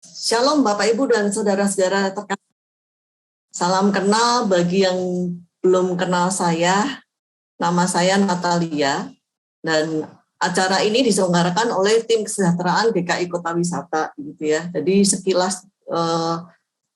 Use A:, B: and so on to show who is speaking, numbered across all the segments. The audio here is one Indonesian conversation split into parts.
A: Shalom Bapak Ibu dan saudara-saudara terkasih. Salam kenal bagi yang belum kenal saya. Nama saya Natalia dan acara ini diselenggarakan oleh Tim Kesejahteraan DKI Kota Wisata gitu ya. Jadi sekilas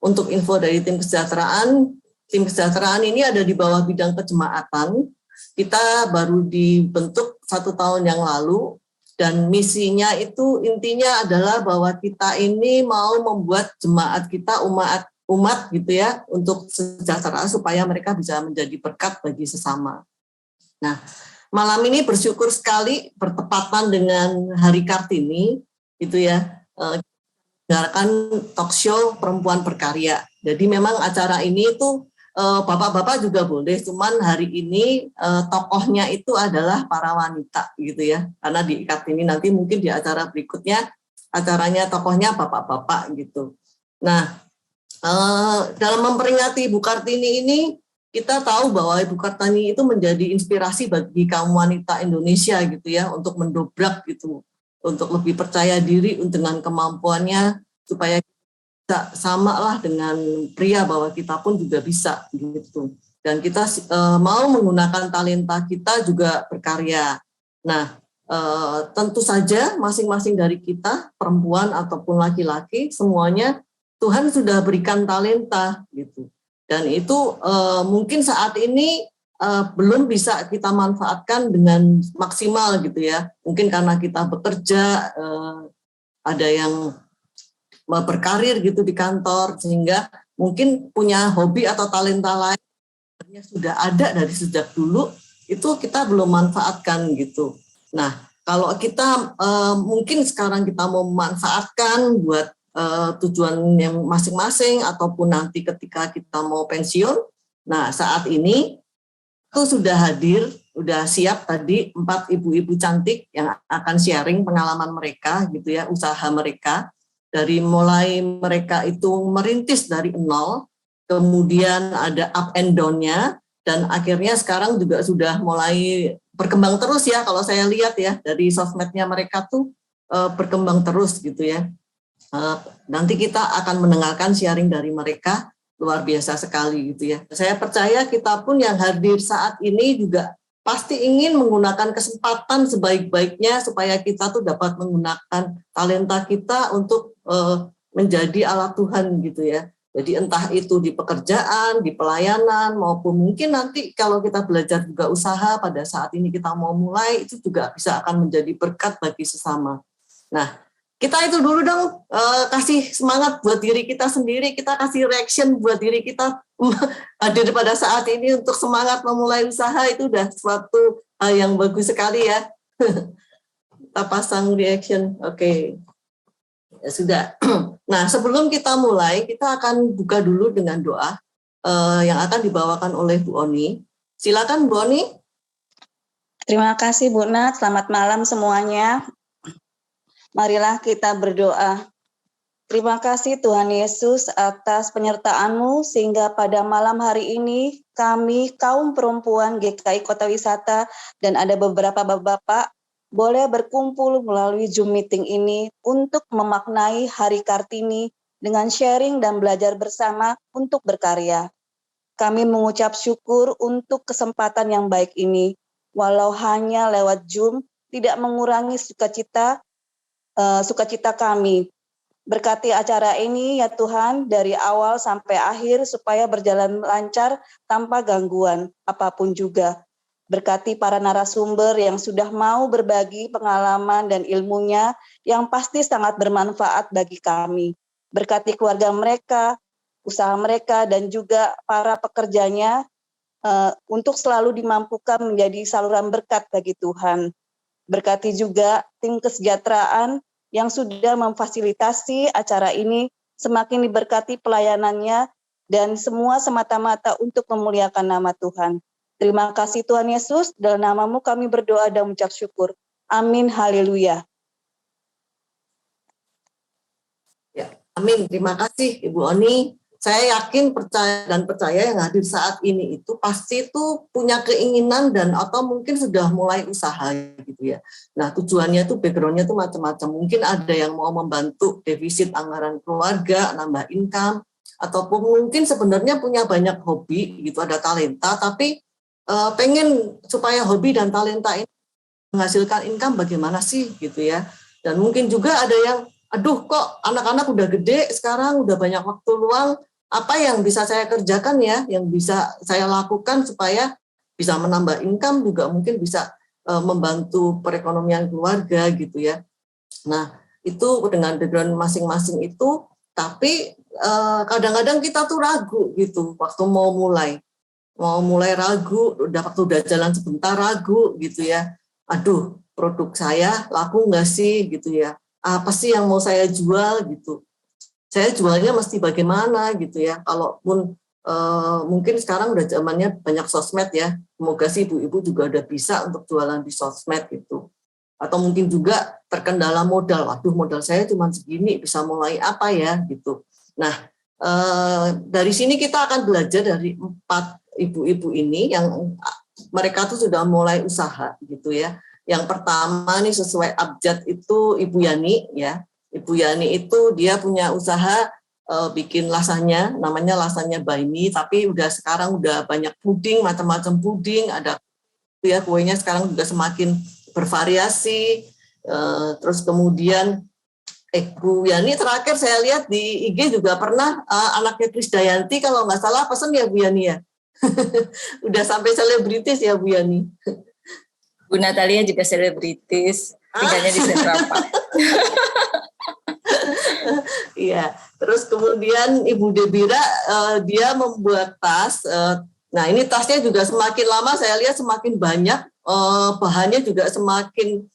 A: untuk info dari Tim Kesejahteraan ini ada di bawah bidang kejemaatan. Kita baru dibentuk 1 tahun yang lalu. Dan misinya itu intinya adalah bahwa kita ini mau membuat jemaat kita umat gitu ya untuk sejahtera supaya mereka bisa menjadi berkat bagi sesama. Nah, malam ini bersyukur sekali bertepatan dengan Hari Kartini gitu ya. Mendengarkan talk show Perempuan Berkarya. Jadi memang acara ini tuh bapak-bapak juga boleh, cuman hari ini tokohnya itu adalah para wanita gitu ya, karena di Kartini nanti mungkin di acara berikutnya acaranya tokohnya bapak-bapak gitu. Nah, dalam memperingati Ibu Kartini ini kita tahu bahwa Ibu Kartini itu menjadi inspirasi bagi kaum wanita Indonesia gitu ya, untuk mendobrak gitu, untuk lebih percaya diri dengan kemampuannya supaya sama lah dengan pria bahwa kita pun juga bisa gitu, dan kita mau menggunakan talenta kita juga berkarya. Nah, tentu saja masing-masing dari kita perempuan ataupun laki-laki semuanya Tuhan sudah berikan talenta gitu, dan itu mungkin saat ini belum bisa kita manfaatkan dengan maksimal gitu ya, mungkin karena kita bekerja, ada yang berkarir gitu di kantor, sehingga mungkin punya hobi atau talenta lain yang sudah ada dari sejak dulu, itu kita belum manfaatkan gitu. Nah, kalau kita mungkin sekarang kita mau memanfaatkan buat tujuan yang masing-masing, ataupun nanti ketika kita mau pensiun, nah saat ini itu sudah hadir, sudah siap tadi 4 ibu-ibu cantik yang akan sharing pengalaman mereka gitu ya, usaha mereka. Dari mulai mereka itu merintis dari nol, kemudian ada up and down-nya, dan akhirnya sekarang juga sudah mulai berkembang terus ya, kalau saya lihat ya, dari sosmednya mereka tuh berkembang terus gitu ya. Nanti kita akan mendengarkan sharing dari mereka, luar biasa sekali gitu ya. Saya percaya kita pun yang hadir saat ini juga pasti ingin menggunakan kesempatan sebaik-baiknya supaya kita tuh dapat menggunakan talenta kita untuk menjadi alat Tuhan gitu ya. Jadi entah itu di pekerjaan, di pelayanan, maupun mungkin nanti kalau kita belajar juga usaha pada saat ini kita mau mulai, itu juga bisa akan menjadi berkat bagi sesama. Nah, kita itu dulu dong, kasih semangat buat diri kita sendiri, kita kasih reaction buat diri kita hadir pada saat ini untuk semangat memulai usaha, itu udah suatu hal yang bagus sekali ya. Kita pasang reaction, oke. Ya sudah. Nah, sebelum kita mulai, kita akan buka dulu dengan doa yang akan dibawakan oleh Bu Oni. Silakan Bu Oni.
B: Terima kasih Bu Nat, selamat malam semuanya. Marilah kita berdoa. Terima kasih Tuhan Yesus atas penyertaan-Mu sehingga pada malam hari ini kami kaum perempuan GKI Kota Wisata dan ada beberapa bapak-bapak boleh berkumpul melalui Zoom meeting ini untuk memaknai Hari Kartini dengan sharing dan belajar bersama untuk berkarya. Kami mengucap syukur untuk kesempatan yang baik ini, walau hanya lewat Zoom tidak mengurangi sukacita kami. Berkati acara ini ya Tuhan dari awal sampai akhir supaya berjalan lancar tanpa gangguan apapun juga. Berkati para narasumber yang sudah mau berbagi pengalaman dan ilmunya yang pasti sangat bermanfaat bagi kami. Berkati keluarga mereka, usaha mereka dan juga para pekerjanya untuk selalu dimampukan menjadi saluran berkat bagi Tuhan. Berkati juga tim kesejahteraan yang sudah memfasilitasi acara ini, semakin diberkati pelayanannya, dan semua semata-mata untuk memuliakan nama Tuhan. Terima kasih Tuhan Yesus, dalam nama-Mu kami berdoa dan mengucap syukur. Amin, haleluya.
A: Ya, amin, terima kasih Ibu Oni. saya yakin percaya yang hadir saat ini itu pasti itu punya keinginan dan atau mungkin sudah mulai usaha gitu ya. Nah tujuannya itu backgroundnya itu macam-macam. Mungkin ada yang mau membantu defisit anggaran keluarga, nambah income, ataupun mungkin sebenarnya punya banyak hobi gitu, ada talenta, tapi pengen supaya hobi dan talenta ini menghasilkan income bagaimana sih gitu ya. Dan mungkin juga ada yang, aduh kok anak-anak udah gede sekarang, udah banyak waktu luang, apa yang bisa saya kerjakan ya, yang bisa saya lakukan supaya bisa menambah income, juga mungkin bisa membantu perekonomian keluarga gitu ya. Nah itu dengan background masing-masing itu, tapi kadang-kadang kita tuh ragu gitu waktu mau mulai ragu, waktu udah jalan sebentar ragu gitu ya, aduh produk saya laku nggak sih gitu ya, apa sih yang mau saya jual gitu, saya jualnya mesti bagaimana gitu ya. Kalaupun mungkin sekarang udah zamannya banyak sosmed ya, semoga sih ibu-ibu juga udah bisa untuk jualan di sosmed gitu. Atau mungkin juga terkendala modal, waduh modal saya cuma segini, bisa mulai apa ya gitu. Nah dari sini kita akan belajar dari 4 ibu-ibu ini yang mereka tuh sudah mulai usaha gitu ya. Yang pertama nih sesuai abjad itu Ibu Yani ya. Ibu Yani itu dia punya usaha bikin lasanya, namanya lasanya Baimi, tapi sekarang udah banyak puding, macam-macam puding, ada ya kuenya sekarang juga semakin bervariasi. Terus kemudian Bu Yani terakhir saya lihat di IG juga pernah anaknya Krisdayanti kalau nggak salah pesen ya Bu Yani ya. Udah sampai selebritis ya Bu Yani.
C: Bu Natalia juga selebritis, tinggalnya di Central Park.
A: Iya, terus kemudian Ibu Debira dia membuat tas. Nah ini tasnya juga semakin lama saya lihat semakin banyak, bahannya juga semakin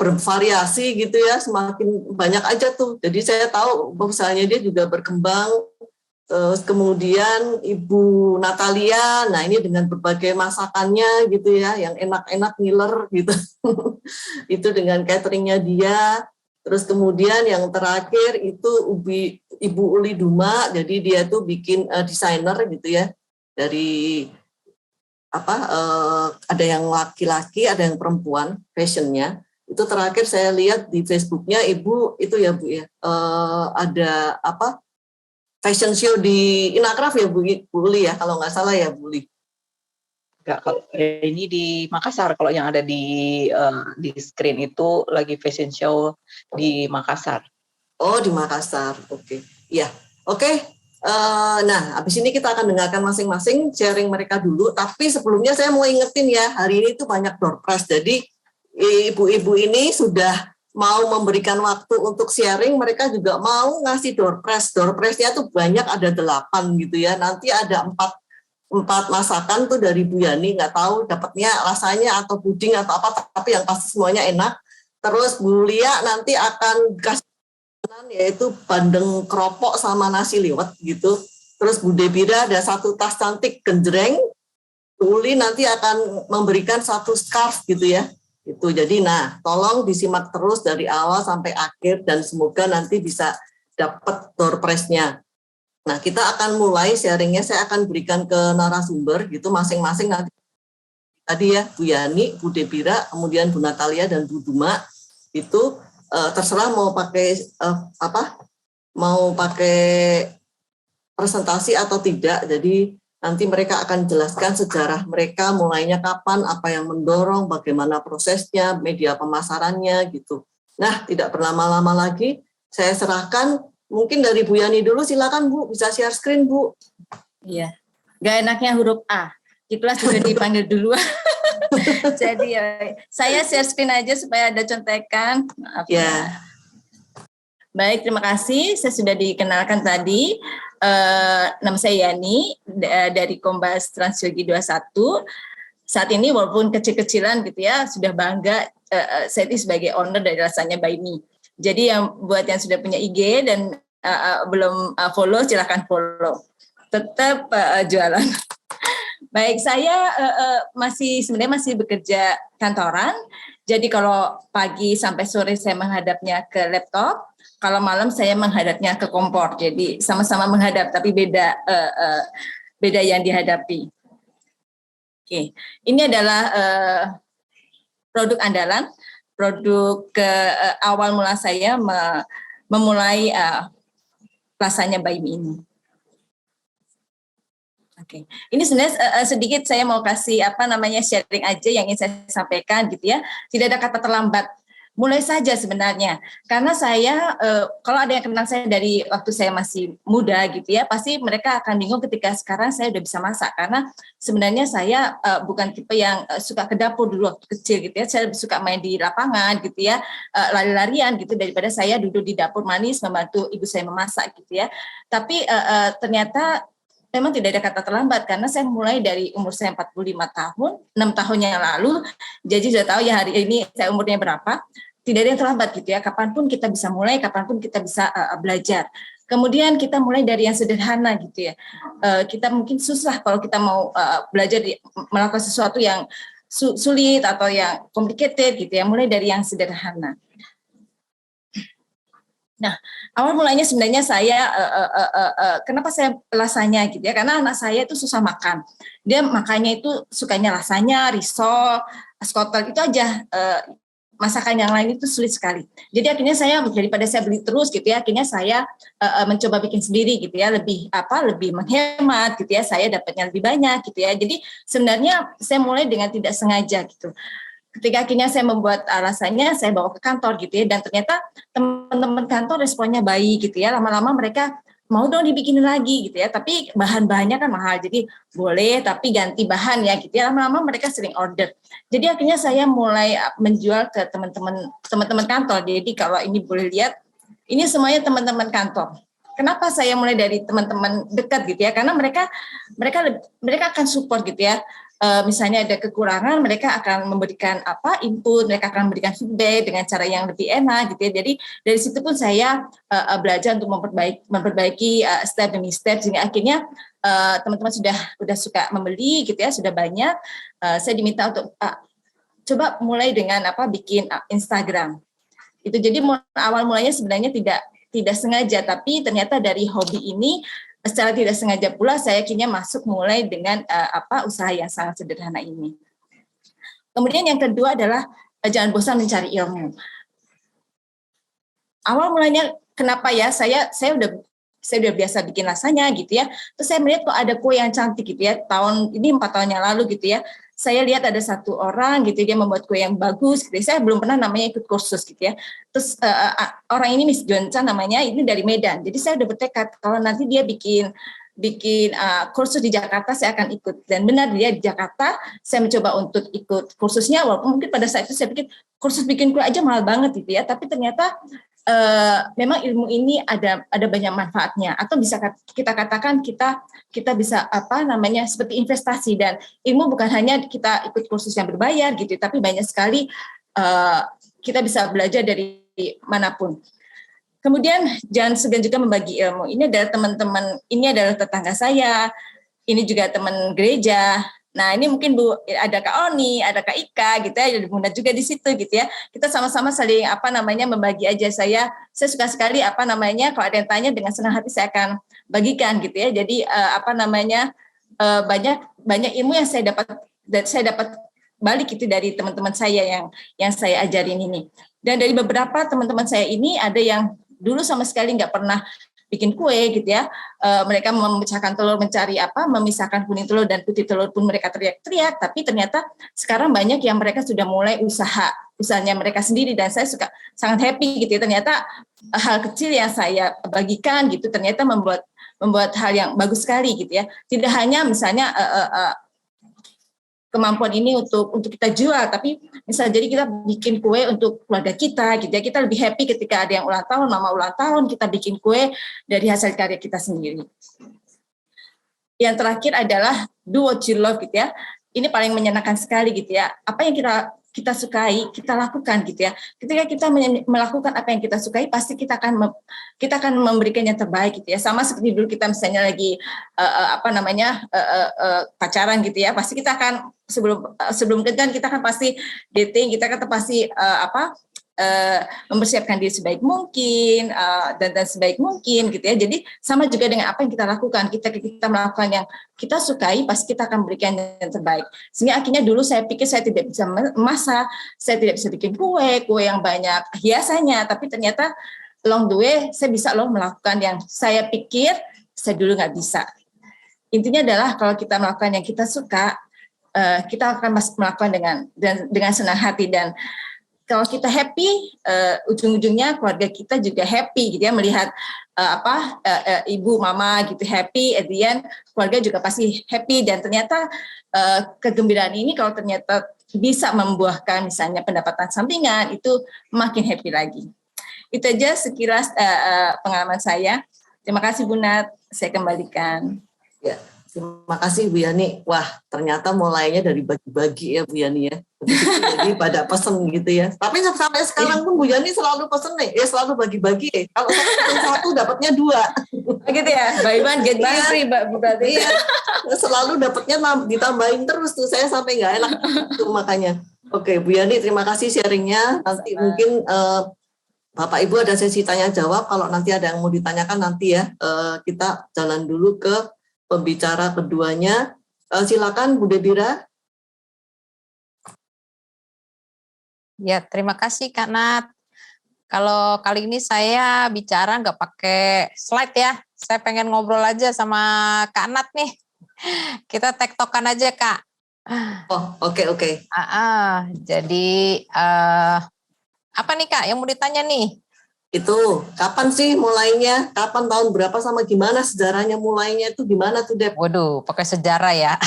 A: bervariasi gitu ya, semakin banyak aja tuh. Jadi saya tahu usahanya dia juga berkembang. Terus kemudian Ibu Natalia, nah ini dengan berbagai masakannya gitu ya, yang enak-enak ngiler gitu. Itu dengan cateringnya dia. Terus kemudian yang terakhir itu Ibu Uli Duma, jadi dia tuh bikin desainer gitu ya, dari ada yang laki-laki, ada yang perempuan, fashionnya. Itu terakhir saya lihat di Facebooknya Ibu itu ya Bu ya, ada fashion show di Inakraf ya Bu Uli ya, kalau nggak salah ya Bu Uli.
D: Enggak, kalau ini di Makassar, kalau yang ada di screen itu lagi fashion show di Makassar.
A: Oh di Makassar, oke. Iya, oke. Nah, habis ini kita akan dengarkan masing-masing sharing mereka dulu. Tapi sebelumnya saya mau ingetin ya, hari ini tuh banyak door prize. Jadi ibu-ibu ini sudah mau memberikan waktu untuk sharing, mereka juga mau ngasih door prize. Door prize-nya tuh banyak, ada 8 gitu ya. Nanti ada 4 masakan tuh dari Bu Yani, nggak tahu dapatnya rasanya atau puding atau apa, tapi yang pasti semuanya enak. Terus Bu Lia nanti akan kasih yaitu bandeng keropok sama nasi liwet gitu. Terus Bu Debira ada 1 tas cantik genjreng. Bu Uli nanti akan memberikan 1 scarf gitu ya. Itu jadi tolong disimak terus dari awal sampai akhir dan semoga nanti bisa dapat door prize-nya. Nah, kita akan mulai sharingnya, saya akan berikan ke narasumber gitu masing-masing nanti. Tadi ya, Bu Yani, Bu Debira, kemudian Bu Natalia dan Bu Duma, itu terserah mau pakai mau pakai presentasi atau tidak. Jadi nanti mereka akan jelaskan sejarah mereka, mulainya kapan, apa yang mendorong, bagaimana prosesnya, media pemasarannya gitu. Nah, tidak berlama-lama lagi, saya serahkan. Mungkin dari Bu Yani dulu, silakan Bu, bisa share screen Bu.
C: Iya, nggak enaknya huruf A, di kelas sudah dipanggil duluan. Jadi saya share screen aja supaya ada contekan. Maaf ya. Baik, terima kasih. Saya sudah dikenalkan tadi. Nama saya Yani dari Kombas Transyogi 21. Saat ini walaupun kecil-kecilan gitu ya, sudah bangga saya sebagai owner dari rasanya Baimi. Jadi buat yang sudah punya IG dan belum follow, silahkan follow. Tetap jualan. Baik, saya sebenarnya masih bekerja kantoran. Jadi kalau pagi sampai sore saya menghadapnya ke laptop. kalau malam saya menghadapnya ke kompor. Jadi sama-sama menghadap tapi beda yang dihadapi. Oke, ini adalah produk andalan, produk awal mula saya memulai rasanya Baim ini. Oke, ini sebenarnya sedikit saya mau kasih sharing aja yang ingin saya sampaikan gitu ya. Tidak ada kata terlambat. Mulai saja sebenarnya, karena saya kalau ada yang kenal saya dari waktu saya masih muda gitu ya, pasti mereka akan bingung ketika sekarang saya udah bisa masak, karena sebenarnya saya bukan tipe yang suka ke dapur dulu waktu kecil gitu ya, saya lebih suka main di lapangan gitu ya, lari-larian gitu daripada saya duduk di dapur manis membantu ibu saya memasak gitu ya. Tapi ternyata memang tidak ada kata terlambat, karena saya mulai dari umur saya 45 tahun, 6 tahun yang lalu, jadi sudah tahu ya hari ini saya umurnya berapa, tidak ada yang terlambat gitu ya, kapanpun kita bisa mulai, kapanpun kita bisa belajar. Kemudian kita mulai dari yang sederhana gitu ya, kita mungkin susah kalau kita mau belajar melakukan sesuatu yang sulit atau yang complicated gitu ya, mulai dari yang sederhana. Nah, awal mulanya sebenarnya saya, kenapa saya lasanya gitu ya, karena anak saya itu susah makan. Dia makannya itu sukanya lasanya, risol, skotel itu aja, masakan yang lain itu sulit sekali. Jadi akhirnya saya, daripada saya beli terus gitu ya, akhirnya saya mencoba bikin sendiri gitu ya, lebih menghemat gitu ya, saya dapatnya lebih banyak gitu ya. Jadi sebenarnya saya mulai dengan tidak sengaja gitu. Ketika akhirnya saya membuat rasanya, saya bawa ke kantor gitu ya, dan ternyata teman-teman kantor responnya baik gitu ya, lama-lama mereka mau dong dibikinin lagi gitu ya, tapi bahan-bahannya kan mahal, jadi boleh tapi ganti bahan ya gitu ya, lama-lama mereka sering order. Jadi akhirnya saya mulai menjual ke teman-teman kantor. Jadi kalau ini boleh lihat, ini semuanya teman-teman kantor. Kenapa saya mulai dari teman-teman dekat gitu ya, karena mereka akan support gitu ya. Misalnya ada kekurangan, mereka akan memberikan input, mereka akan memberikan feedback dengan cara yang lebih enak gitu ya. Jadi dari situ pun saya belajar untuk memperbaiki step demi step, sehingga akhirnya teman-teman sudah suka membeli gitu ya, sudah banyak. Saya diminta untuk coba mulai dengan bikin Instagram. Itu jadi awal mulanya sebenarnya tidak sengaja, tapi ternyata dari hobi ini secara tidak sengaja pula saya akhirnya masuk mulai dengan usaha yang sangat sederhana ini. Kemudian yang kedua adalah jangan bosan mencari ilmu. Awal mulanya kenapa ya, saya udah biasa bikin rasanya gitu ya. Terus saya melihat kok ada kue yang cantik gitu ya. 4 tahun yang lalu gitu ya. Saya lihat ada satu orang gitu, dia membuat kue yang bagus gitu. Saya belum pernah namanya ikut kursus gitu ya. Terus orang ini Miss Jonca namanya, ini dari Medan. Jadi saya udah bertekad kalau nanti dia bikin kursus di Jakarta saya akan ikut. Dan benar dia di Jakarta, saya mencoba untuk ikut kursusnya, walaupun mungkin pada saat itu saya pikir kursus bikin kue aja mahal banget gitu ya. Tapi ternyata memang ilmu ini ada banyak manfaatnya, atau bisa kita katakan kita bisa seperti investasi, dan ilmu bukan hanya kita ikut kursus yang berbayar gitu, tapi banyak sekali kita bisa belajar dari manapun. Kemudian jangan segan juga membagi ilmu. Ini adalah teman-teman, ini adalah tetangga saya, ini juga teman gereja. Nah, ini mungkin Bu, ada Kak Oni, ada Kak Ika gitu ya, ada Bunda juga di situ gitu ya. Kita sama-sama saling membagi aja. Saya suka sekali kalau ada yang tanya, dengan senang hati saya akan bagikan gitu ya. Jadi banyak ilmu yang saya dapat balik itu dari teman-teman saya yang saya ajarin ini. Dan dari beberapa teman-teman saya ini ada yang dulu sama sekali nggak pernah bikin kue gitu ya, mereka memecahkan telur, mencari memisahkan kuning telur dan putih telur pun mereka teriak-teriak, tapi ternyata sekarang banyak yang mereka sudah mulai usahanya mereka sendiri, dan saya sangat happy gitu ya. Ternyata hal kecil yang saya bagikan gitu ternyata membuat hal yang bagus sekali gitu ya. Tidak hanya misalnya kemampuan ini untuk kita jual, tapi misalnya jadi kita bikin kue untuk keluarga kita gitu ya, kita lebih happy ketika ada yang ulang tahun, mama ulang tahun, kita bikin kue dari hasil karya kita sendiri. Yang terakhir adalah do what you love gitu ya, ini paling menyenangkan sekali gitu ya, apa yang kita sukai, kita lakukan gitu ya. Ketika kita melakukan apa yang kita sukai, pasti kita akan memberikan yang terbaik gitu ya. Sama seperti dulu kita misalnya lagi pacaran gitu ya, pasti kita akan sebelum kencan kita kan pasti dating, kita kan pasti mempersiapkan diri sebaik mungkin dan sebaik mungkin gitu ya. Jadi sama juga dengan apa yang kita lakukan. Kita melakukan yang kita sukai, pasti kita akan berikan yang terbaik. Sehingga akhirnya dulu saya pikir saya tidak bisa memasak, saya tidak bisa bikin kue yang banyak hiasannya, tapi ternyata along the way saya bisa loh melakukan yang saya pikir saya dulu nggak bisa. Intinya adalah kalau kita melakukan yang kita suka, kita akan melakukan dengan senang hati, dan kalau kita happy, ujung-ujungnya keluarga kita juga happy gitu ya, melihat ibu mama gitu happy, at the end keluarga juga pasti happy, dan ternyata kegembiraan ini kalau ternyata bisa membuahkan misalnya pendapatan sampingan, itu makin happy lagi. Itu aja sekilas pengalaman saya. Terima kasih Bu Nat, saya kembalikan.
A: Ya, terima kasih Bu Yani. Wah, ternyata mulainya dari bagi-bagi ya Bu Yani ya. Jadi pada pesen gitu ya. Tapi sampai sekarang pun Bu Yani selalu pesen nih, selalu bagi-bagi. Kalau saya pesen satu dapatnya 2.
C: Gitu ya, buy one get one free, Bu berarti.
A: Iya, selalu dapatnya ditambahin terus tuh, saya sampai nggak enak tuh makanya. Oke, Bu Yani, terima kasih sharingnya. Nanti mungkin Bapak Ibu ada sesi tanya jawab. Kalau nanti ada yang mau ditanyakan nanti ya, kita jalan dulu ke pembicara keduanya. Silakan Bu Debira.
E: Ya, terima kasih Kak Nat. Kalau kali ini saya bicara nggak pakai slide ya. Saya pengen ngobrol aja sama Kak Nat nih. Kita tektokan aja Kak.
A: Oh, oke.
E: Jadi apa nih Kak yang mau ditanya nih?
A: Itu kapan sih mulainya? Kapan, tahun berapa, sama gimana sejarahnya mulainya itu gimana tuh Deb?
E: Waduh, pakai sejarah ya.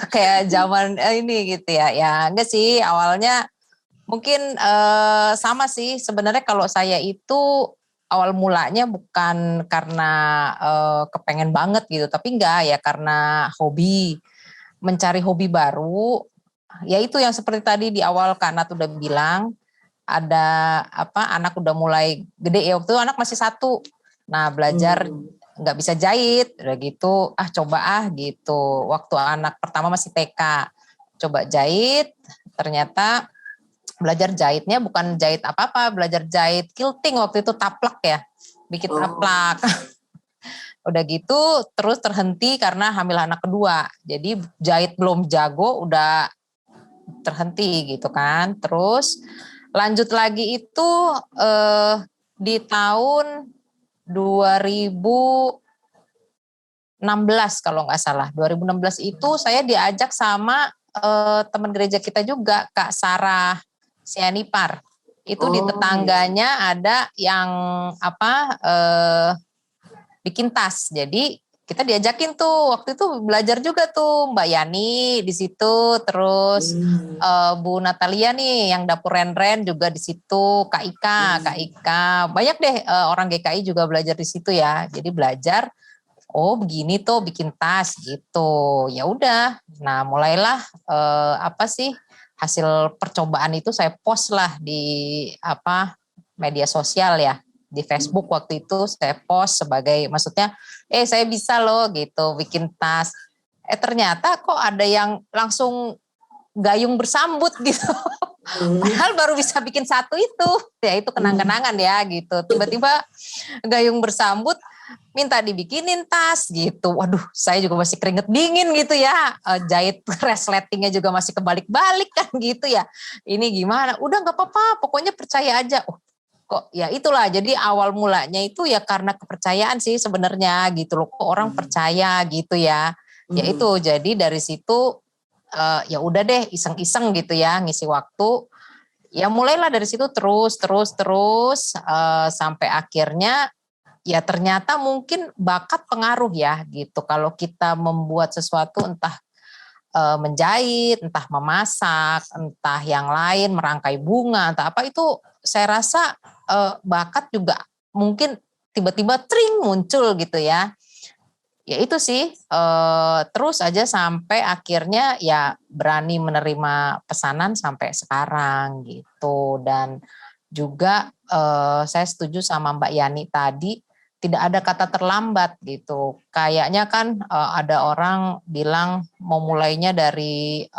E: Kayak zaman ini gitu ya. Ya enggak sih, awalnya mungkin sama sih. Sebenarnya kalau saya itu awal mulanya bukan karena kepengen banget gitu, tapi enggak ya karena hobi, mencari hobi baru. Ya itu yang seperti tadi di awal Kak Nat udah bilang, ada anak udah mulai gede ya, waktu itu anak masih 1. Nah belajar nggak bisa jahit, udah gitu coba gitu. Waktu anak pertama masih TK, coba jahit, ternyata belajar jahitnya bukan jahit apa-apa, belajar jahit quilting waktu itu, taplak ya, bikin taplak. Udah gitu terus terhenti karena hamil anak kedua, jadi jahit belum jago udah terhenti gitu kan. Terus lanjut lagi itu di tahun 2016 kalau nggak salah. 2016 itu saya diajak sama teman gereja kita juga, Kak Sarah Sianipar. Itu di tetangganya ada yang bikin tas. Jadi kita diajakin tuh, waktu itu belajar juga tuh Mbak Yani di situ, terus Bu Natalia nih yang dapur Ren-Ren juga di situ, Kak Ika, banyak deh orang GKI juga belajar di situ ya. Jadi belajar, begini tuh bikin tas gitu. Ya udah, nah mulailah hasil percobaan itu saya post lah di media sosial ya. Di Facebook waktu itu saya post sebagai, maksudnya saya bisa loh gitu bikin tas. Ternyata kok ada yang langsung gayung bersambut gitu. Padahal baru bisa bikin 1 itu. Ya itu kenang-kenangan ya gitu. Tiba-tiba gayung bersambut minta dibikinin tas gitu. Waduh, saya juga masih keringet dingin gitu ya. Jahit resletingnya juga masih kebalik-balik kan gitu ya. Ini gimana? Udah gak apa-apa, pokoknya percaya aja. Kok ya itulah, jadi awal mulanya itu ya karena kepercayaan sih sebenarnya gitu loh, kok orang percaya gitu ya. Ya itu, jadi dari situ ya udah deh iseng-iseng gitu ya ngisi waktu. Ya mulailah dari situ terus sampai akhirnya ya ternyata mungkin bakat pengaruh ya gitu. Kalau kita membuat sesuatu, entah menjahit, entah memasak, entah yang lain, merangkai bunga, entah apa, itu saya rasa bakat juga mungkin tiba-tiba tring muncul gitu ya. Ya itu sih, terus aja sampai akhirnya ya berani menerima pesanan sampai sekarang gitu. Dan juga saya setuju sama Mbak Yani tadi, tidak ada kata terlambat gitu. Kayaknya kan ada orang bilang mau mulainya dari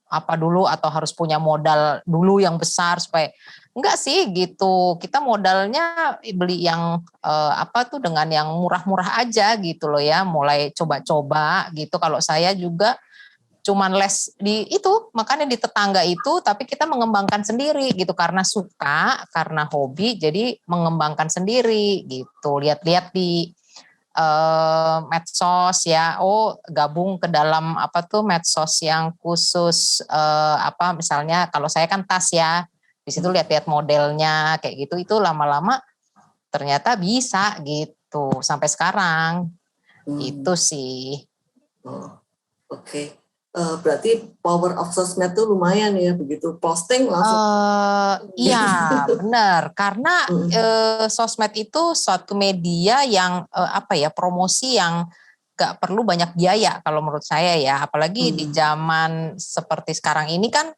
E: apa dulu atau harus punya modal dulu yang besar supaya enggak sih gitu. Kita modalnya beli yang dengan yang murah-murah aja gitu loh ya, mulai coba-coba gitu. Kalau saya juga cuman les di itu, makanya di tetangga itu, tapi kita mengembangkan sendiri gitu karena suka, karena hobi, jadi mengembangkan sendiri gitu. Lihat-lihat di medsos ya, gabung ke dalam medsos yang khusus misalnya kalau saya kan tas ya, di situ lihat-lihat modelnya kayak gitu, itu lama-lama ternyata bisa gitu sampai sekarang. Itu sih.
A: Oke. Berarti power of sosmed tuh lumayan ya, begitu posting langsung.
E: Iya benar, karena sosmed itu suatu media yang promosi yang gak perlu banyak biaya kalau menurut saya ya, apalagi di zaman seperti sekarang ini kan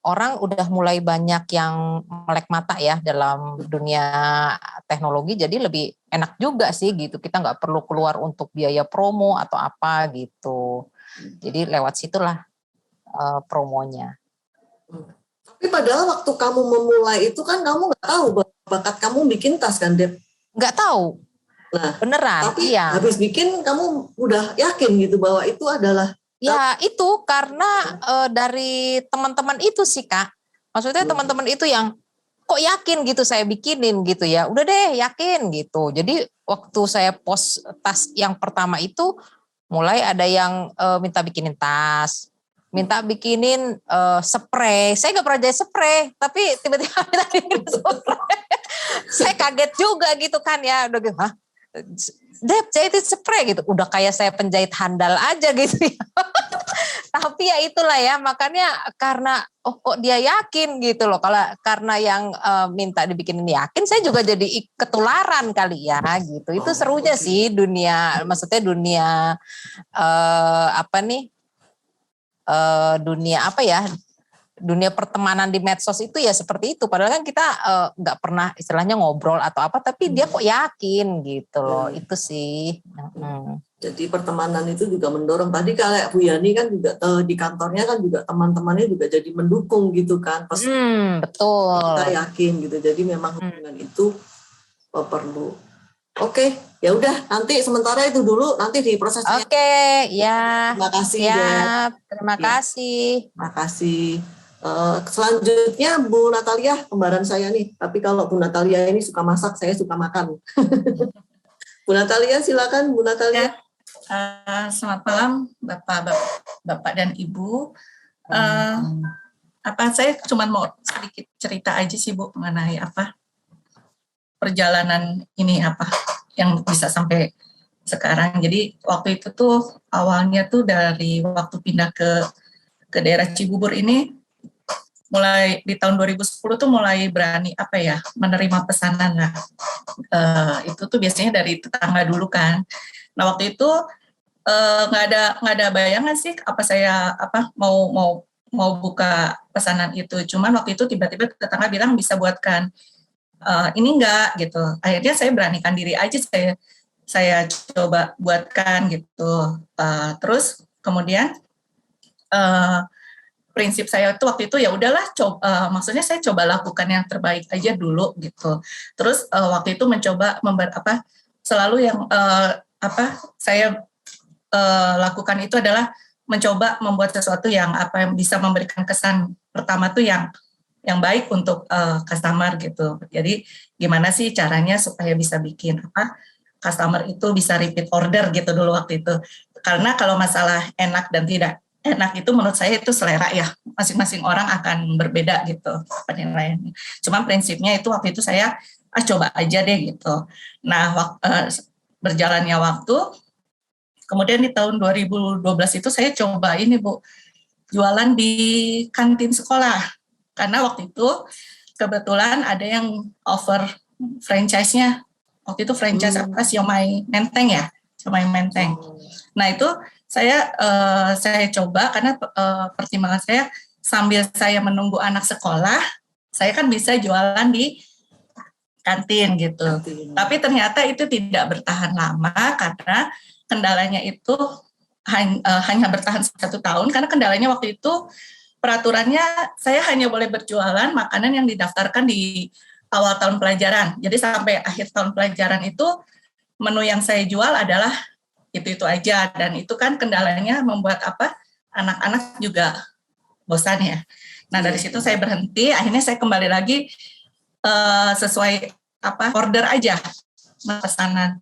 E: orang udah mulai banyak yang melek mata ya dalam dunia teknologi, jadi lebih enak juga sih gitu, kita nggak perlu keluar untuk biaya promo atau apa gitu, jadi lewat situlah promonya.
A: Tapi padahal waktu kamu memulai itu kan kamu nggak tahu bakat kamu bikin tas kan, Dep?
E: Nggak tahu. Nah, beneran.
A: Tapi
E: iya.
A: Habis bikin kamu udah yakin gitu bahwa itu adalah.
E: Ya itu karena dari teman-teman itu sih Kak. Maksudnya teman-teman itu yang kok yakin gitu saya bikinin gitu ya. Udah deh yakin gitu. Jadi waktu saya post tas yang pertama itu mulai ada yang minta bikinin tas, minta bikinin spray. Saya nggak pernah jahit spray, tapi tiba-tiba minta bikinin spray. Saya kaget juga gitu kan ya. Udah gitu, hah? Dep, jahitin spray gitu. Udah kayak saya penjahit handal aja gitu ya. Tapi ya itulah ya, makanya karena kok dia yakin gitu loh. Karena yang minta dibikinin yakin, saya juga jadi ketularan kali ya gitu. Itu serunya sih dunia, maksudnya dunia dunia pertemanan di medsos itu ya seperti itu. Padahal kan kita nggak pernah istilahnya ngobrol atau apa, tapi dia kok yakin gitu loh. Itu sih.
A: Jadi pertemanan itu juga mendorong. Tadi kayak Bu Yani kan juga di kantornya kan juga teman-temannya juga jadi mendukung gitu kan.
E: Betul.
A: Kita yakin gitu. Jadi memang hubungan itu perlu. Oke, ya udah nanti sementara itu dulu, nanti di prosesnya.
E: Oke, ya.
A: Terima kasih.
E: Terima kasih.
A: Terima kasih. Selanjutnya Bu Natalia, kembaran saya nih. Tapi kalau Bu Natalia ini suka masak, saya suka makan. Bu Natalia, silakan Bu Natalia.
F: Selamat malam Bapak dan Ibu. Saya cuma mau sedikit cerita aja sih Bu mengenai perjalanan ini yang bisa sampai sekarang. Jadi waktu itu tuh awalnya tuh dari waktu pindah ke daerah Cibubur ini, mulai di tahun 2010 tuh mulai berani menerima pesanan lah. Itu tuh biasanya dari tetangga dulu kan. Nah waktu itu nggak ada bayangan sih saya mau buka pesanan itu. Cuman waktu itu tiba-tiba tetangga bilang bisa buatkan ini enggak gitu. Akhirnya saya beranikan diri aja, saya coba buatkan gitu. Terus kemudian prinsip saya itu waktu itu ya udahlah, maksudnya saya coba lakukan yang terbaik aja dulu gitu. Terus waktu itu mencoba selalu yang saya lakukan itu adalah mencoba membuat sesuatu yang yang bisa memberikan kesan pertama tuh yang baik untuk customer gitu. Jadi gimana sih caranya supaya bisa bikin customer itu bisa repeat order gitu dulu waktu itu. Karena kalau masalah enak dan tidak enak itu menurut saya itu selera ya, masing-masing orang akan berbeda gitu penilaiannya. Cuma prinsipnya itu waktu itu saya coba aja deh gitu. Nah berjalannya waktu, kemudian di tahun 2012 itu saya coba ini Bu, jualan di kantin sekolah. Karena waktu itu kebetulan ada yang offer franchise-nya. Waktu itu franchise siomay menteng ya, siomay menteng. Nah itu saya coba karena pertimbangan saya sambil saya menunggu anak sekolah, saya kan bisa jualan di kantin gitu. Tapi ternyata itu tidak bertahan lama karena kendalanya itu hanya bertahan 1 tahun karena kendalanya waktu itu peraturannya saya hanya boleh berjualan makanan yang didaftarkan di awal tahun pelajaran. Jadi sampai akhir tahun pelajaran itu menu yang saya jual adalah itu aja, dan itu kan kendalanya membuat anak-anak juga bosan ya. Nah dari situ saya berhenti, akhirnya saya kembali lagi sesuai order aja, pesanan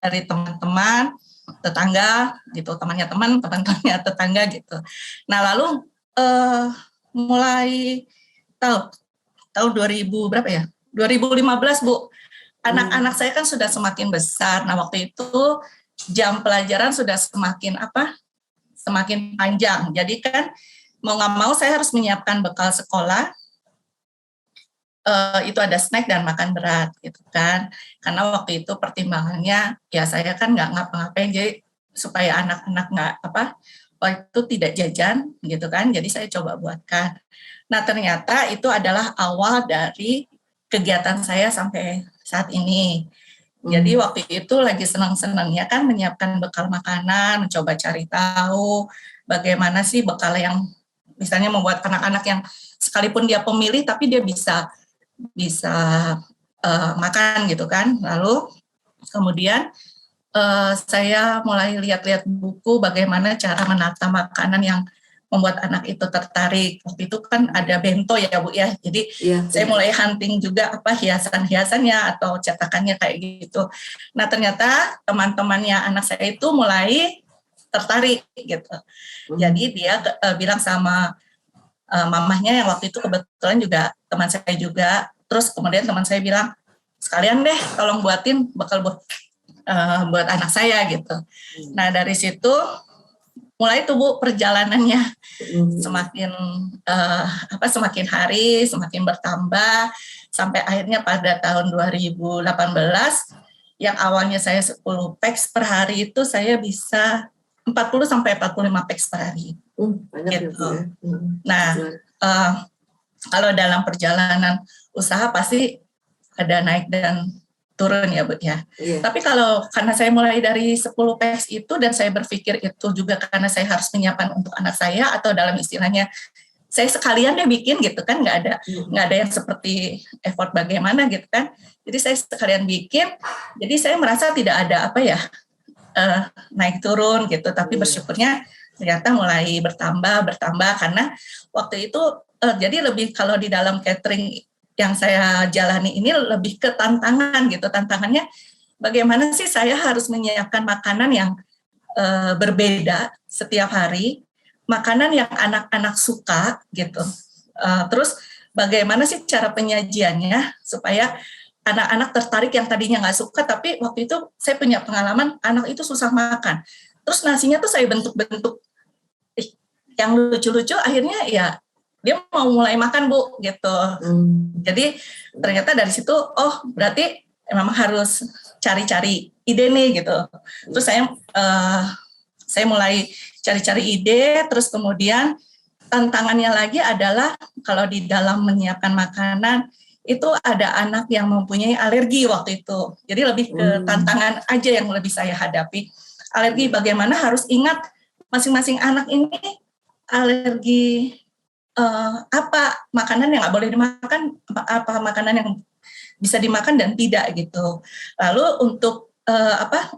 F: dari teman-teman, tetangga gitu, teman-temannya tetangga gitu. Nah lalu mulai tahun 2000 berapa ya? 2015 Bu. Anak-anak saya kan sudah semakin besar. Nah waktu itu jam pelajaran sudah semakin panjang. Jadi kan mau nggak mau saya harus menyiapkan bekal sekolah. Itu ada snack dan makan berat gitu kan. Karena waktu itu pertimbangannya ya saya kan nggak ngapa-ngapain, jadi supaya anak-anak nggak waktu itu tidak jajan gitu kan. Jadi saya coba buatkan. Nah ternyata itu adalah awal dari kegiatan saya sampai saat ini. Jadi waktu itu lagi senang-senangnya kan menyiapkan bekal makanan, mencoba cari tahu bagaimana sih bekal yang misalnya membuat anak-anak yang sekalipun dia pemilih tapi dia bisa makan gitu kan. Lalu kemudian saya mulai lihat-lihat buku bagaimana cara menata makanan yang membuat anak itu tertarik. Waktu itu kan ada bento ya Bu ya. Jadi saya mulai hunting juga hiasan-hiasannya atau cetakannya kayak gitu. Nah ternyata teman-temannya anak saya itu mulai tertarik gitu. Jadi dia bilang sama mamahnya yang waktu itu kebetulan juga teman saya juga. Terus kemudian teman saya bilang, sekalian deh tolong buatin bekal buat anak saya gitu. Nah dari situ mulai tuh Bu perjalanannya semakin hari semakin bertambah sampai akhirnya pada tahun 2018 yang awalnya saya 10 packs per hari itu saya bisa 40 sampai 45 packs per hari.
A: Banyak gitu.
F: Nah, kalau dalam perjalanan usaha pasti ada naik dan turun ya Bu ya. Tapi karena saya mulai dari 10 packs itu dan saya berpikir itu juga karena saya harus menyiapkan untuk anak saya atau dalam istilahnya saya sekalian deh bikin gitu kan, nggak ada yang seperti effort bagaimana gitu kan. Jadi saya sekalian bikin, jadi saya merasa tidak ada naik turun gitu, tapi bersyukurnya ternyata mulai bertambah karena waktu itu jadi lebih kalau di dalam catering yang saya jalani ini lebih ke tantangan gitu. Tantangannya bagaimana sih saya harus menyiapkan makanan yang berbeda setiap hari, makanan yang anak-anak suka gitu. Terus bagaimana sih cara penyajiannya supaya anak-anak tertarik yang tadinya nggak suka, tapi waktu itu saya punya pengalaman anak itu susah makan. Terus nasinya tuh saya bentuk-bentuk yang lucu-lucu, akhirnya ya dia mau mulai makan Bu gitu. Jadi ternyata dari situ berarti memang harus cari-cari ide nih gitu. Terus saya mulai cari-cari ide, terus kemudian tantangannya lagi adalah kalau di dalam menyiapkan makanan itu ada anak yang mempunyai alergi waktu itu. Jadi lebih ke tantangan aja yang lebih saya hadapi. Alergi bagaimana harus ingat masing-masing anak ini alergi apa makanan yang nggak boleh dimakan, apa makanan yang bisa dimakan dan tidak gitu. Lalu untuk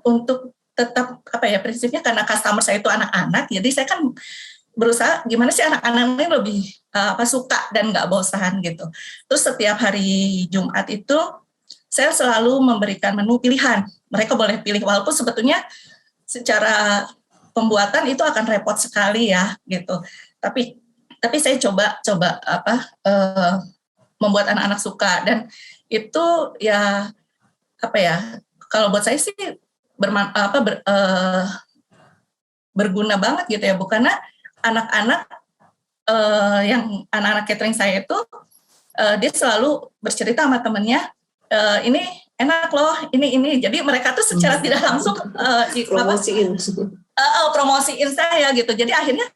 F: untuk tetap prinsipnya karena customer saya itu anak-anak, jadi saya kan berusaha gimana sih anak-anak ini lebih suka dan nggak bosan gitu. Terus setiap hari Jumat itu saya selalu memberikan menu pilihan. Mereka boleh pilih walaupun sebetulnya secara pembuatan itu akan repot sekali ya gitu. Tapi saya coba membuat anak-anak suka, dan itu ya kalau buat saya sih berguna banget gitu ya, karena anak-anak yang anak-anak catering saya itu dia selalu bercerita sama temennya, ini enak loh, ini. Jadi mereka tuh secara tidak langsung promosiin saya gitu. Jadi akhirnya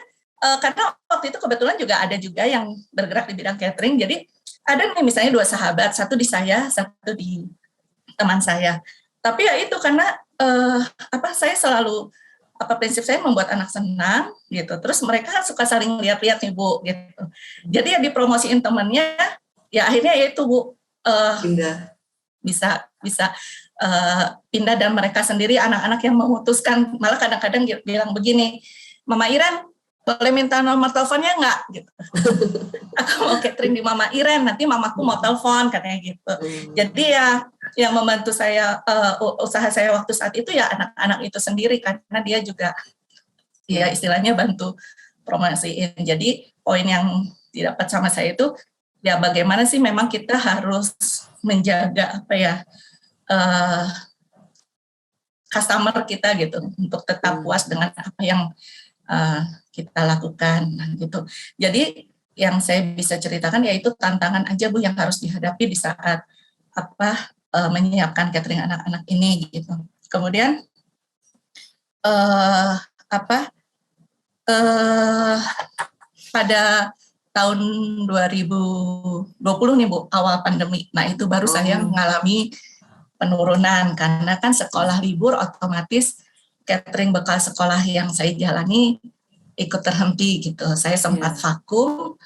F: karena waktu itu kebetulan ada juga yang bergerak di bidang catering. Jadi ada nih misalnya 2 sahabat, satu di saya, satu di teman saya. Tapi ya itu karena saya selalu prinsip saya membuat anak senang gitu. Terus mereka kan suka saling lihat-lihat nih Bu gitu. Jadi ya dipromosiin temennya, ya akhirnya ya itu Bu
A: Pindah.
F: bisa pindah, dan mereka sendiri anak-anak yang memutuskan, malah kadang-kadang bilang begini, Mama Iren boleh minta nomor teleponnya nggak gitu. Aku mau catering di Mama Iren, nanti mamaku mau telepon katanya gitu. Jadi ya yang membantu saya usaha saya waktu saat itu ya anak-anak itu sendiri, karena dia juga ya istilahnya bantu promosiin. Jadi poin yang didapat sama saya itu ya bagaimana sih memang kita harus menjaga customer kita gitu untuk tetap puas dengan apa yang kita lakukan gitu. Jadi yang saya bisa ceritakan yaitu tantangan aja Bu yang harus dihadapi di saat menyiapkan catering anak-anak ini gitu. Kemudian pada tahun 2020 nih Bu, awal pandemi. Nah, itu baru saya mengalami penurunan karena kan sekolah libur, otomatis catering bekal sekolah yang saya jalani ikut terhenti gitu. Saya sempat vakum,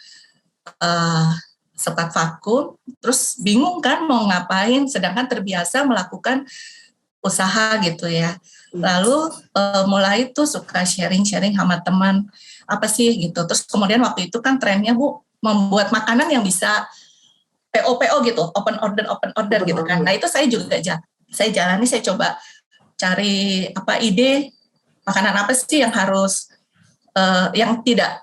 F: terus bingung kan mau ngapain, sedangkan terbiasa melakukan usaha gitu ya. Lalu mulai tuh suka sharing-sharing sama teman, apa sih gitu. Terus kemudian waktu itu kan trennya Bu, membuat makanan yang bisa PO gitu, open order gitu kan. Nah itu saya juga saya jalani, saya coba cari ide makanan apa sih yang harus yang tidak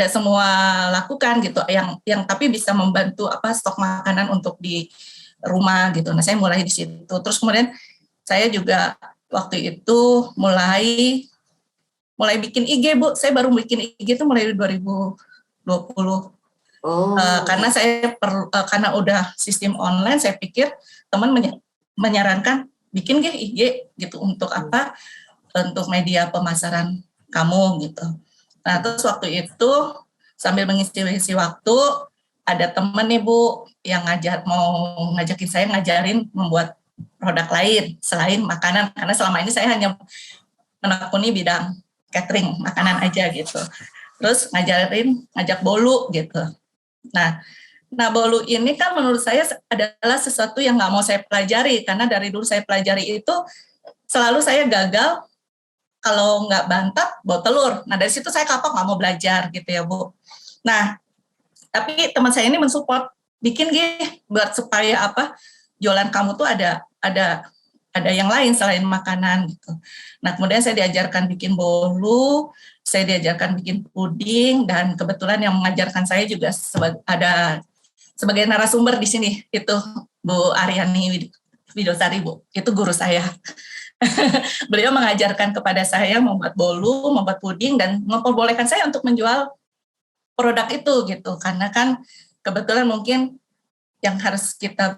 F: semua lakukan gitu, yang tapi bisa membantu stok makanan untuk di rumah gitu. Nah saya mulai di situ. Terus kemudian saya juga waktu itu mulai bikin IG Bu. Saya baru bikin IG itu mulai 2020. Karena saya karena udah sistem online, saya pikir teman menyarankan bikin IG gitu untuk untuk media pemasaran kamu gitu. Nah terus waktu itu sambil mengisi waktu, ada teman nih Bu yang mau ngajakin saya ngajarin membuat produk lain selain makanan, karena selama ini saya hanya menekuni bidang catering makanan aja gitu. Terus ngajak bolu gitu. Nah bolu ini kan menurut saya adalah sesuatu yang nggak mau saya pelajari, karena dari dulu saya pelajari itu selalu saya gagal kalau nggak bantat bawa telur. Nah dari situ saya kapok, nggak mau belajar gitu ya Bu. Nah tapi teman saya ini mensupport, bikin buat supaya jualan kamu tuh ada yang lain selain makanan gitu. Nah kemudian saya diajarkan bikin bolu, saya diajarkan bikin puding, dan kebetulan yang mengajarkan saya juga sebagai narasumber di sini itu Bu Aryani Widosari Bu, itu guru saya. Beliau mengajarkan kepada saya membuat bolu, membuat puding, dan memperbolehkan saya untuk menjual produk itu gitu, karena kan kebetulan mungkin yang harus kita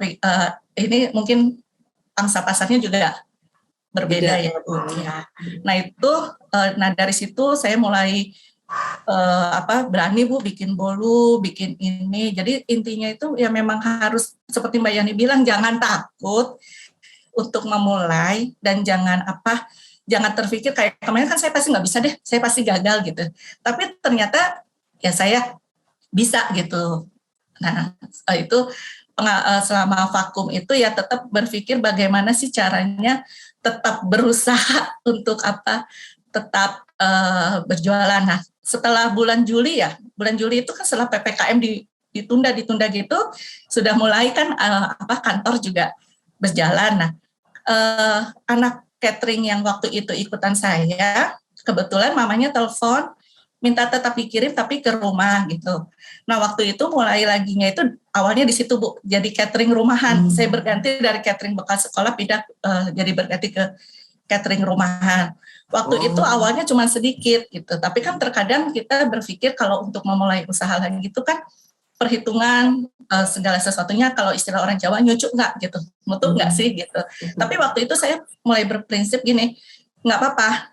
F: ini mungkin pangsa pasarnya juga berbeda ya Bu. Ya. Nah itu, dari situ saya mulai berani Bu bikin bolu, bikin ini. Jadi intinya itu ya memang harus seperti Mbak Yani bilang, jangan takut untuk memulai, dan jangan terpikir kayak kemarin kan saya pasti nggak bisa deh, saya pasti gagal gitu. Tapi ternyata ya saya bisa gitu. Nah itu selama vakum itu ya tetap berpikir bagaimana sih caranya tetap berusaha untuk tetap berjualan. Nah setelah bulan Juli itu kan setelah PPKM ditunda gitu, sudah mulai kan kantor juga berjalan. Nah anak catering yang waktu itu ikutan saya, kebetulan mamanya telepon minta tetap dikirim tapi ke rumah gitu. Nah waktu itu mulai laginya itu awalnya di situ Bu, jadi catering rumahan. Saya berganti dari catering bekal sekolah pindah jadi berganti ke catering rumahan. Waktu itu awalnya cuma sedikit gitu, tapi kan terkadang kita berpikir kalau untuk memulai usaha lagi gitu kan perhitungan segala sesuatunya, kalau istilah orang Jawa nyucuk nggak gitu, mutu nggak sih gitu. Tapi waktu itu saya mulai berprinsip gini, nggak apa-apa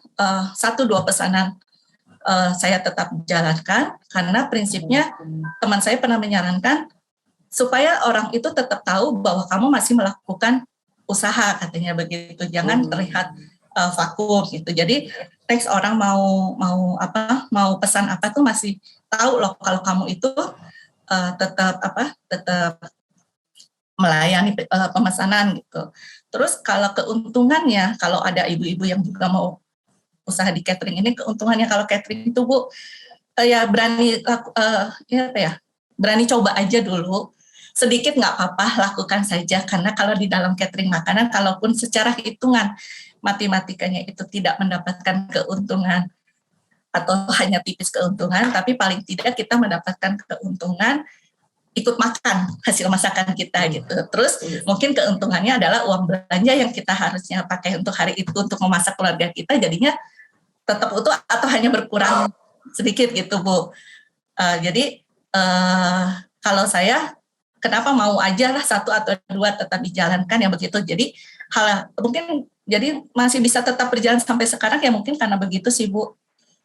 F: 1-2 pesanan saya tetap jalankan, karena prinsipnya teman saya pernah menyarankan supaya orang itu tetap tahu bahwa kamu masih melakukan usaha, katanya begitu. Jangan terlihat vakum gitu. Jadi next orang mau pesan apa tuh masih tahu loh kalau kamu itu tetap melayani pemesanan gitu. Terus kalau keuntungannya, kalau ada ibu-ibu yang juga mau usaha di catering ini, keuntungannya kalau catering itu Bu ya berani berani coba aja dulu. Sedikit nggak apa-apa, lakukan saja, karena kalau di dalam catering makanan, kalaupun secara hitungan matematikanya itu tidak mendapatkan keuntungan atau hanya tipis keuntungan, tapi paling tidak kita mendapatkan keuntungan ikut makan hasil masakan kita gitu. Terus mungkin keuntungannya adalah uang belanja yang kita harusnya pakai untuk hari itu untuk memasak keluarga kita, jadinya tetap utuh atau hanya berkurang sedikit gitu Bu. Jadi kalau saya kenapa mau aja lah 1 atau 2 tetap dijalankan ya begitu. Jadi mungkin jadi masih bisa tetap berjalan sampai sekarang ya mungkin karena begitu sih Bu.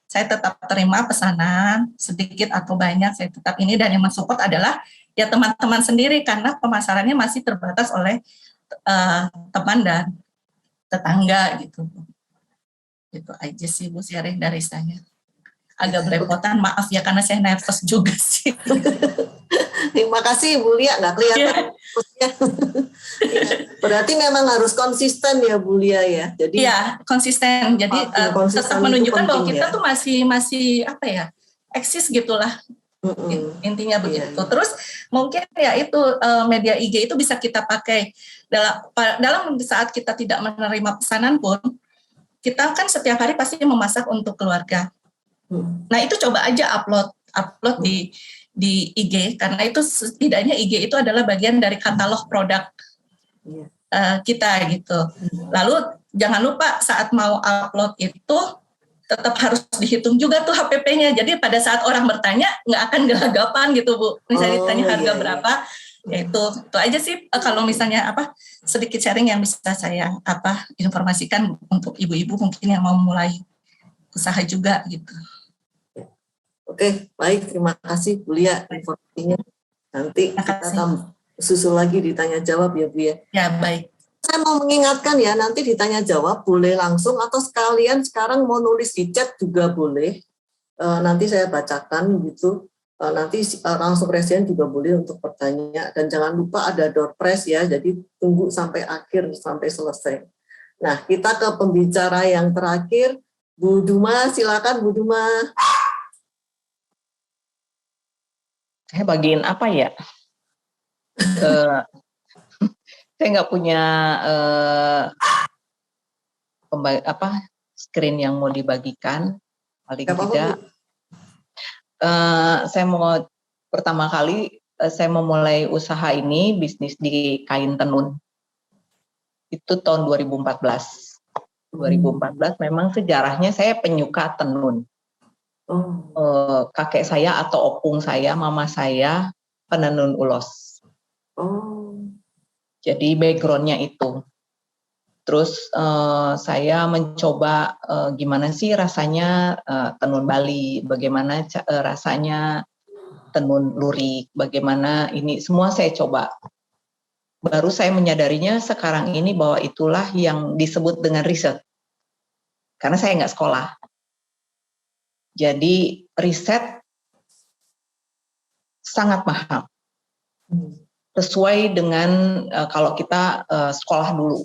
F: Saya tetap terima pesanan sedikit atau banyak, saya tetap ini, dan yang mensupport adalah ya teman-teman sendiri karena pemasarannya masih terbatas oleh teman dan tetangga gitu. Itu aja sih Bu sharing dari saya. Agak belepotan, maaf ya karena saya nervous juga sih.
A: Terima kasih Bu Lia, nggak kelihatan. Berarti memang harus konsisten ya Bu Lia ya. Jadi
F: iya, konsisten. Jadi tetap menunjukkan bahwa kita tuh masih eksis gitulah. Intinya begitu. Terus mungkin ya itu media IG itu bisa kita pakai dalam saat kita tidak menerima pesanan pun, kita kan setiap hari pasti memasak untuk keluarga. Nah itu coba aja upload di IG, karena itu setidaknya IG itu adalah bagian dari katalog produk kita gitu. Lalu jangan lupa saat mau upload itu tetap harus dihitung juga tuh HPP-nya. Jadi pada saat orang bertanya nggak akan gelagapan gitu Bu. Misalnya ditanya harga berapa, ya itu aja sih. Kalau misalnya sedikit sharing yang bisa saya informasikan untuk ibu-ibu mungkin yang mau mulai usaha juga gitu.
A: Oke, baik, terima kasih Bu Lia informasinya. Nanti kita akan susul lagi ditanya jawab ya Bu ya.
F: Ya, baik.
A: Saya mau mengingatkan ya, nanti ditanya jawab boleh langsung atau sekalian sekarang mau nulis di chat juga boleh. Nanti saya bacakan gitu. Nanti langsung presiden juga boleh untuk bertanya. Dan jangan lupa ada door prize ya, jadi tunggu sampai akhir, sampai selesai. Nah, kita ke pembicara yang terakhir, Bu Duma, silakan Bu Duma.
D: Saya bagiin apa ya? Saya nggak punya screen yang mau dibagikan. Paling tidak, saya mau pertama kali saya memulai usaha ini bisnis di kain tenun. Itu tahun 2014. 2014 memang sejarahnya saya penyuka tenun. Kakek saya atau opung saya, mama saya penenun ulos. Jadi backgroundnya itu. Terus saya mencoba gimana sih rasanya tenun Bali, bagaimana rasanya tenun lurik, bagaimana ini semua saya coba. Baru saya menyadarinya sekarang ini bahwa itulah yang disebut dengan riset. Karena saya nggak sekolah. Jadi riset sangat mahal. Sesuai dengan kalau kita sekolah dulu.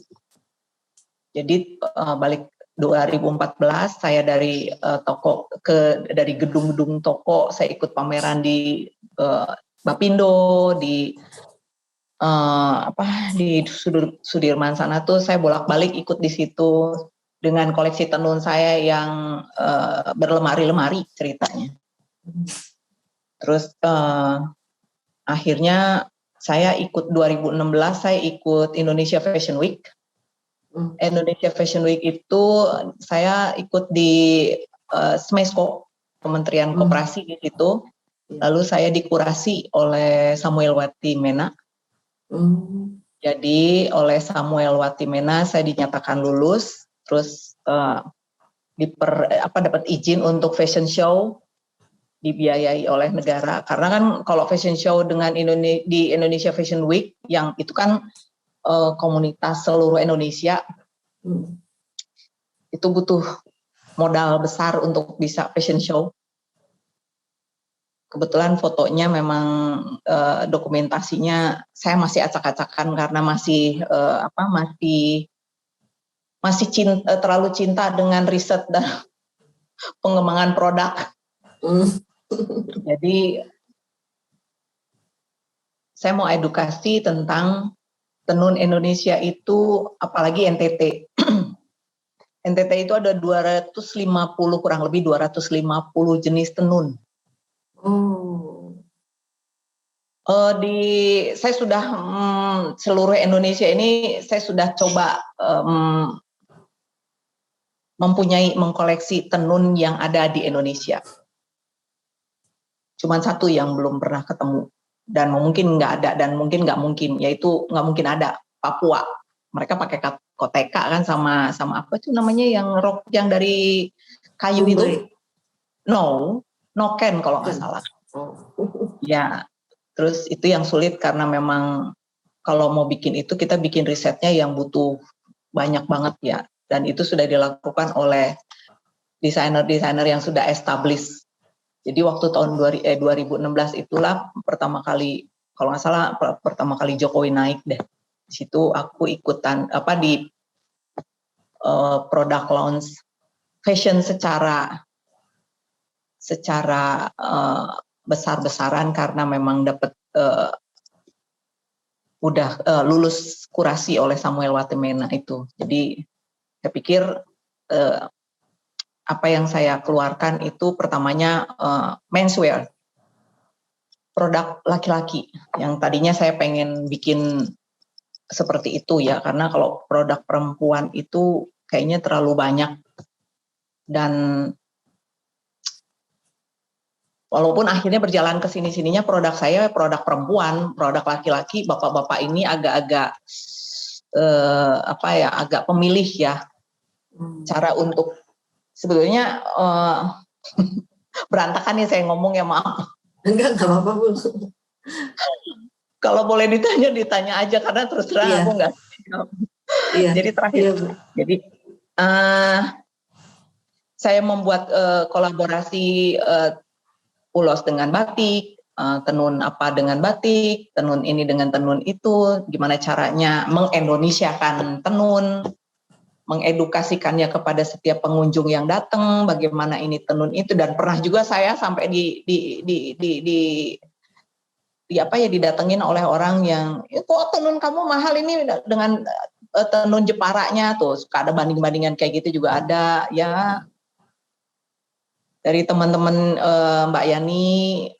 D: Jadi balik 2014 saya dari dari gedung-gedung toko saya ikut pameran di Bapindo di Sudirman sana tuh saya bolak-balik ikut di situ dengan koleksi tenun saya yang berlemari-lemari ceritanya. Terus akhirnya saya ikut 2016 saya ikut Indonesia Fashion Week. Indonesia Fashion Week itu saya ikut di SMESCO, Kementerian Koperasi di situ. Lalu saya dikurasi oleh Samuel Watimena. Jadi oleh Samuel Watimena saya dinyatakan lulus, terus dapat izin untuk fashion show dibiayai oleh negara. Karena kan kalau fashion show dengan di Indonesia Fashion Week yang itu kan komunitas seluruh Indonesia. itu butuh modal besar untuk bisa fashion show. Kebetulan fotonya memang dokumentasinya saya masih acak-acakan karena masih terlalu cinta dengan riset dan pengembangan produk. Jadi saya mau edukasi tentang tenun Indonesia itu, apalagi NTT. NTT itu ada 250, kurang lebih 250 jenis tenun. Saya sudah seluruh Indonesia ini saya sudah coba mengkoleksi tenun yang ada di Indonesia. Cuman satu yang belum pernah ketemu dan mungkin nggak ada dan mungkin nggak mungkin, yaitu nggak mungkin ada, Papua. Mereka pakai koteka kan sama apa itu namanya yang rok yang dari kayu itu? Noken kalau nggak salah. Ya, terus itu yang sulit karena memang kalau mau bikin itu kita bikin risetnya yang butuh banyak banget ya, dan itu sudah dilakukan oleh desainer-desainer yang sudah established. Jadi waktu tahun 2016 itulah pertama kali, kalau nggak salah pertama kali Jokowi naik deh. Di situ aku ikutan di product launch fashion secara besar-besaran karena memang dapat udah lulus kurasi oleh Samuel Watemena itu. Jadi saya pikir apa yang saya keluarkan itu pertamanya menswear, produk laki-laki yang tadinya saya pengen bikin seperti itu ya, karena kalau produk perempuan itu kayaknya terlalu banyak, dan walaupun akhirnya berjalan ke sini-sininya produk saya produk perempuan, produk laki-laki, bapak-bapak ini agak-agak agak pemilih ya, cara untuk sebetulnya berantakan nih saya ngomong ya, maaf.
A: Enggak apa-apa Bu.
D: Kalau boleh ditanya aja karena terus terang aku nggak. Jadi terakhir, jadi saya membuat kolaborasi ulos dengan batik, tenun apa dengan batik, tenun ini dengan tenun itu, gimana caranya mengindonesiakan tenun, mengedukasikannya kepada setiap pengunjung yang datang, bagaimana ini tenun itu, dan pernah juga saya sampai didatengin oleh orang yang, kok tenun kamu mahal ini dengan tenun Jeparanya, tuh suka ada banding-bandingan kayak gitu juga ada ya. Dari teman-teman Mbak Yani,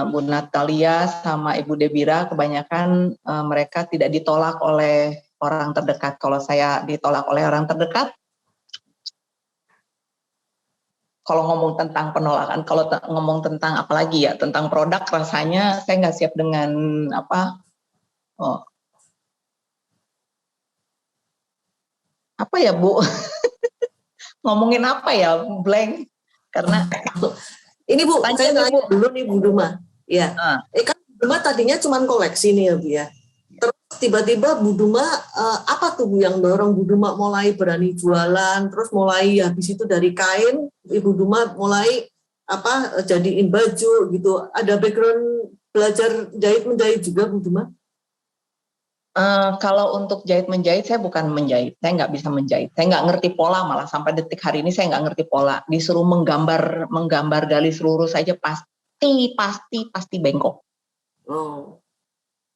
D: Bu Natalia sama Ibu Debira, kebanyakan mereka tidak ditolak oleh orang terdekat. Kalau saya ditolak oleh orang terdekat, kalau ngomong tentang penolakan, kalau ngomong tentang apalagi ya, tentang produk, rasanya saya nggak siap dengan apa ya Bu, ngomongin apa ya, blank, karena
A: ini Bu, saya nanya dulu nih Bu Duma, ya, kan Bu Duma tadinya cuma koleksi nih ya Bu ya, terus tiba-tiba Bu Duma, apa tuh Bu yang dorong Bu Duma mulai berani jualan, terus mulai habis itu dari kain, Ibu Duma mulai jadiin baju gitu, ada background belajar jahit-menjahit juga Bu Duma?
D: Kalau untuk jahit-menjahit, saya bukan menjahit, saya nggak bisa menjahit, saya nggak ngerti pola, malah sampai detik hari ini saya nggak ngerti pola. Disuruh menggambar garis lurus saja pasti bengkok.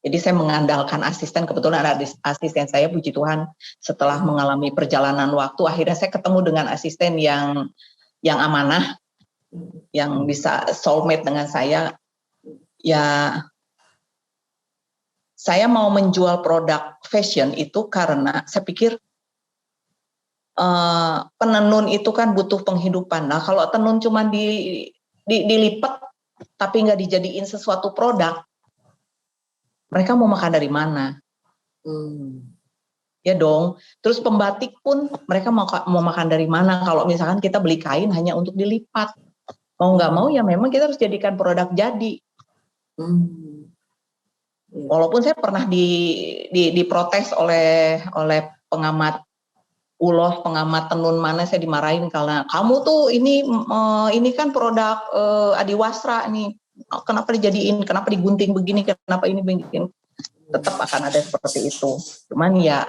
D: Jadi saya mengandalkan asisten, kebetulan ada asisten saya, puji Tuhan, setelah mengalami perjalanan waktu, akhirnya saya ketemu dengan asisten yang amanah, yang bisa soulmate dengan saya. Ya, saya mau menjual produk fashion itu karena saya pikir penenun itu kan butuh penghidupan. Nah, kalau tenun cuma dilipat tapi nggak dijadiin sesuatu produk, mereka mau makan dari mana? Ya dong. Terus pembatik pun mereka mau makan dari mana? Kalau misalkan kita beli kain hanya untuk dilipat, mau nggak mau ya memang kita harus jadikan produk jadi. Walaupun saya pernah diprotes oleh pengamat ulos pengamat tenun mana saya dimarahin karena kamu tuh ini kan produk adiwastra nih, kenapa dijadiin, kenapa digunting begini, kenapa ini begini. Tetap akan ada seperti itu. Cuman ya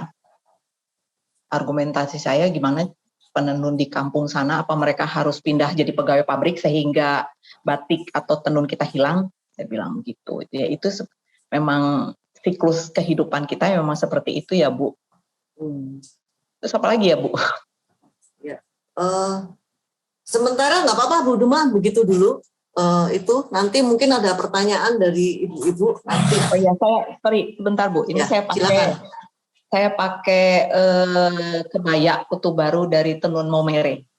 D: argumentasi saya gimana penenun di kampung sana, apa mereka harus pindah jadi pegawai pabrik sehingga batik atau tenun kita hilang? Saya bilang gitu. Ya itu memang siklus kehidupan kita memang seperti itu ya Bu. Terus apa lagi ya Bu?
A: Ya. Sementara nggak apa-apa Bu Duma, begitu dulu. Itu nanti mungkin ada pertanyaan dari ibu-ibu nanti.
D: Oh ya, sorry sebentar Bu. Ini
A: Ya,
D: saya pakai kebaya kutu baru dari tenun Maumere.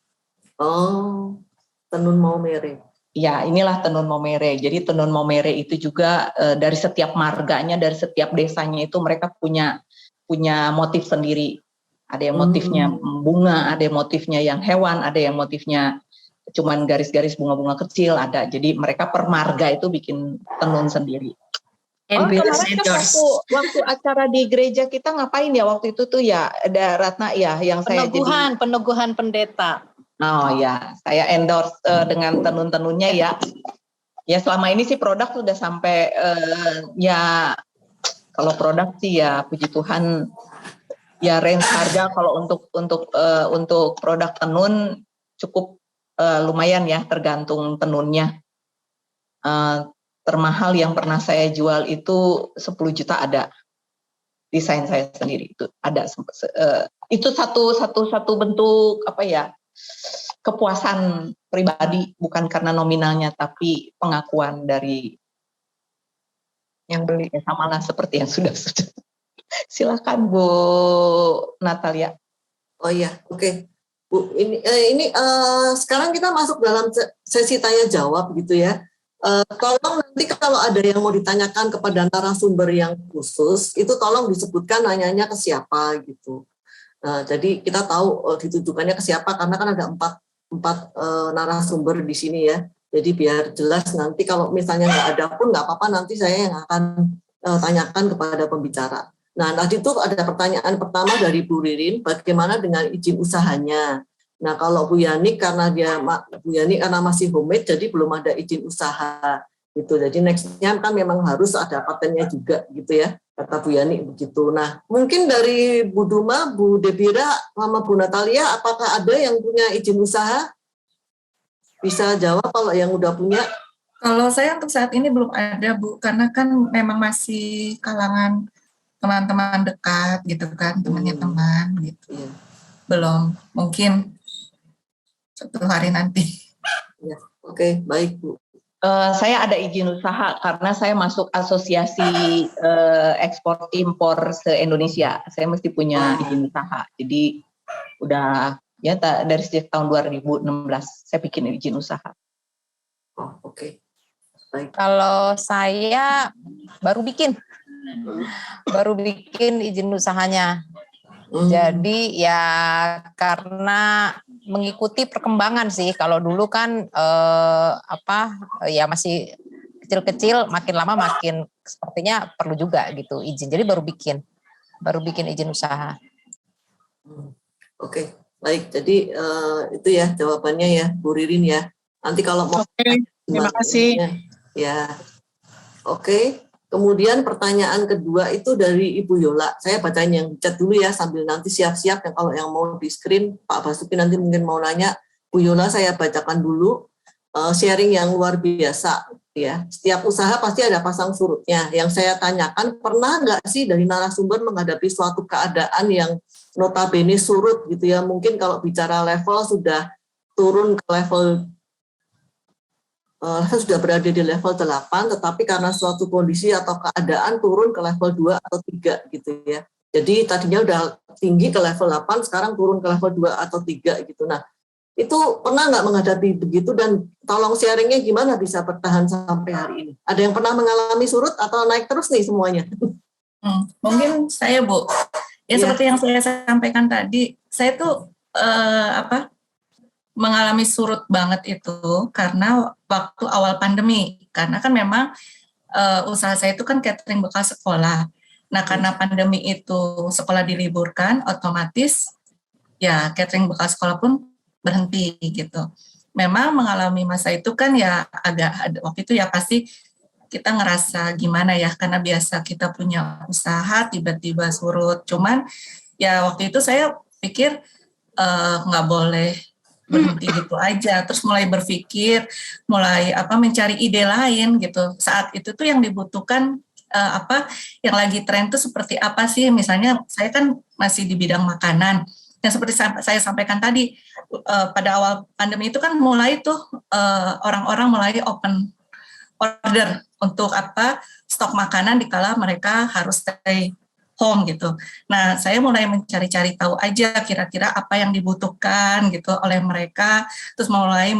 A: Oh, tenun Maumere.
D: Ya, inilah tenun Maumere. Jadi tenun Maumere itu juga dari setiap marganya, dari setiap desanya itu mereka punya motif sendiri. Ada yang motifnya bunga, ada yang motifnya yang hewan, ada yang motifnya cuman garis-garis bunga-bunga kecil, ada. Jadi mereka per marga itu bikin tenun sendiri. Kemarin waktu acara di gereja kita ngapain ya waktu itu tuh ya, ada Ratna ya yang
G: peneguhan pendeta.
D: Oh ya, saya endorse dengan tenun-tenunnya ya. Ya selama ini sih produk sudah sampai ya kalau produk sih ya puji Tuhan ya range harga kalau untuk produk tenun cukup lumayan ya tergantung tenunnya. Termahal yang pernah saya jual itu 10 juta ada. Desain saya sendiri itu ada. Itu satu bentuk apa ya? Kepuasan pribadi, bukan karena nominalnya tapi pengakuan dari yang beli. Ya samalah seperti yang sudah. Silakan Bu Natalia.
A: Oh iya, oke. Bu, ini sekarang kita masuk dalam sesi tanya jawab gitu ya. Tolong nanti kalau ada yang mau ditanyakan kepada narasumber yang khusus, itu tolong disebutkan nanyanya ke siapa gitu. Nah, jadi kita tahu ditujukannya ke siapa karena kan ada empat narasumber di sini ya. Jadi biar jelas nanti kalau misalnya nggak ada pun nggak apa-apa, nanti saya yang akan tanyakan kepada pembicara. Nah, tadi itu ada pertanyaan pertama dari Bu Ririn, bagaimana dengan izin usahanya? Nah, kalau Bu Yani karena masih homemade, jadi belum ada izin usaha gitu. Jadi nextnya kan memang harus ada patennya juga gitu ya, kata Bu Yani begitu. Nah, mungkin dari Bu Duma, Bu Debira, sama Bu Natalia, apakah ada yang punya izin usaha? Bisa jawab kalau yang udah punya.
F: Kalau saya untuk saat ini belum ada Bu, karena kan memang masih kalangan teman-teman dekat gitu kan, temannya teman gitu. Belum, mungkin suatu hari nanti.
A: Ya, oke, baik Bu.
D: Saya ada izin usaha karena saya masuk asosiasi ekspor impor se-Indonesia. Saya mesti punya izin usaha. Jadi udah ya dari sejak tahun 2016 saya bikin izin usaha.
A: Oh, oke. Baik.
E: Kalau saya baru bikin izin usahanya. Jadi ya karena mengikuti perkembangan sih. Kalau dulu kan ya masih kecil-kecil, makin lama makin sepertinya perlu juga gitu izin. Jadi baru bikin izin usaha.
A: Oke, baik. Jadi itu ya jawabannya ya Bu Ririn ya. Nanti kalau mau.
G: Terima kasih.
A: Ya. Oke. Kemudian pertanyaan kedua itu dari Ibu Yola. Saya bacain yang chat dulu ya sambil nanti siap-siap yang kalau yang mau di screen Pak Basuki nanti mungkin mau nanya. Bu Yola saya bacakan dulu sharing yang luar biasa ya. Setiap usaha pasti ada pasang surutnya. Yang saya tanyakan, pernah nggak sih dari narasumber menghadapi suatu keadaan yang notabene surut gitu ya. Mungkin kalau bicara level sudah turun ke level sudah berada di level 8, tetapi karena suatu kondisi atau keadaan turun ke level 2 atau 3 gitu ya. Jadi tadinya udah tinggi ke level 8, sekarang turun ke level 2 atau 3 gitu. Nah, itu pernah nggak menghadapi begitu dan tolong sharingnya gimana bisa bertahan sampai hari ini? Ada yang pernah mengalami surut atau naik terus nih semuanya?
F: Mungkin saya Bu, ya seperti yang saya sampaikan tadi, saya tuh mengalami surut banget itu karena waktu awal pandemi, karena kan memang usaha saya itu kan catering bekal sekolah. Nah karena pandemi itu sekolah diliburkan, otomatis ya catering bekal sekolah pun berhenti gitu. Memang mengalami masa itu kan ya agak waktu itu ya pasti kita ngerasa gimana ya, karena biasa kita punya usaha tiba-tiba surut. Cuman ya waktu itu saya pikir nggak boleh berhenti gitu aja, terus mulai berpikir, mulai mencari ide lain gitu. Saat itu tuh yang dibutuhkan yang lagi tren tuh seperti apa sih? Misalnya saya kan masih di bidang makanan. Yang seperti saya sampaikan tadi, pada awal pandemi itu kan mulai tuh orang-orang mulai open order untuk stok makanan dikala mereka harus stay home gitu. Nah, saya mulai mencari-cari tahu aja kira-kira apa yang dibutuhkan gitu oleh mereka, terus mulai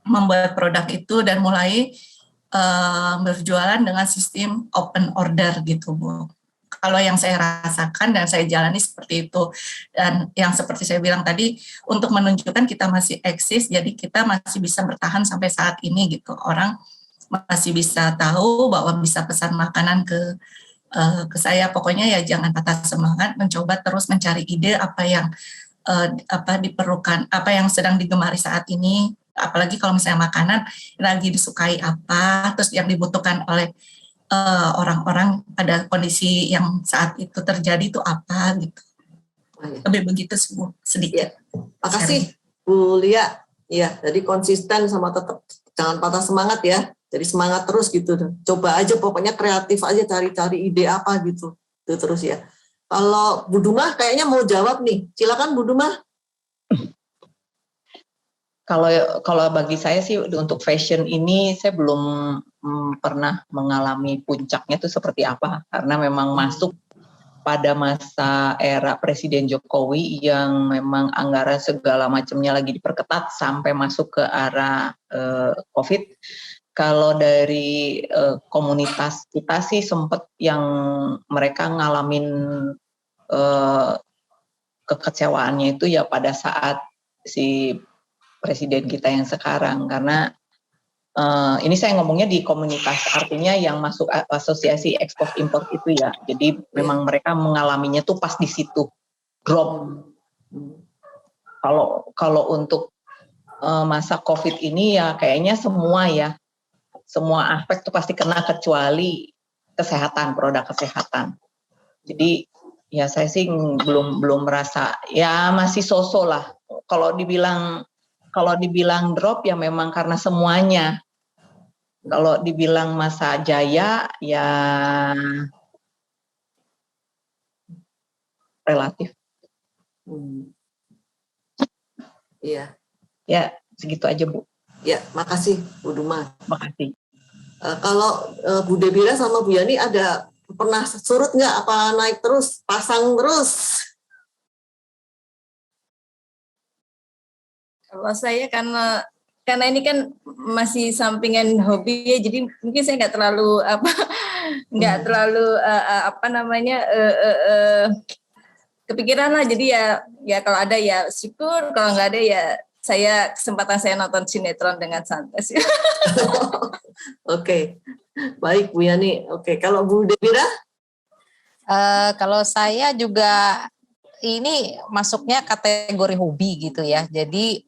F: membuat produk itu dan mulai berjualan dengan sistem open order gitu, Bu. Kalau yang saya rasakan dan saya jalani seperti itu. Dan yang seperti saya bilang tadi, untuk menunjukkan kita masih eksis, jadi kita masih bisa bertahan sampai saat ini gitu. Orang masih bisa tahu bahwa bisa pesan makanan ke saya. Pokoknya ya jangan patah semangat, mencoba terus mencari ide apa yang diperlukan, apa yang sedang digemari saat ini. Apalagi kalau misalnya makanan lagi disukai apa, terus yang dibutuhkan oleh orang-orang pada kondisi yang saat itu terjadi itu apa gitu. Lebih begitu sedikit.
A: Makasih Bu Lia. Ya, jadi konsisten sama tetap jangan patah semangat ya. Jadi semangat terus gitu. Coba aja pokoknya kreatif aja, cari-cari ide apa gitu. Itu terus ya. Kalau Bu Dumah kayaknya mau jawab nih. Silakan Bu Dumah.
D: Kalau bagi saya sih untuk fashion ini saya belum pernah mengalami puncaknya itu seperti apa, karena memang masuk pada masa era Presiden Jokowi yang memang anggaran segala macamnya lagi diperketat sampai masuk ke arah COVID. Kalau dari komunitas kita sih sempat yang mereka ngalamin kekecewaannya itu ya pada saat si Presiden kita yang sekarang, karena ini saya ngomongnya di komunitas, artinya yang masuk asosiasi ekspor impor itu ya. Jadi memang mereka mengalaminya tuh pas di situ drop. Kalau untuk masa COVID ini ya kayaknya semua aspek tuh pasti kena kecuali kesehatan, produk kesehatan. Jadi ya saya sih belum merasa, ya masih sosok lah. Kalau dibilang drop ya memang karena semuanya. Kalau dibilang masa jaya ya relatif.
A: Iya.
D: Ya segitu aja Bu.
A: Ya, makasih Bu Dumah.
D: Makasih.
A: Kalau Bu Debira sama Bu Yani ada pernah surut nggak? Apa naik terus, pasang terus?
C: Kalau saya karena ini kan masih sampingan hobi ya, jadi mungkin saya nggak terlalu kepikiran lah. Jadi ya kalau ada ya syukur, kalau nggak ada ya kesempatan saya nonton sinetron dengan santai sih.
A: Oke. Baik Bu Yani. Oke, kalau Bu Debira?
E: Kalau saya juga ini masuknya kategori hobi gitu ya. Jadi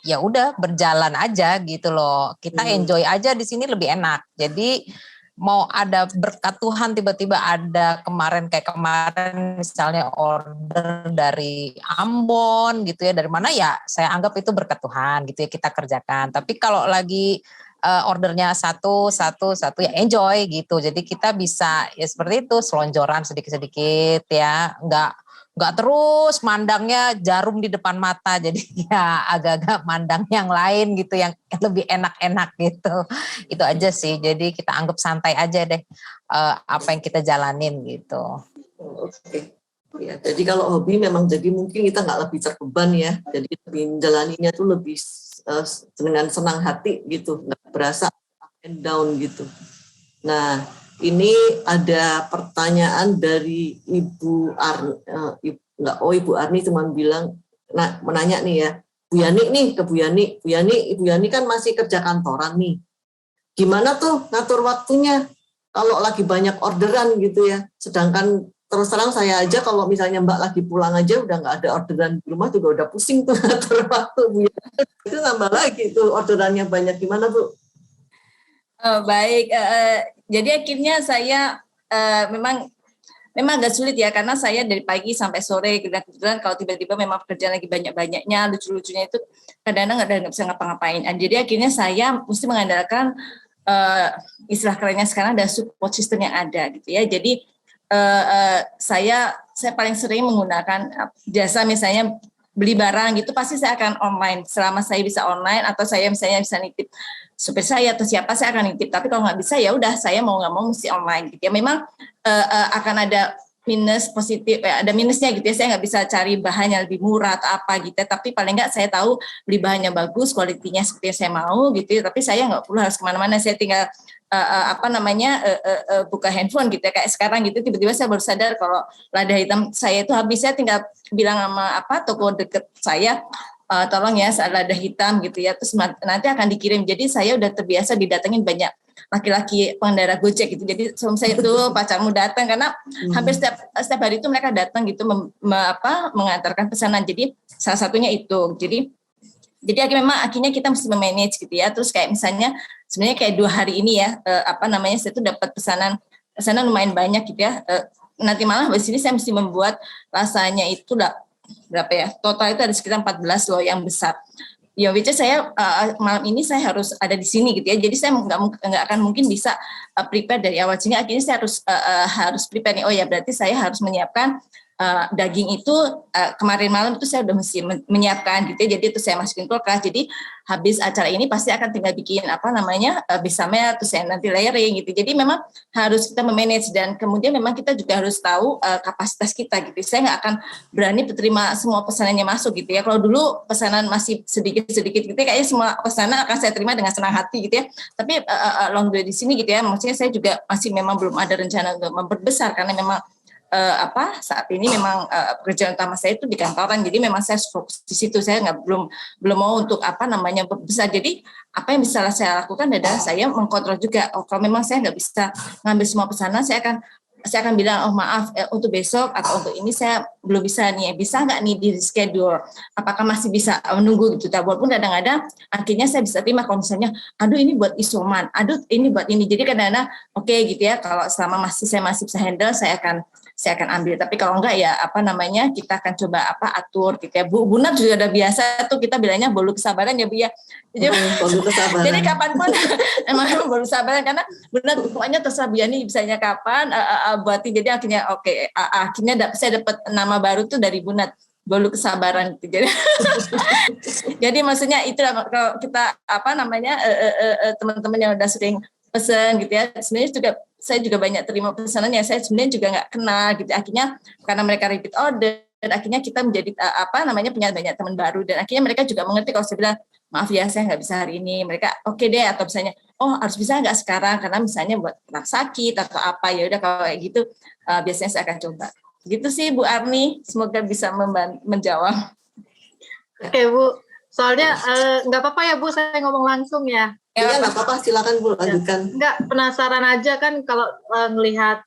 E: ya udah berjalan aja gitu loh. Kita enjoy aja di sini lebih enak. Jadi mau ada berkat Tuhan tiba-tiba ada kayak kemarin misalnya order dari Ambon gitu ya, dari mana ya saya anggap itu berkat Tuhan gitu ya, kita kerjakan. Tapi kalau lagi ordernya satu ya enjoy gitu. Jadi kita bisa ya seperti itu, selonjoran sedikit-sedikit ya, nggak terus mandangnya jarum di depan mata, jadi ya agak-agak mandang yang lain gitu yang lebih enak-enak gitu. Itu aja sih, jadi kita anggap santai aja deh apa yang kita jalanin gitu.
A: Oke. Ya, jadi kalau hobi memang jadi mungkin kita nggak lebih terbeban ya, jadi lebih menjalaninya tuh lebih dengan senang hati gitu, nggak berasa up and down gitu. Nah, ini ada pertanyaan dari Ibu Arni, Ibu Arni cuma bilang, menanya nih ya, Bu Yani nih ke Bu Yani, Ibu Yani kan masih kerja kantoran nih, gimana tuh ngatur waktunya kalau lagi banyak orderan gitu ya, sedangkan terus terang saya aja kalau misalnya Mbak lagi pulang aja udah nggak ada orderan di rumah juga udah pusing tuh ngatur waktu Bu ya. Itu nambah lagi tuh orderannya banyak gimana Bu?
C: Baik, jadi akhirnya saya memang agak sulit ya karena saya dari pagi sampai sore kebetulan kalau tiba-tiba memang pekerjaan lagi banyak-banyaknya lucu-lucunya itu kadang-kadang nggak bisa ngapa-ngapain. Jadi akhirnya saya mesti mengandalkan istilah kerennya sekarang ada support system yang ada gitu ya. Jadi saya paling sering menggunakan jasa misalnya beli barang gitu pasti saya akan online selama saya bisa online atau saya misalnya bisa nitip supir saya atau siapa saya akan nitip, tapi kalau nggak bisa ya udah saya mau nggak mau mesti online gitu ya. Memang akan ada minus positif, ada minusnya gitu ya, saya nggak bisa cari bahan yang lebih murah atau apa gitu ya, tapi paling nggak saya tahu beli bahannya bagus, kualitinya seperti yang saya mau gitu ya, tapi saya nggak perlu harus kemana-mana, saya tinggal buka handphone gitu ya, kayak sekarang gitu tiba-tiba saya baru sadar kalau lada hitam saya itu habis, saya tinggal bilang sama toko deket saya, tolong ya lada hitam gitu ya, terus nanti akan dikirim. Jadi saya udah terbiasa didatengin banyak laki-laki pengendara Gojek gitu. Jadi suami saya itu pacarmu datang karena hampir setiap hari itu mereka datang gitu mengantarkan pesanan. Jadi salah satunya itu. Jadi akhirnya kita mesti memanage gitu ya. Terus kayak misalnya sebenarnya kayak 2 hari ini ya saya tuh dapat pesanan lumayan banyak gitu ya. Nanti malah di sini saya mesti membuat rasanya itu berapa ya, total itu ada sekitar 14 loh yang besar ya, which is saya malam ini saya harus ada di sini gitu ya, jadi saya nggak akan mungkin bisa prepare dari awal, sehingga akhirnya saya harus prepare nih, oh ya berarti saya harus menyiapkan daging itu kemarin malam itu saya udah mesti menyiapkan gitu ya, jadi itu saya masukin kulkas, jadi habis acara ini pasti akan tinggal bikin besamel, terus saya nanti layering gitu, jadi memang harus kita memanage dan kemudian memang kita juga harus tahu kapasitas kita gitu, saya nggak akan berani terima semua pesanannya masuk gitu ya, kalau dulu pesanan masih sedikit-sedikit gitu ya, kayaknya semua pesanan akan saya terima dengan senang hati gitu ya, tapi long di sini gitu ya, maksudnya saya juga masih memang belum ada rencana untuk memperbesar karena memang saat ini memang pekerjaan utama saya itu di kantoran, jadi memang saya fokus di situ, saya belum mau untuk besar. Jadi apa yang bisa saya lakukan adalah saya mengkontrol juga, kalau memang saya nggak bisa ngambil semua pesanan, saya akan bilang, oh maaf untuk besok atau untuk ini saya belum bisa nih, bisa nggak nih di reschedule, apakah masih bisa menunggu gitu, walaupun kadang-kadang akhirnya saya bisa terima kalau misalnya, aduh ini buat isoman, aduh ini buat ini, jadi kadang-kadang oke gitu ya, kalau selama saya masih bisa handle, saya akan ambil, tapi kalau enggak ya kita akan coba atur gitu ya. Bu Nat juga udah biasa tuh kita bilangnya bolu kesabaran ya Bu ya.
A: Bolu kesabaran.
C: Jadi kapanpun emang bolu kesabaran karena Bu Nat pokoknya terserah Bu Yani bisanya kapan buatin, jadi akhirnya akhirnya saya dapat nama baru tuh dari Bu Nat, bolu kesabaran gitu. Jadi maksudnya itu kalau kita teman-teman yang udah sering pesan gitu ya, sebenarnya saya juga banyak terima pesanan yang saya sebenarnya juga nggak kenal gitu, akhirnya karena mereka repeat order, akhirnya kita menjadi punya banyak teman baru, dan akhirnya mereka juga mengerti kalau saya bilang maaf ya saya nggak bisa hari ini, mereka oke deh, atau misalnya oh harus bisa nggak sekarang karena misalnya buat anak sakit atau apa, ya udah kalau kayak gitu biasanya saya akan coba gitu sih Bu Arni, semoga bisa menjawab.
G: Oke Bu, soalnya nggak apa-apa ya Bu, saya ngomong langsung ya.
A: Ya nggak apa-apa, silakan Bu lanjutkan.
G: Enggak, penasaran aja kan kalau ngelihat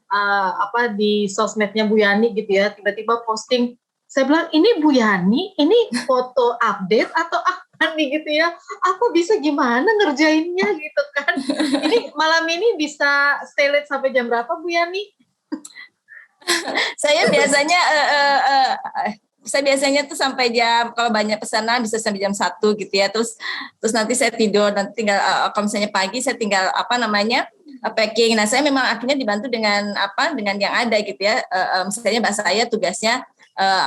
G: di sosmednya Bu Yani gitu ya, tiba-tiba posting, saya bilang ini Bu Yani, ini foto update atau apa nih gitu ya, aku bisa gimana ngerjainnya gitu kan. Ini malam ini bisa stay late sampai jam berapa Bu Yani?
C: Saya biasanya tuh sampai jam, kalau banyak pesanan bisa sampai jam 1 gitu ya, terus nanti saya tidur, nanti tinggal kalau misalnya pagi saya tinggal packing. Nah saya memang akhirnya dibantu dengan yang ada gitu ya, misalnya mbak saya tugasnya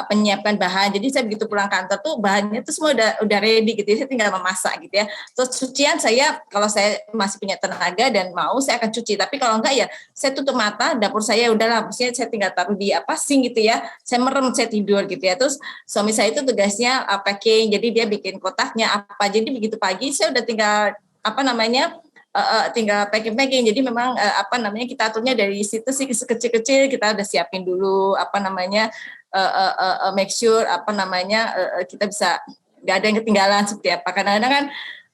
C: penyiapkan bahan, jadi saya begitu pulang kantor tuh bahannya tuh semua udah ready gitu ya, saya tinggal memasak gitu ya. Terus cucian saya kalau saya masih punya tenaga dan mau saya akan cuci, tapi kalau enggak ya saya tutup mata, dapur saya udahlah, maksudnya saya tinggal taruh di sink gitu ya, saya merem, saya tidur gitu ya. Terus suami saya itu tugasnya packing, jadi dia bikin kotaknya apa, jadi begitu pagi saya udah tinggal tinggal packing. Jadi memang kita aturnya dari situ sih, kecil-kecil kita udah siapin dulu make sure kita bisa nggak ada yang ketinggalan seperti apa. Kadang-kadang kan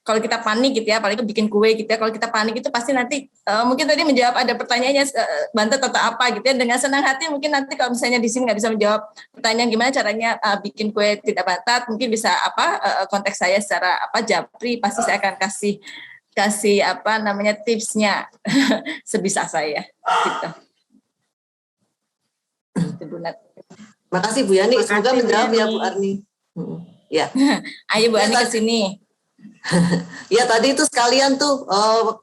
C: kalau kita panik gitu ya, apalagi bikin kue gitu ya, kalau kita panik itu pasti nanti mungkin tadi menjawab ada pertanyaannya bantet atau apa gitu ya, dengan senang hati mungkin nanti kalau misalnya di sini nggak bisa menjawab pertanyaan gimana caranya bikin kue tidak bantet, mungkin bisa kontak saya secara japri, pasti saya akan kasih tipsnya sebisa saya gitu.
A: Makasih Bu Yani, semoga menjawab ya Bu Arni. Ya.
C: Ayo Bu Arni ke sini.
A: Ya tadi itu sekalian tuh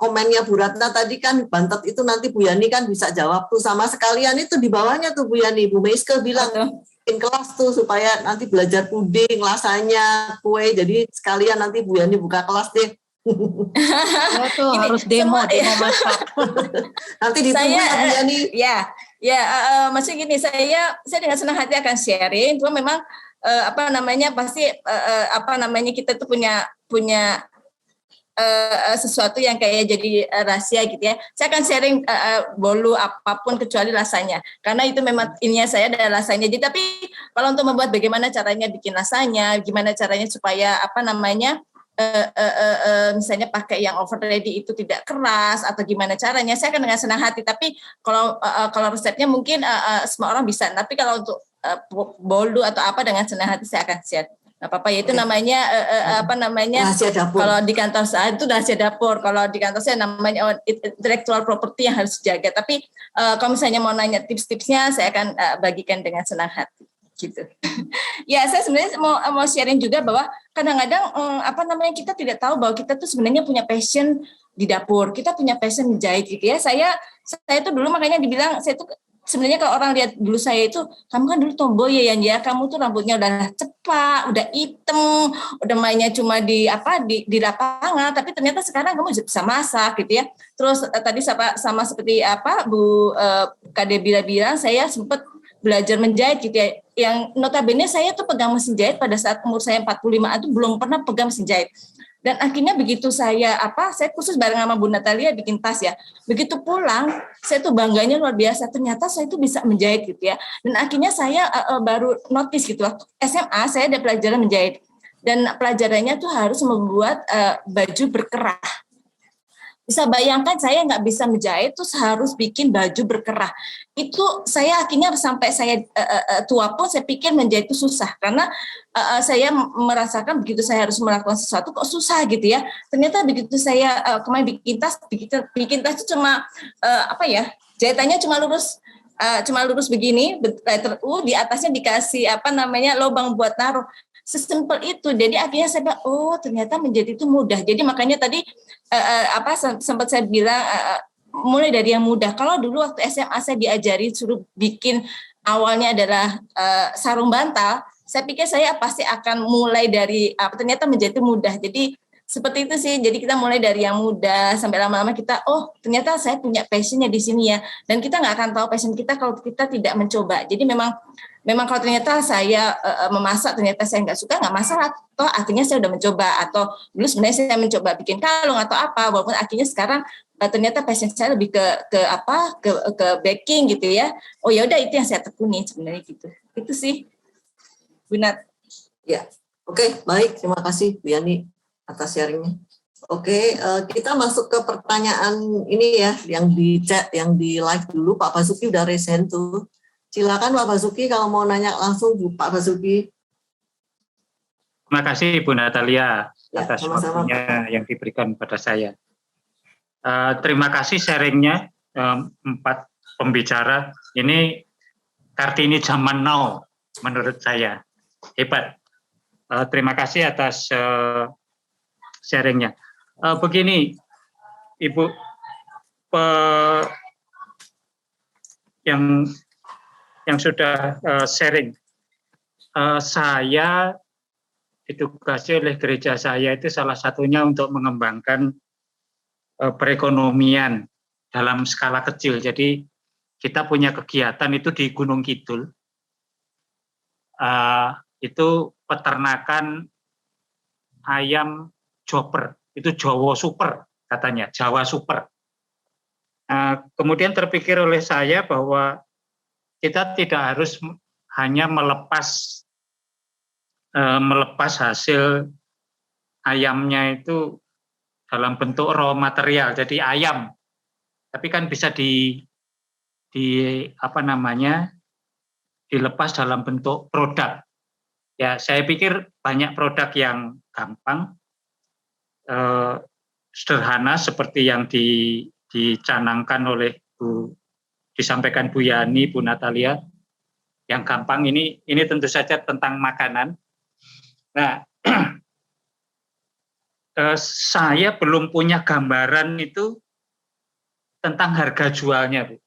A: komennya Bu Ratna tadi kan bantet itu nanti Bu Yani kan bisa jawab tuh, sama sekalian itu di bawahnya tuh Bu Yani, Bu Meiske bilang bikin kelas tuh supaya nanti belajar puding, lasanya, kue, jadi sekalian nanti Bu Yani buka kelas deh.
G: Ya tuh harus demo masak.
A: Nanti ditunggu ya Bu Yani.
C: Maksudnya gini, saya dengan senang hati akan sharing, cuma memang pasti kita tuh punya sesuatu yang kayak jadi rahasia gitu ya. Saya akan sharing bolu apapun kecuali rasanya, karena itu memang ininya saya adalah rasanya. Jadi tapi kalau untuk membuat bagaimana caranya bikin rasanya, gimana caranya supaya misalnya pakai yang over ready itu tidak keras atau gimana caranya, saya akan dengan senang hati. Tapi kalau resepnya mungkin semua orang bisa. Tapi kalau untuk bolu atau apa, dengan senang hati saya akan share. Nggak apa-apa ya, itu namanya
A: rahasia dapur.
C: Kalau di kantor saya itu rahasia dapur. Kalau di kantor saya namanya intellectual property yang harus dijaga. Tapi kalau misalnya mau nanya tips-tipsnya, saya akan bagikan dengan senang hati. Gitu. Ya, saya sebenarnya mau sharing juga bahwa kadang-kadang kita tidak tahu bahwa kita tuh sebenarnya punya passion di dapur. Kita punya passion menjahit gitu ya. Saya tuh dulu makanya dibilang, saya tuh sebenarnya kalau orang lihat dulu saya itu, kamu kan dulu tomboy ya, kamu tuh rambutnya udah cepak, udah hitam, udah mainnya cuma di lapangan, tapi ternyata sekarang kamu bisa masak gitu ya. Terus tadi sama seperti Bu Kade bilang, saya sempat belajar menjahit gitu ya. Yang notabene saya tuh pegang mesin jahit pada saat umur saya 45 itu belum pernah pegang mesin jahit. Dan akhirnya begitu saya khusus bareng sama Bu Natalia bikin tas ya. Begitu pulang, saya tuh bangganya luar biasa. Ternyata saya tuh bisa menjahit gitu ya. Dan akhirnya saya baru notice gitu. Waktu SMA saya ada pelajaran menjahit. Dan pelajarannya tuh harus membuat baju berkerah. Bisa bayangkan saya nggak bisa menjahit, terus harus bikin baju berkerah. Itu saya akhirnya sampai saya tua pun saya pikir menjahit itu susah. Karena saya merasakan begitu saya harus melakukan sesuatu kok susah gitu ya. Ternyata begitu saya kemarin bikin tas itu cuma jahitannya cuma lurus begini, letter U, di atasnya dikasih lubang buat naruh. Sesimpel itu. Jadi akhirnya saya bilang, ternyata menjahit itu mudah. Jadi makanya tadi sempat saya bilang mulai dari yang mudah. Kalau dulu waktu SMA saya diajari suruh bikin awalnya adalah sarung bantal, saya pikir saya pasti akan mulai dari ternyata menjahit itu mudah. Jadi seperti itu sih. Jadi kita mulai dari yang mudah sampai lama-lama kita ternyata saya punya passionnya di sini ya. Dan kita nggak akan tahu passion kita kalau kita tidak mencoba. Jadi memang kalau ternyata saya memasak, ternyata saya nggak suka, nggak masalah. Toh akhirnya saya udah mencoba. Atau dulu sebenarnya saya mencoba bikin kalung atau apa, walaupun akhirnya sekarang ternyata passion saya lebih ke baking gitu ya. Oh ya udah, itu yang saya tekuni sebenarnya gitu. Itu sih, Bu Nat.
A: Ya, oke, baik. Terima kasih Bu Yani atas sharingnya. Oke, kita masuk ke pertanyaan ini ya, yang di chat, yang di live dulu. Pak Basuki udah raise hand tuh. Silakan Pak Basuki kalau mau nanya langsung Pak Basuki.
H: Terima kasih Bu Natalia atas
A: sama-sama,
H: waktunya yang diberikan pada saya. Terima kasih sharingnya 4 pembicara. Ini Kartini zaman now menurut saya. Hebat. Terima kasih atas sharingnya. Begini Ibu, yang sudah sharing, saya edukasi oleh gereja saya itu salah satunya untuk mengembangkan perekonomian dalam skala kecil. Jadi kita punya kegiatan itu di Gunung Kidul, itu peternakan ayam joper, itu Jawa super katanya, Jawa super. Kemudian terpikir oleh saya bahwa kita tidak harus hanya melepas hasil ayamnya itu dalam bentuk raw material, jadi ayam. Tapi kan bisa dilepas dalam bentuk produk. Ya, saya pikir banyak produk yang gampang, sederhana seperti yang dicanangkan oleh disampaikan Bu Yani, Bu Natalia. Yang gampang ini tentu saja tentang makanan. Nah, saya belum punya gambaran itu tentang harga jualnya, Bu.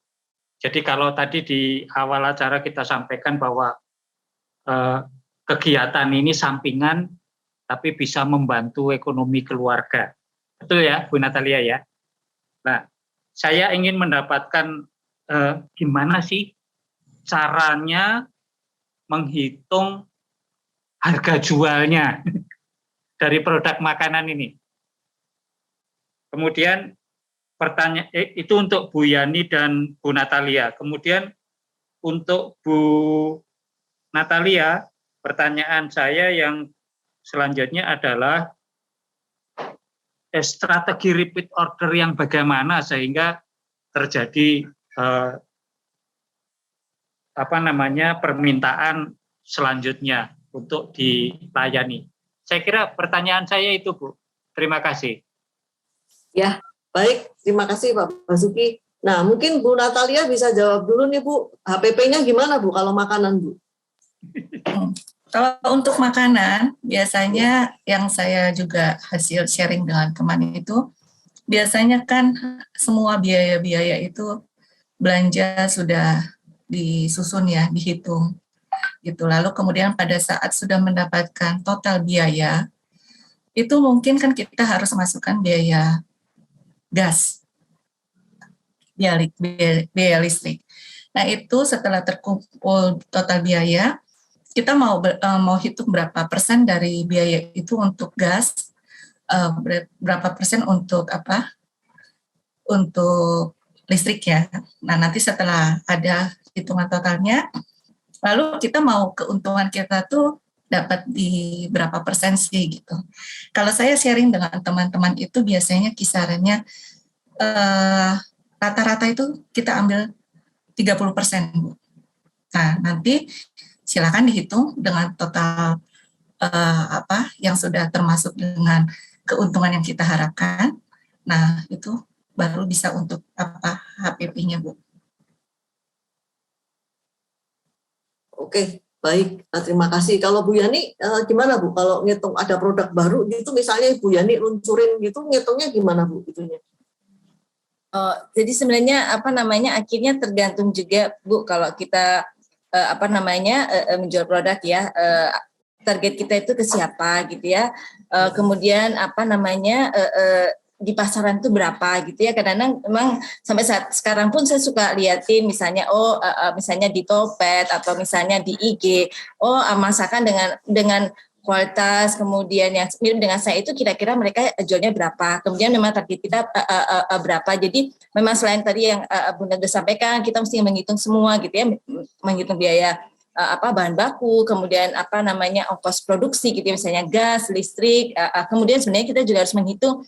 H: Jadi kalau tadi di awal acara kita sampaikan bahwa kegiatan ini sampingan tapi bisa membantu ekonomi keluarga. Betul ya, Bu Natalia ya? Nah, saya ingin mendapatkan gimana sih caranya menghitung harga jualnya dari produk makanan ini. Kemudian pertanyaan itu untuk Bu Yani dan Bu Natalia. Kemudian untuk Bu Natalia, pertanyaan saya yang selanjutnya adalah strategi repeat order yang bagaimana sehingga terjadi permintaan selanjutnya untuk dilayani. Saya kira pertanyaan saya itu, Bu. Terima kasih.
A: Ya, baik. Terima kasih Pak Basuki. Nah, mungkin Bu Natalia bisa jawab dulu nih Bu, HPP-nya gimana Bu kalau makanan Bu?
F: Kalau untuk makanan, biasanya yang saya juga hasil sharing dengan teman itu, biasanya kan semua biaya-biaya itu belanja sudah disusun ya, dihitung. Gitu. Lalu kemudian pada saat sudah mendapatkan total biaya, itu mungkin kan kita harus masukkan biaya gas, biaya listrik. Nah itu setelah terkumpul total biaya, kita mau hitung berapa persen dari biaya itu untuk gas, berapa persen untuk untuk listrik ya. Nah nanti setelah ada hitungan totalnya, lalu kita mau keuntungan kita tuh dapat di berapa persen sih gitu. Kalau saya sharing dengan teman-teman itu biasanya kisarannya rata-rata itu kita ambil 30%, Bu. Nah, nanti silakan dihitung dengan total yang sudah termasuk dengan keuntungan yang kita harapkan. Nah, itu baru bisa untuk HPP-nya, Bu.
A: Oke, baik. Terima kasih. Kalau Bu Yani gimana Bu? Kalau ngitung ada produk baru gitu, misalnya Bu Yani luncurin gitu, ngitungnya gimana Bu? Itunya?
C: Jadi sebenarnya akhirnya tergantung juga Bu kalau kita menjual produk ya, target kita itu ke siapa gitu ya. Kemudian di pasaran itu berapa gitu ya. Kadang-kadang memang sampai saat sekarang pun saya suka liatin misalnya misalnya di Topet atau misalnya di IG, masakan dengan kualitas, kemudian yang mirip dengan saya itu kira-kira mereka jualnya berapa, kemudian memang target kita berapa. Jadi memang selain tadi yang Bunda sudah sampaikan, kita mesti menghitung semua gitu ya, menghitung biaya bahan baku, kemudian ongkos produksi gitu ya, misalnya gas, listrik, kemudian sebenarnya kita juga harus menghitung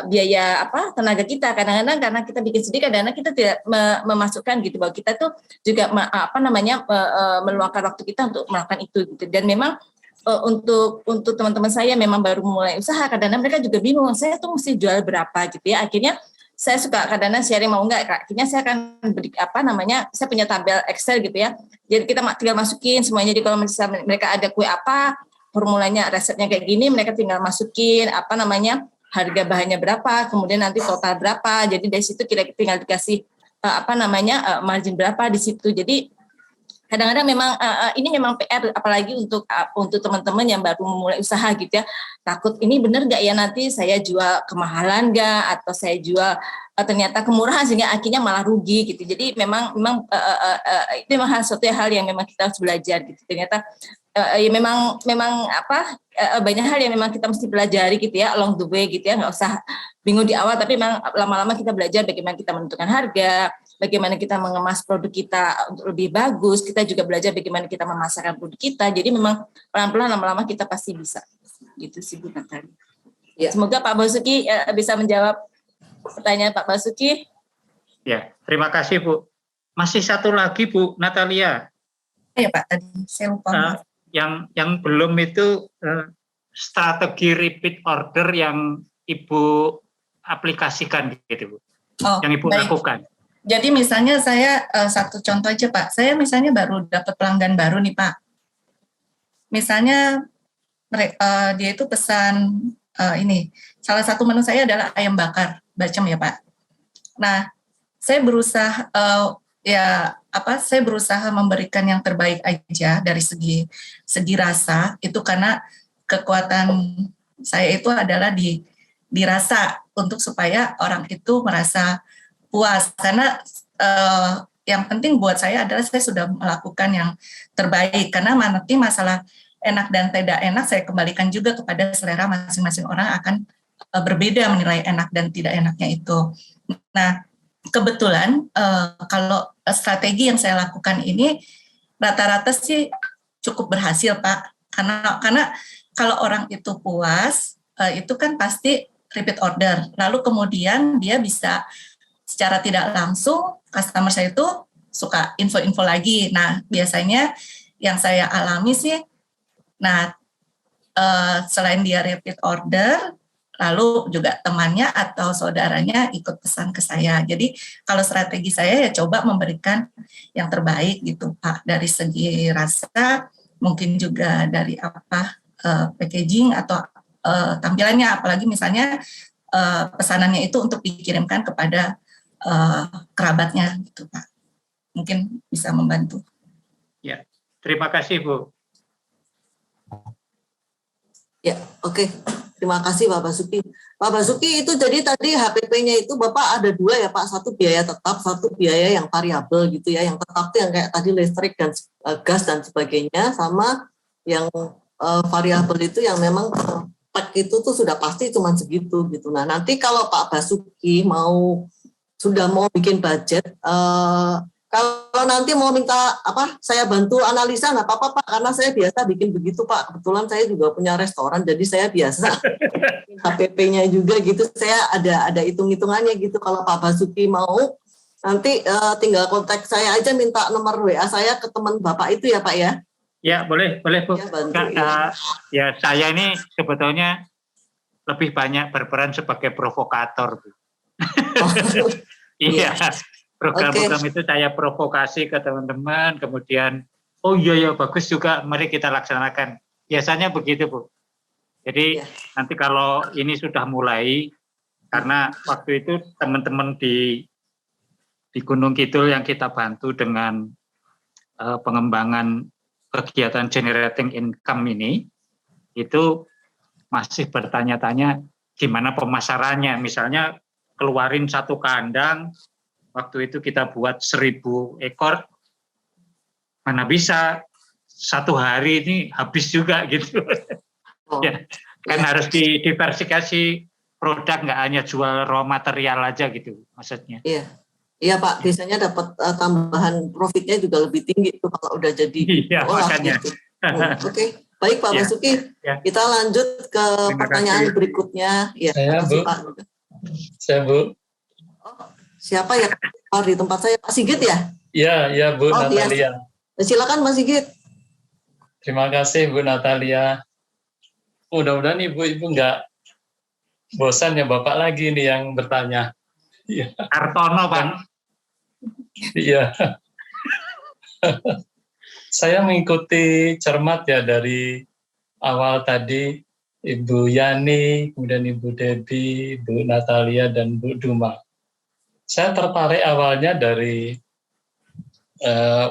C: biaya tenaga kita. Kadang-kadang karena kita bikin sendiri, kadang-kadang kita tidak memasukkan gitu bahwa kita tuh juga meluangkan waktu kita untuk melakukan itu gitu. Dan memang untuk teman-teman saya memang baru mulai usaha, kadang-kadang mereka juga bingung, saya tuh mesti jual berapa gitu ya. Akhirnya saya suka kadang-kadang sharing, mau enggak, akhirnya saya akan beri saya punya tabel Excel gitu ya. Jadi kita tinggal masukin semuanya. Jadi kalau misalnya mereka ada kue formulanya, resepnya kayak gini, mereka tinggal masukin harga bahannya berapa, kemudian nanti total berapa. Jadi dari situ kita tinggal dikasih margin berapa di situ. Jadi kadang-kadang memang ini memang PR, apalagi untuk teman-teman yang baru memulai usaha gitu ya. Takut ini benar nggak ya nanti saya jual kemahalan nggak, atau saya jual ternyata kemurahan sehingga akhirnya malah rugi gitu. Jadi memang itu memang suatu hal yang memang kita harus belajar gitu. Ternyata ya memang banyak hal yang memang kita mesti pelajari gitu ya, along the way gitu ya. Nggak usah bingung di awal, tapi memang lama-lama kita belajar bagaimana kita menentukan harga, bagaimana kita mengemas produk kita untuk lebih bagus. Kita juga belajar bagaimana kita memasarkan produk kita. Jadi memang pelan-pelan lama-lama kita pasti bisa. Gitu sih Bu Natalia.
A: Ya.
C: Semoga Pak Basuki bisa menjawab pertanyaan Pak Basuki.
H: Ya, terima kasih Bu. Masih satu lagi Bu Natalia.
F: Ya Pak, tadi saya lupa.
H: Yang belum itu strategi repeat order yang Ibu aplikasikan gitu Bu. Yang Ibu lakukan.
F: Jadi misalnya saya satu contoh aja Pak. Saya misalnya baru dapat pelanggan baru nih Pak. Misalnya dia itu pesan ini. Salah satu menu saya adalah ayam bakar bacem ya Pak. Nah, saya berusaha saya berusaha memberikan yang terbaik aja dari segi rasa itu, karena kekuatan saya itu adalah di rasa untuk supaya orang itu merasa puas, karena yang penting buat saya adalah saya sudah melakukan yang terbaik, karena nanti masalah enak dan tidak enak saya kembalikan juga kepada selera masing-masing orang, akan berbeda menilai enak dan tidak enaknya itu. Nah, kebetulan kalau strategi yang saya lakukan ini rata-rata sih cukup berhasil Pak, karena kalau orang itu puas itu kan pasti repeat order, lalu kemudian dia bisa secara tidak langsung customer saya itu suka info-info lagi. Nah, biasanya yang saya alami sih, selain dia repeat order, lalu juga temannya atau saudaranya ikut pesan ke saya. Jadi kalau strategi saya ya coba memberikan yang terbaik gitu Pak, dari segi rasa, mungkin juga dari packaging atau tampilannya, apalagi misalnya pesanannya itu untuk dikirimkan kepada kerabatnya gitu Pak. Mungkin bisa membantu.
H: Ya, terima kasih Bu.
A: Ya, oke. Terima kasih Pak Basuki. Pak Basuki, itu jadi tadi HPP-nya itu Bapak ada dua ya Pak, satu biaya tetap, satu biaya yang variabel gitu ya. Yang tetap itu yang kayak tadi listrik dan gas dan sebagainya, sama yang variabel itu yang memang pack itu tuh sudah pasti cuma segitu gitu. Nah, nanti kalau Pak Basuki sudah mau bikin budget, kalau nanti mau minta saya bantu analisa nggak apa-apa Pak, karena saya biasa bikin begitu Pak. Kebetulan saya juga punya restoran, jadi saya biasa HPP-nya juga gitu. Saya ada hitung-hitungannya gitu. Kalau Pak Basuki mau, nanti tinggal kontak saya aja, minta nomor WA saya ke teman Bapak itu ya Pak ya.
H: Ya, boleh Bu.
A: Ya, bantu,
H: ya saya ini sebetulnya lebih banyak berperan sebagai provokator Bu. Iya. Program-program itu saya provokasi ke teman-teman, kemudian oh iya bagus juga, mari kita laksanakan. Biasanya begitu Bu. Jadi nanti kalau ini sudah mulai, karena waktu itu teman-teman di Gunung Kidul yang kita bantu dengan pengembangan kegiatan generating income ini, itu masih bertanya-tanya gimana pemasarannya. Misalnya keluarin satu kandang, waktu itu kita buat 1.000 ekor, mana bisa satu hari ini habis juga gitu. Ya, kan harus didiversifikasi produk, nggak hanya jual raw material aja gitu maksudnya.
A: Iya Pak, biasanya dapat tambahan profitnya juga lebih tinggi tuh kalau udah jadi
H: makanya.
A: Gitu. Oke. Baik Pak Basuki, kita lanjut ke pertanyaan berikutnya. Ya,
I: saya Bu.
A: Pak.
I: Saya Bu.
A: Siapa ya? Di tempat saya Pak Sigit ya?
I: Iya Bu Natalia.
A: Ya. Silakan Pak Sigit.
I: Terima kasih Bu Natalia. Mudah-mudahan Ibu nggak bosan ya, Bapak lagi nih yang bertanya. Ya.
H: Artono Pak.
I: Iya. Saya mengikuti cermat ya dari awal tadi Ibu Yani, kemudian Ibu Debbie, Bu Natalia, dan Bu Duma. Saya tertarik awalnya dari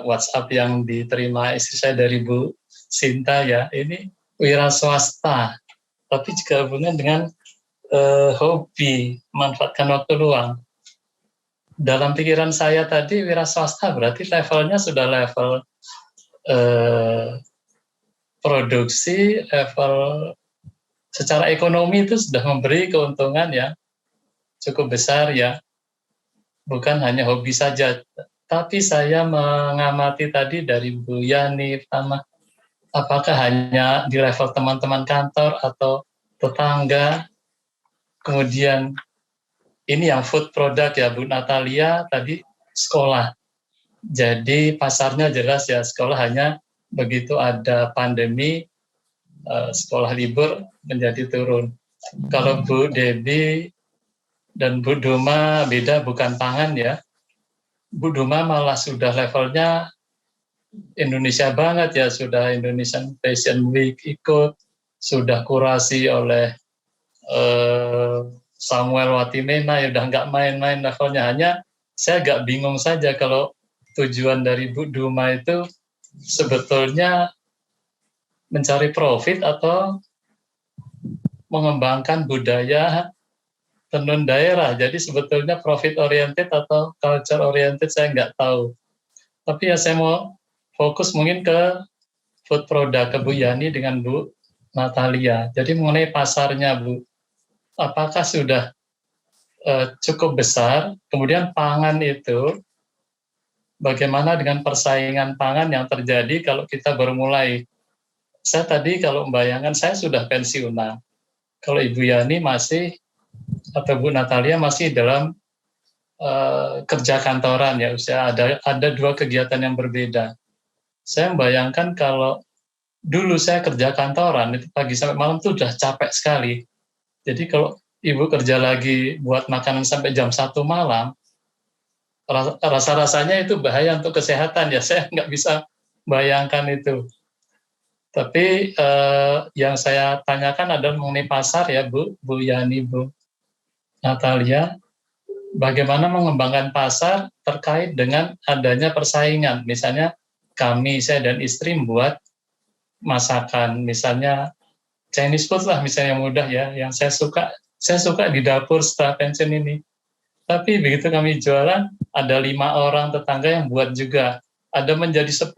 I: WhatsApp yang diterima istri saya dari Bu Sinta ya. Ini wira swasta, tapi juga hubungan dengan hobi, memanfaatkan waktu luang. Dalam pikiran saya tadi wira swasta berarti levelnya sudah level produksi, level secara ekonomi itu sudah memberi keuntungan ya cukup besar ya. Bukan hanya hobi saja, tapi saya mengamati tadi dari Bu Yani, apakah hanya di level teman-teman kantor atau tetangga, Kemudian ini yang food product ya Bu Natalia tadi, sekolah. Jadi pasarnya jelas ya, sekolah hanya begitu ada pandemi, sekolah libur menjadi turun. Kalau Bu Debbie dan Bu Duma beda, bukan pangan ya. Bu Duma malah sudah levelnya Indonesia banget ya, sudah Indonesian Fashion Week ikut, sudah kurasi oleh Samuel Watimena, ya udah nggak main-main levelnya. Hanya saya agak bingung saja kalau tujuan dari Bu Duma itu sebetulnya mencari profit atau mengembangkan budaya tenun daerah. Jadi sebetulnya profit oriented atau culture oriented saya nggak tahu. Tapi ya saya mau fokus mungkin ke food product, ke Bu Yani dengan Bu Natalia. Jadi mengenai pasarnya Bu, apakah sudah cukup besar? Kemudian pangan itu, bagaimana dengan persaingan pangan yang terjadi kalau kita baru mulai? Saya tadi kalau membayangkan, saya sudah pensiunan. Kalau Ibu Yani masih, atau Bu Natalia masih dalam kerja kantoran ya, usia ada dua kegiatan yang berbeda. Saya membayangkan kalau dulu saya kerja kantoran, itu pagi sampai malam itu udah capek sekali. Jadi kalau Ibu kerja lagi buat makanan sampai jam 1 malam, rasa-rasanya itu bahaya untuk kesehatan ya, saya nggak bisa bayangkan itu. Tapi yang saya tanyakan adalah mengenai pasar ya Bu Yani, Bu Natalia, bagaimana mengembangkan pasar terkait dengan adanya persaingan. Misalnya kami, saya dan istri membuat masakan, misalnya Chinese food lah misalnya yang mudah ya, yang saya suka di dapur setelah pensiun ini. Tapi begitu kami jualan, ada 5 orang tetangga yang buat juga. Ada menjadi 10,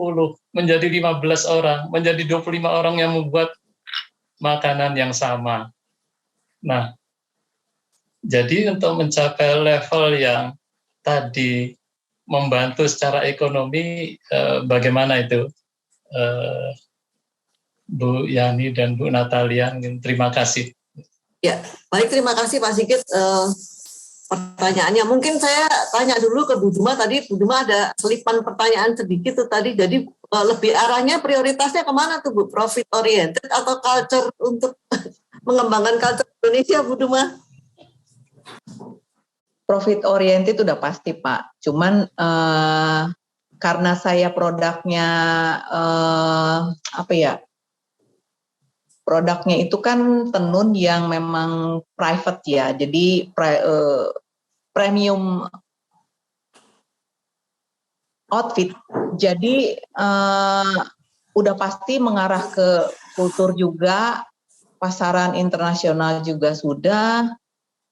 I: menjadi 15 orang, menjadi 25 orang yang membuat makanan yang sama. Nah, jadi untuk mencapai level yang tadi membantu secara ekonomi, bagaimana itu? Bu Yani dan Bu Natalia, terima kasih.
A: Ya, baik, terima kasih Pak Sigit. Pertanyaannya mungkin saya tanya dulu ke Bu Duma. Tadi Bu Duma ada selipan pertanyaan sedikit tuh tadi, jadi lebih arahnya prioritasnya kemana tuh Bu? Profit oriented atau culture untuk mengembangkan culture Indonesia, Bu Duma?
D: Profit oriented udah pasti Pak, cuman karena saya produknya produknya itu kan tenun yang memang private ya, jadi premium outfit, jadi udah pasti mengarah ke kultur juga, pasaran internasional juga sudah.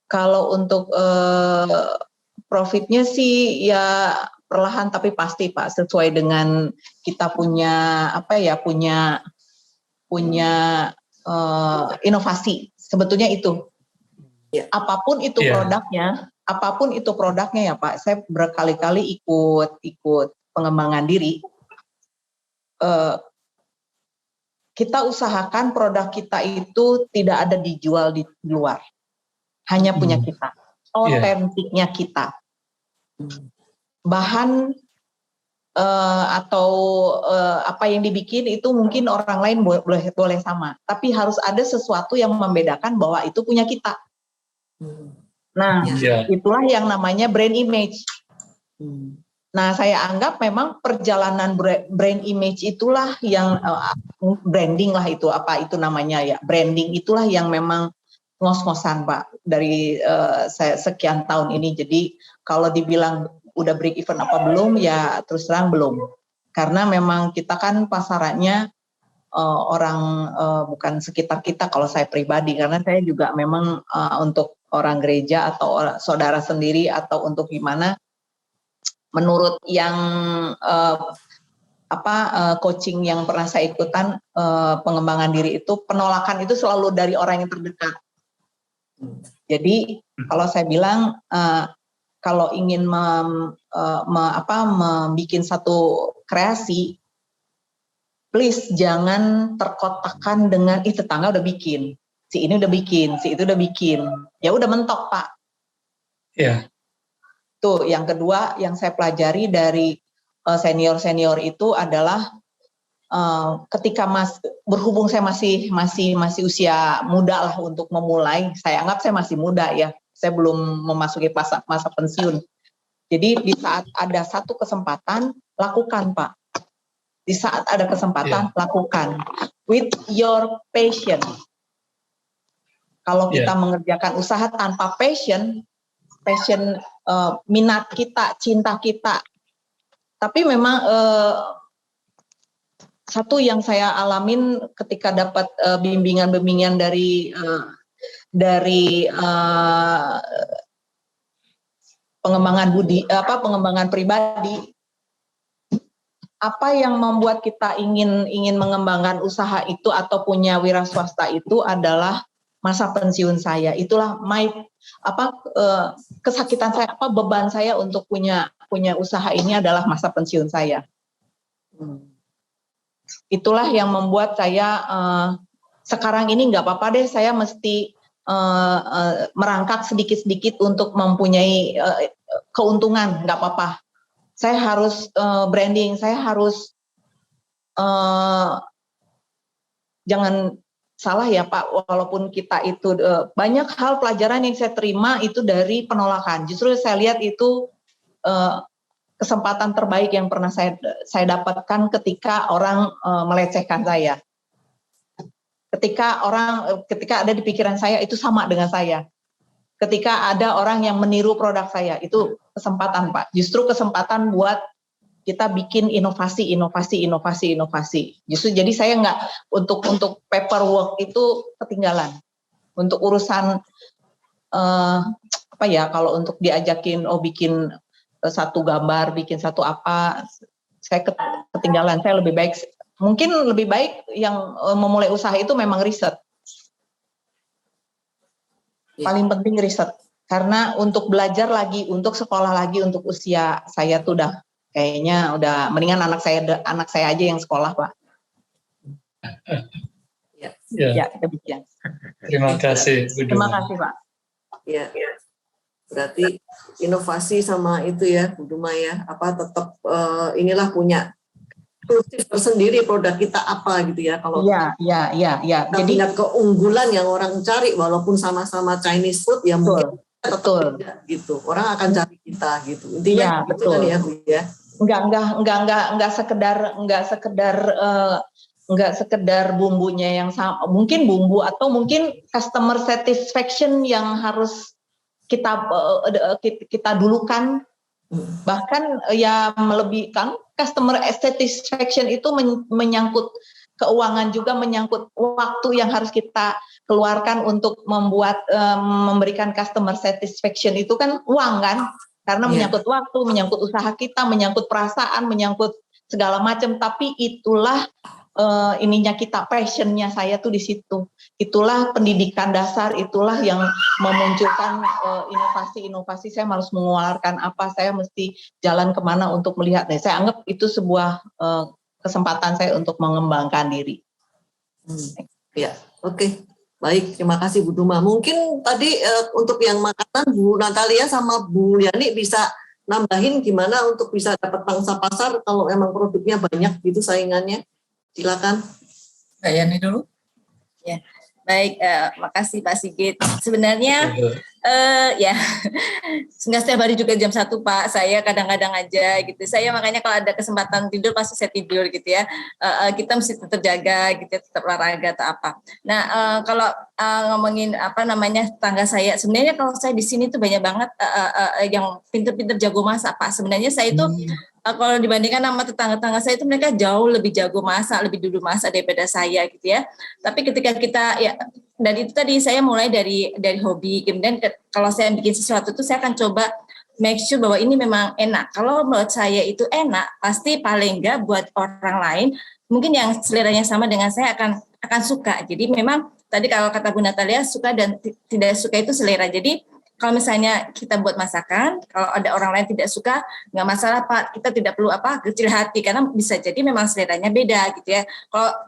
D: Kalau untuk profitnya sih ya perlahan tapi pasti Pak, sesuai dengan kita punya punya inovasi, sebetulnya itu. Apapun itu produknya ya Pak. Saya berkali-kali ikut pengembangan diri. Kita usahakan produk kita itu tidak ada dijual di luar, hanya punya kita, otentiknya kita. Bahan atau apa yang dibikin itu mungkin orang lain boleh sama, tapi harus ada sesuatu yang membedakan bahwa itu punya kita. Nah, itulah yang namanya brand image. Nah, saya anggap memang perjalanan brand image itulah yang branding lah itu, apa itu namanya ya, branding itulah yang memang ngos-ngosan Pak dari saya sekian tahun ini. Jadi kalau dibilang udah break even apa belum, ya terus terang belum. Karena memang kita kan pasarannya orang bukan sekitar kita kalau saya pribadi, karena saya juga memang untuk orang gereja atau saudara sendiri atau untuk gimana, menurut yang coaching yang pernah saya ikutan, pengembangan diri itu, penolakan itu selalu dari orang yang terdekat. Jadi kalau saya bilang kalau ingin membuat satu kreasi, please jangan terkotakkan dengan tetangga udah bikin. si ini udah bikin, si itu udah bikin, ya udah mentok Pak.
I: Iya.
D: Tuh, yang kedua yang saya pelajari dari senior-senior itu adalah ketika berhubung saya masih usia muda lah untuk memulai, saya anggap saya masih muda ya, saya belum memasuki masa pensiun. Jadi di saat ada satu kesempatan, lakukan Pak. Di saat ada kesempatan, lakukan with your passion. Kalau kita mengerjakan usaha tanpa passion, minat kita, cinta kita. Tapi memang satu yang saya alamin ketika dapat bimbingan-bimbingan dari pengembangan pribadi, apa yang membuat kita ingin mengembangkan usaha itu atau punya wira swasta itu adalah masa pensiun saya. Itulah kesakitan saya, beban saya untuk punya usaha ini adalah masa pensiun saya. Itulah yang membuat saya sekarang ini nggak apa-apa deh, saya mesti merangkak sedikit-sedikit untuk mempunyai keuntungan, nggak apa-apa. Saya harus branding, saya harus jangan salah ya Pak, walaupun kita itu banyak hal pelajaran yang saya terima itu dari penolakan. Justru saya lihat itu kesempatan terbaik yang pernah saya dapatkan ketika orang melecehkan saya. Ketika ada di pikiran saya itu sama dengan saya. Ketika ada orang yang meniru produk saya, itu kesempatan Pak. Justru kesempatan buat kita bikin inovasi. Justru jadi saya nggak untuk paperwork itu ketinggalan. Untuk urusan kalau untuk diajakin bikin satu gambar, bikin satu apa, saya ketinggalan. Saya lebih baik yang memulai usaha itu memang riset. Paling penting riset. Karena untuk belajar lagi, untuk sekolah lagi, untuk usia saya tuh kayaknya udah mendingan anak saya aja yang sekolah Pak. Ya, demikian.
I: Terima kasih.
D: Terima kasih Pak.
A: Ya. Berarti inovasi sama itu ya, Bu Duma ya, tetap inilah punya eksklusif tersendiri produk kita apa gitu ya. Kalau
D: ya.
A: Kita punya keunggulan yang orang cari, walaupun sama-sama Chinese food ya, mungkin tetap beda gitu. Orang akan cari kita gitu. Intinya gitu kan ya Bu ya. Enggak sekedar bumbunya yang sama, mungkin bumbu atau mungkin customer satisfaction yang harus kita dulukan, bahkan ya melebihkan. Customer satisfaction itu menyangkut keuangan juga, menyangkut waktu yang harus kita keluarkan untuk memberikan customer satisfaction itu kan uang kan, karena menyangkut waktu, menyangkut usaha kita, menyangkut perasaan, menyangkut segala macam. Tapi itulah ininya kita, passionnya saya tuh di situ. Itulah pendidikan dasar, itulah yang memunculkan inovasi-inovasi. Saya harus mengeluarkan apa, saya mesti jalan kemana untuk melihat. Saya anggap itu sebuah kesempatan saya untuk mengembangkan diri. Ya, oke. Baik, terima kasih Bu Duma. Mungkin tadi untuk yang makanan Bu Natalia sama Bu Yani bisa nambahin gimana untuk bisa dapat pangsa pasar kalau emang produknya banyak gitu saingannya. Silakan.
F: Mbak Yani dulu.
C: Ya, baik. Makasih Pak Sigit. Sebenarnya nggak setiap hari juga jam 1 Pak. Saya kadang-kadang aja gitu. Saya makanya kalau ada kesempatan tidur pasti saya tidur gitu ya. Kita mesti tetap jaga gitu ya, tetap olahraga atau apa. Nah, kalau ngomongin tangga saya, sebenarnya kalau saya di sini tuh banyak banget yang pinter-pinter jago masak Pak. Sebenarnya saya itu kalau dibandingkan sama tetangga-tetangga saya itu mereka jauh lebih jago masak, lebih dulu masak daripada saya gitu ya. Tapi ketika kita dan itu tadi saya mulai dari hobi. Kemudian kalau saya bikin sesuatu itu saya akan coba make sure bahwa ini memang enak. Kalau menurut saya itu enak, pasti paling enggak buat orang lain mungkin yang seleranya sama dengan saya akan suka. Jadi memang tadi kalau kata Bu Natalia, suka dan tidak suka itu selera. Jadi kalau misalnya kita buat masakan, kalau ada orang lain tidak suka, nggak masalah Pak, kita tidak perlu kecil hati, karena bisa jadi memang seleranya beda gitu ya.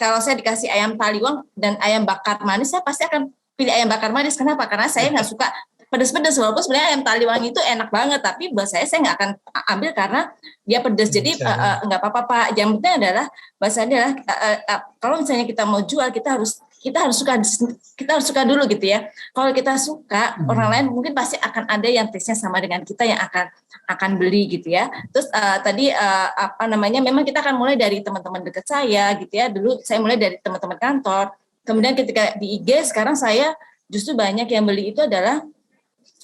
C: Kalau saya dikasih ayam taliwang dan ayam bakar manis, saya pasti akan pilih ayam bakar manis. Kenapa? Karena saya nggak suka pedas-pedas, walaupun sebenarnya ayam Taliwangi itu enak banget, tapi buat saya nggak akan ambil karena dia pedas. Jadi nggak apa-apa Pak. Yang penting adalah bahasanya adalah kalau misalnya kita mau jual, kita harus suka dulu gitu ya. Kalau kita suka, orang lain mungkin pasti akan ada yang taste-nya sama dengan kita yang akan beli gitu ya. Terus tadi memang kita akan mulai dari teman-teman dekat saya gitu ya. Dulu saya mulai dari teman-teman kantor. Kemudian ketika di IG sekarang saya justru banyak yang beli itu adalah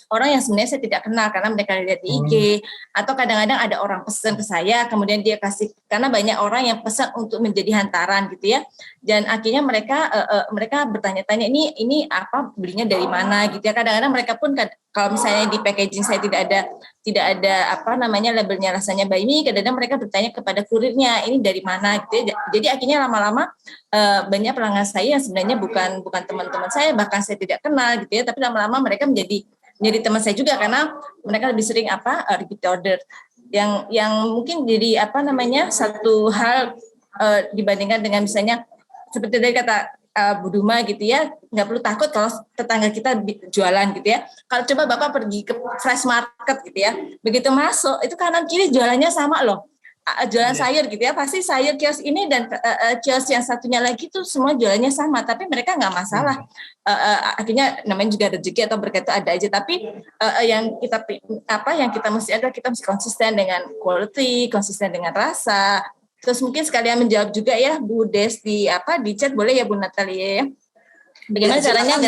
C: orang yang sebenarnya saya tidak kenal karena mereka lihat di IG, atau kadang-kadang ada orang pesan ke saya, kemudian dia kasih, karena banyak orang yang pesan untuk menjadi hantaran gitu ya, dan akhirnya mereka bertanya-tanya ini apa, belinya dari mana gitu ya. Kadang-kadang mereka pun kalau misalnya di packaging saya tidak ada labelnya rasanya Baimi, kadang-kadang mereka bertanya kepada kurirnya ini dari mana gitu ya. Jadi akhirnya lama-lama banyak pelanggan saya yang sebenarnya bukan teman-teman saya, bahkan saya tidak kenal gitu ya, tapi lama-lama mereka menjadi teman saya juga karena mereka lebih sering repeat order yang mungkin jadi satu hal dibandingkan dengan misalnya seperti tadi kata Bu Duma gitu ya, nggak perlu takut kalau tetangga kita jualan gitu ya. Kalau coba Bapak pergi ke fresh market gitu ya, begitu masuk itu kanan kiri jualannya sama loh, jualan sayur gitu ya, pasti sayur kios ini dan kios yang satunya lagi tuh semua jualannya sama, tapi mereka nggak masalah. Akhirnya namanya juga rezeki atau berkat itu ada aja, tapi yang kita mesti adalah kita mesti konsisten dengan quality, konsisten dengan rasa. Terus mungkin sekalian menjawab juga ya Bu Des di chat, boleh ya Bu Natalia ya, bagaimana caranya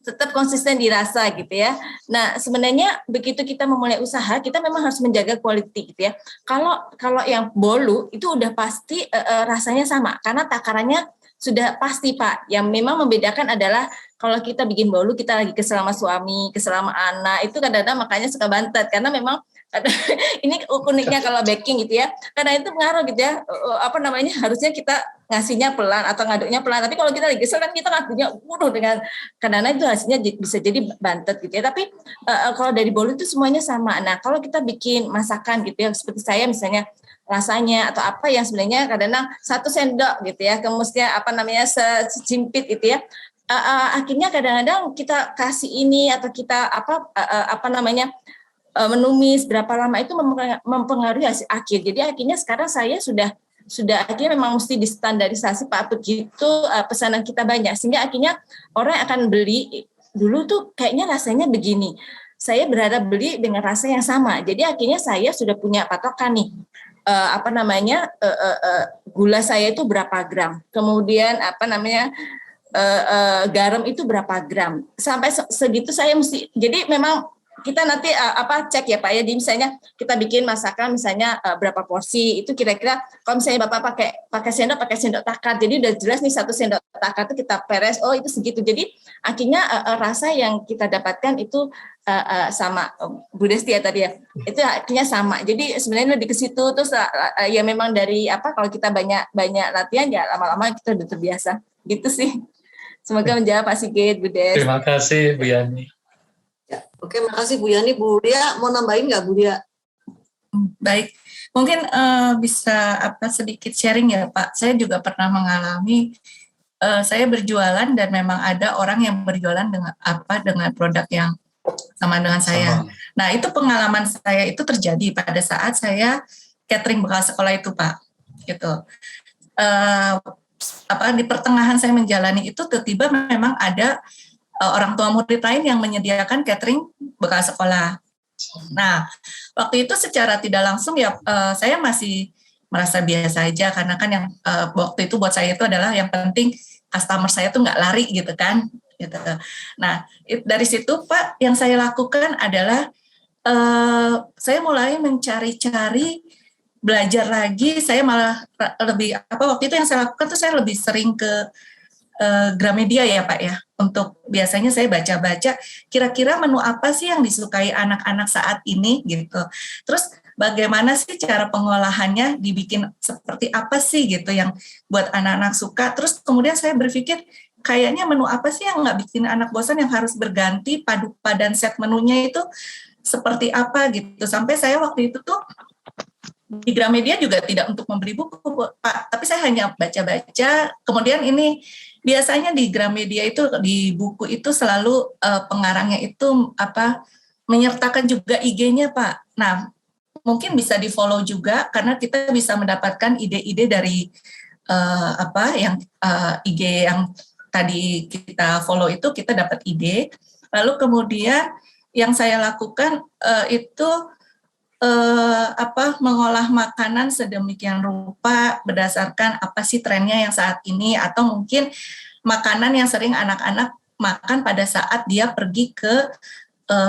C: tetap konsisten di rasa gitu ya. Nah sebenarnya begitu kita memulai usaha, kita memang harus menjaga quality gitu ya. Kalau yang bolu itu udah pasti rasanya sama karena takarannya sudah pasti Pak. Yang memang membedakan adalah kalau kita bikin bolu, kita lagi kesel sama suami, kesel sama anak, itu kadang-kadang makanya suka bantet karena memang ini uniknya kalau baking gitu ya, karena itu pengaruh gitu ya, harusnya kita ngasihnya pelan atau ngaduknya pelan, tapi kalau kita lagi kesel kan kita ngaduknya dengan kadang-kadang itu hasilnya bisa jadi bantet gitu ya. Tapi kalau dari bolu itu semuanya sama. Nah kalau kita bikin masakan gitu ya, seperti saya misalnya rasanya atau apa yang sebenarnya kadang-kadang 1 sendok gitu ya, kemudian sejimpit gitu ya, akhirnya kadang-kadang kita kasih ini atau kita menumis berapa lama itu mempengaruhi hasil akhir. Jadi akhirnya sekarang saya sudah akhirnya memang mesti distandarisasi Pak, begitu pesanan kita banyak sehingga akhirnya orang akan beli. Dulu tuh kayaknya rasanya begini, saya berharap beli dengan rasa yang sama. Jadi akhirnya saya sudah punya patokan nih, gula saya itu berapa gram, kemudian garam itu berapa gram, sampai segitu saya mesti. Jadi memang kita nanti cek ya Pak ya, di misalnya kita bikin masakan misalnya berapa porsi, itu kira-kira kalau misalnya Bapak pakai sendok takar, jadi udah jelas nih 1 sendok takar itu kita peres, oh itu segitu. Jadi akhirnya rasa yang kita dapatkan itu sama Bu Desti ya tadi ya, itu akhirnya sama. Jadi sebenarnya lebih ke situ. Terus ya memang dari kalau kita banyak latihan ya lama-lama kita udah terbiasa gitu sih. Semoga menjawab Pak Sigit, Bu Des.
I: Terima kasih Bu Yani.
A: Ya, oke, makasih Bu Yani. Bu Dia mau nambahin nggak Bu Dia?
F: Baik, mungkin bisa sedikit sharing ya Pak. Saya juga pernah mengalami saya berjualan dan memang ada orang yang berjualan dengan produk yang sama dengan saya. Nah itu pengalaman saya itu terjadi pada saat saya catering bekal sekolah itu Pak. Gitu. Di pertengahan saya menjalani itu tiba-tiba memang ada orang tua murid lain yang menyediakan catering bekal sekolah. Nah, waktu itu secara tidak langsung ya saya masih merasa biasa aja karena kan yang waktu itu buat saya itu adalah yang penting customer saya tuh nggak lari gitu kan. Gitu. Nah, dari situ Pak yang saya lakukan adalah saya mulai mencari-cari, belajar lagi. Saya malah lebih waktu itu yang saya lakukan tuh saya lebih sering ke Gramedia ya Pak ya, untuk biasanya saya baca-baca kira-kira menu apa sih yang disukai anak-anak saat ini gitu. Terus bagaimana sih cara pengolahannya, dibikin seperti apa sih gitu yang buat anak-anak suka. Terus kemudian saya berpikir kayaknya menu apa sih yang nggak bikin anak bosan, yang harus berganti, padan set menunya itu seperti apa gitu. Sampai saya waktu itu tuh di Gramedia juga tidak untuk membeli buku Pak, tapi saya hanya baca-baca. Kemudian ini Biasanya di Gramedia itu, di buku itu selalu pengarangnya itu menyertakan juga IG-nya, Pak. Nah, mungkin bisa di-follow juga karena kita bisa mendapatkan ide-ide dari IG yang tadi kita follow itu, kita dapat ide. Lalu kemudian yang saya lakukan itu mengolah makanan sedemikian rupa berdasarkan apa sih trennya yang saat ini, atau mungkin makanan yang sering anak-anak makan pada saat dia pergi ke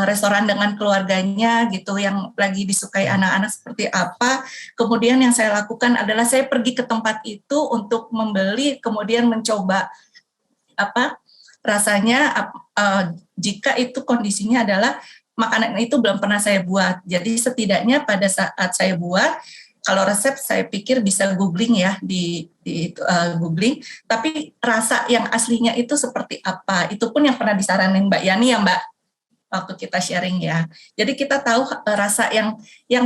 F: restoran dengan keluarganya gitu, yang lagi disukai anak-anak seperti apa. Kemudian yang saya lakukan adalah saya pergi ke tempat itu untuk membeli, kemudian mencoba rasanya jika itu kondisinya adalah makanan itu belum pernah saya buat. Jadi setidaknya pada saat saya buat, kalau resep saya pikir bisa googling ya, di googling, tapi rasa yang aslinya itu seperti apa, itu pun yang pernah disaranin Mbak Yani ya Mbak, waktu kita sharing ya. Jadi kita tahu rasa yang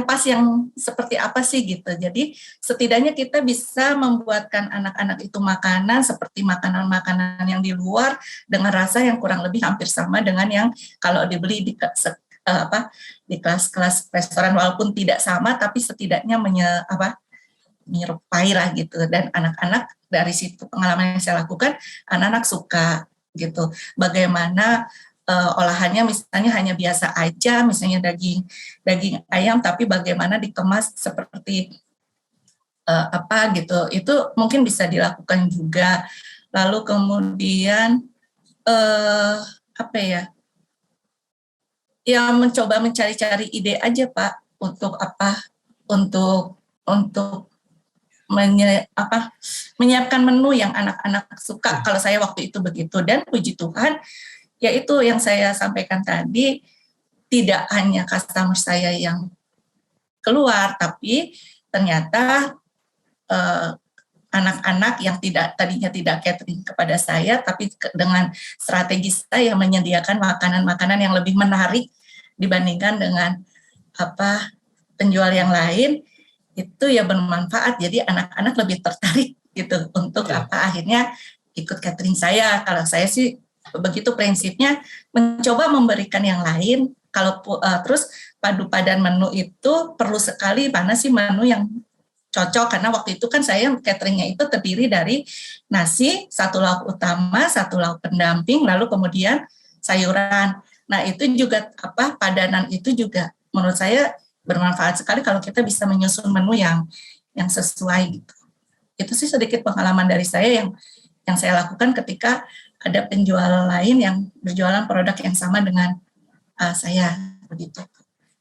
F: pas yang seperti apa sih gitu. Jadi setidaknya kita bisa membuatkan anak-anak itu makanan seperti makanan-makanan yang di luar dengan rasa yang kurang lebih hampir sama dengan yang kalau dibeli di kelas-kelas restoran, walaupun tidak sama tapi setidaknya menyerupai lah gitu. Dan anak-anak dari situ pengalaman yang saya lakukan, anak-anak suka gitu. Bagaimana olahannya misalnya hanya biasa aja, misalnya daging ayam, tapi bagaimana dikemas seperti gitu, itu mungkin bisa dilakukan juga. Lalu kemudian ya mencoba mencari-cari ide aja Pak, untuk menyiapkan menu yang anak-anak suka. Kalau saya waktu itu begitu, dan puji Tuhan, yaitu yang saya sampaikan tadi, tidak hanya customer saya yang keluar, tapi ternyata anak-anak yang tadinya tidak catering kepada saya, tapi dengan strategi saya menyediakan makanan-makanan yang lebih menarik dibandingkan dengan penjual yang lain, itu ya bermanfaat. Jadi anak-anak lebih tertarik gitu untuk akhirnya ikut catering saya. Kalau saya sih begitu prinsipnya, mencoba memberikan yang lain. Kalau terus padu padan menu itu perlu sekali mana sih menu yang cocok, karena waktu itu kan saya cateringnya itu terdiri dari nasi, 1 lauk utama, 1 lauk pendamping, lalu kemudian sayuran. Nah itu juga padanan itu juga menurut saya bermanfaat sekali kalau kita bisa menyusun menu yang sesuai gitu. Itu sih sedikit pengalaman dari saya yang saya lakukan ketika ada penjual lain yang berjualan produk yang sama dengan saya begitu.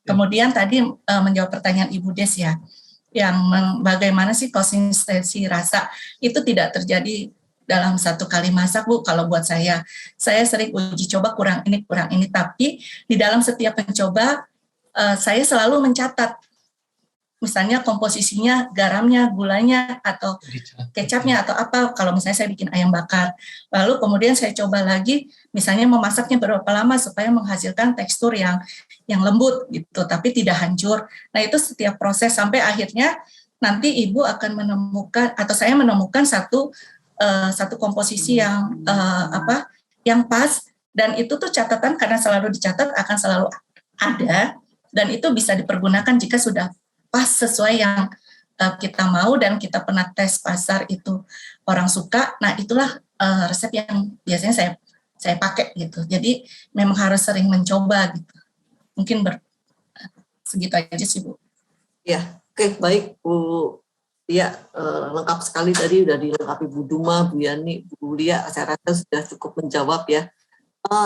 F: Kemudian tadi menjawab pertanyaan Ibu Des ya, yang bagaimana sih konsistensi rasa, itu tidak terjadi dalam 1 kali masak Bu. Kalau buat saya sering uji coba kurang ini, tapi di dalam setiap mencoba saya selalu mencatat, misalnya komposisinya, garamnya, gulanya, atau kecapnya, atau apa, kalau misalnya saya bikin ayam bakar. Lalu kemudian saya coba lagi, misalnya memasaknya berapa lama supaya menghasilkan tekstur yang lembut gitu, tapi tidak hancur. Nah itu setiap proses sampai akhirnya nanti Ibu akan menemukan, atau saya menemukan satu komposisi yang pas, dan itu tuh catatan karena selalu dicatat akan selalu ada, dan itu bisa dipergunakan jika sudah pas sesuai yang kita mau dan kita pernah tes pasar itu orang suka. Nah itulah resep yang biasanya saya pakai gitu. Jadi memang harus sering mencoba gitu. Mungkin segitu aja sih Bu.
A: Ya, oke, baik Bu. Ya, lengkap sekali tadi udah dilengkapi Bu Duma, Bu Yani, Bu Lia. Saya rasa sudah cukup menjawab ya.